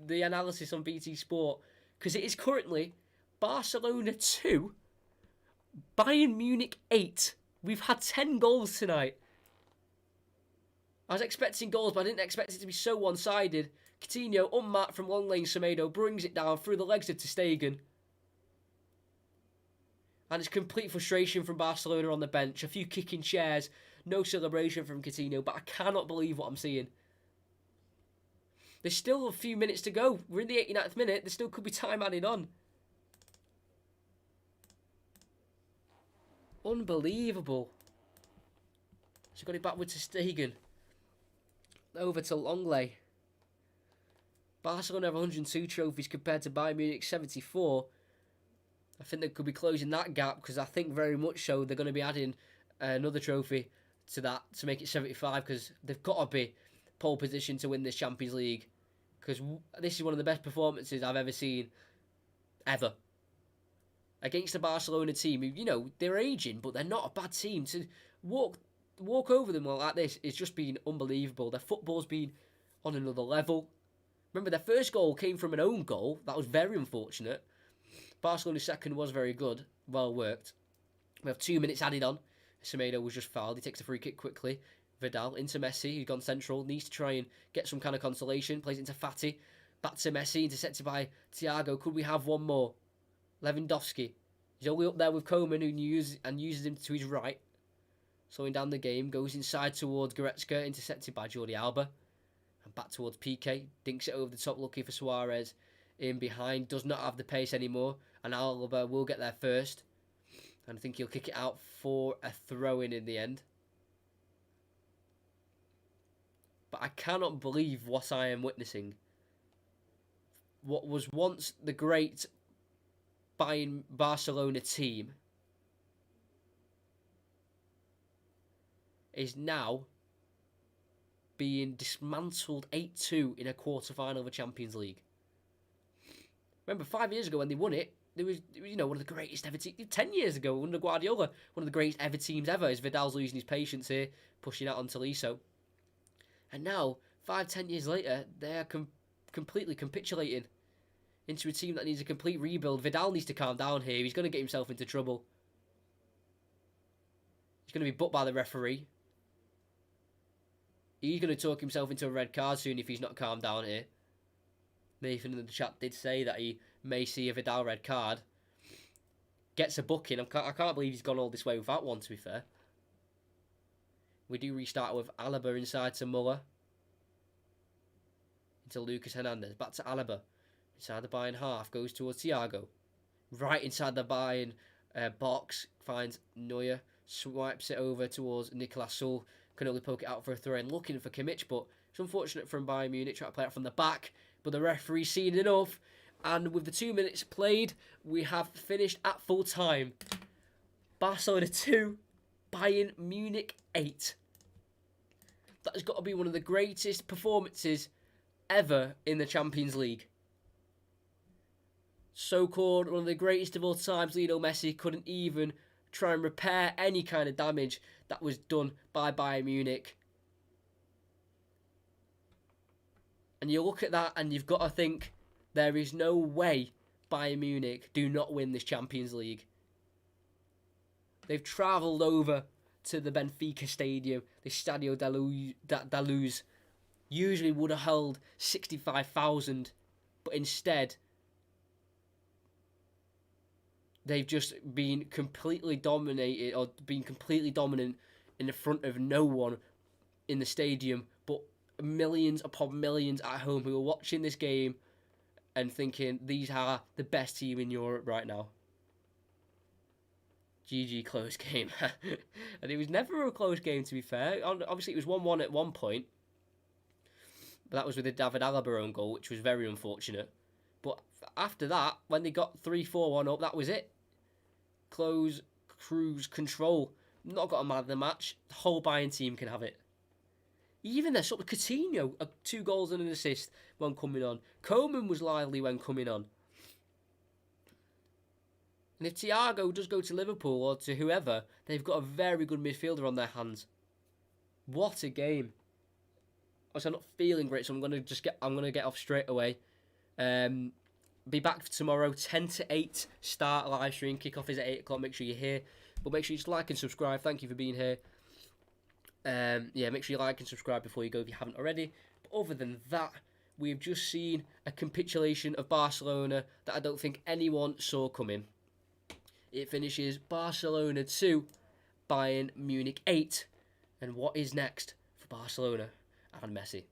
the analysis on BT Sport, because it is currently Barcelona 2, Bayern Munich 8. We've had 10 goals tonight. I was expecting goals, but I didn't expect it to be so one-sided. Coutinho, unmarked from long lane, Semedo brings it down through the legs of ter Stegen. And it's complete frustration from Barcelona on the bench. A few kicking chairs. No celebration from Coutinho, but I cannot believe what I'm seeing. There's still a few minutes to go. We're in the 89th minute. There still could be time added on. Unbelievable. So got it back with ter Stegen. Over to Longley. Barcelona have 102 trophies compared to Bayern Munich 74. I think they could be closing that gap, because I think very much so they're going to be adding another trophy to that to make it 75, because they've got to be pole position to win this Champions League, because this is one of the best performances I've ever seen, ever. Against the Barcelona team, who, you know, they're aging, but they're not a bad team. To walk over them like this is just been unbelievable. Their football's been on another level. Remember, their first goal came from an own goal. That was very unfortunate. Barcelona's second was very good. Well worked. We have 2 minutes added on. Semedo was just fouled. He takes a free kick quickly. Vidal into Messi, who's gone central. Needs to try and get some kind of consolation. Plays it into Fati. Back to Messi. Intercepted by Thiago. Could we have one more? Lewandowski. He's only up there with Koeman, who uses him to his right. Slowing down the game. Goes inside towards Goretzka. Intercepted by Jordi Alba. And back towards Piqué. Dinks it over the top, looking for Suarez. In behind. Does not have the pace anymore. And Alba will get there first. And I think he'll kick it out for a throw-in the end. But I cannot believe what I am witnessing. What was once the great Bayern Barcelona team is now being dismantled 8-2 in a quarter-final of a Champions League. Remember, 5 years ago when they won it, there was, you know, one of the greatest ever teams. 10 years ago, under Guardiola, one of the greatest ever teams ever. As Vidal's losing his patience here, pushing out on Tolisso. And now, 5-10 years later, they are completely capitulating into a team that needs a complete rebuild. Vidal needs to calm down here. He's going to get himself into trouble. He's going to be booked by the referee. He's going to talk himself into a red card soon if he's not calmed down here. Nathan in the chat did say that he may see a Vidal red card. Gets a booking. I can't believe he's gone all this way without one, to be fair. We do restart with Alaba inside to Muller. Into Lucas Hernandez. Back to Alaba. Inside the Bayern half. Goes towards Thiago. Right inside the Bayern box. Finds Neuer. Swipes it over towards Nicolas Sul. Can only poke it out for a throw-in. Looking for Kimmich, but it's unfortunate from Bayern Munich. Trying to play it from the back. But the referee's seen enough. And with the 2 minutes played, we have finished at full time. Barcelona 2, Bayern Munich 8. That has got to be one of the greatest performances ever in the Champions League. So-called one of the greatest of all times, Lionel Messi couldn't even try and repair any kind of damage that was done by Bayern Munich. And you look at that and you've got to think, there is no way Bayern Munich do not win this Champions League. They've travelled over to the Benfica Stadium, the Stadio da Luz. Usually would have held 65,000, but instead they've just been completely dominated, or been completely dominant in the front of no one in the stadium, but millions upon millions at home who are watching this game and thinking these are the best team in Europe right now. GG close game. And it was never a close game, to be fair. Obviously, it was 1-1 at one point. But that was with a David Alaba own goal, which was very unfortunate. But after that, when they got 3-4-1 up, that was it. Cruise control. Not got a man of the match. The whole Bayern team can have it. Even their sort of Coutinho, 2 goals and an assist when coming on. Coman was lively when coming on. And if Thiago does go to Liverpool or to whoever, they've got a very good midfielder on their hands. What a game! Also, I'm not feeling great, so I'm gonna get off straight away. Be back tomorrow, 10 to 8 start live stream. Kickoff is at 8 o'clock. Make sure you're here, but make sure you just like and subscribe. Thank you for being here. Make sure you like and subscribe before you go if you haven't already. But other than that, we've just seen a capitulation of Barcelona that I don't think anyone saw coming. It finishes Barcelona 2, Bayern Munich 8. And what is next for Barcelona and Messi?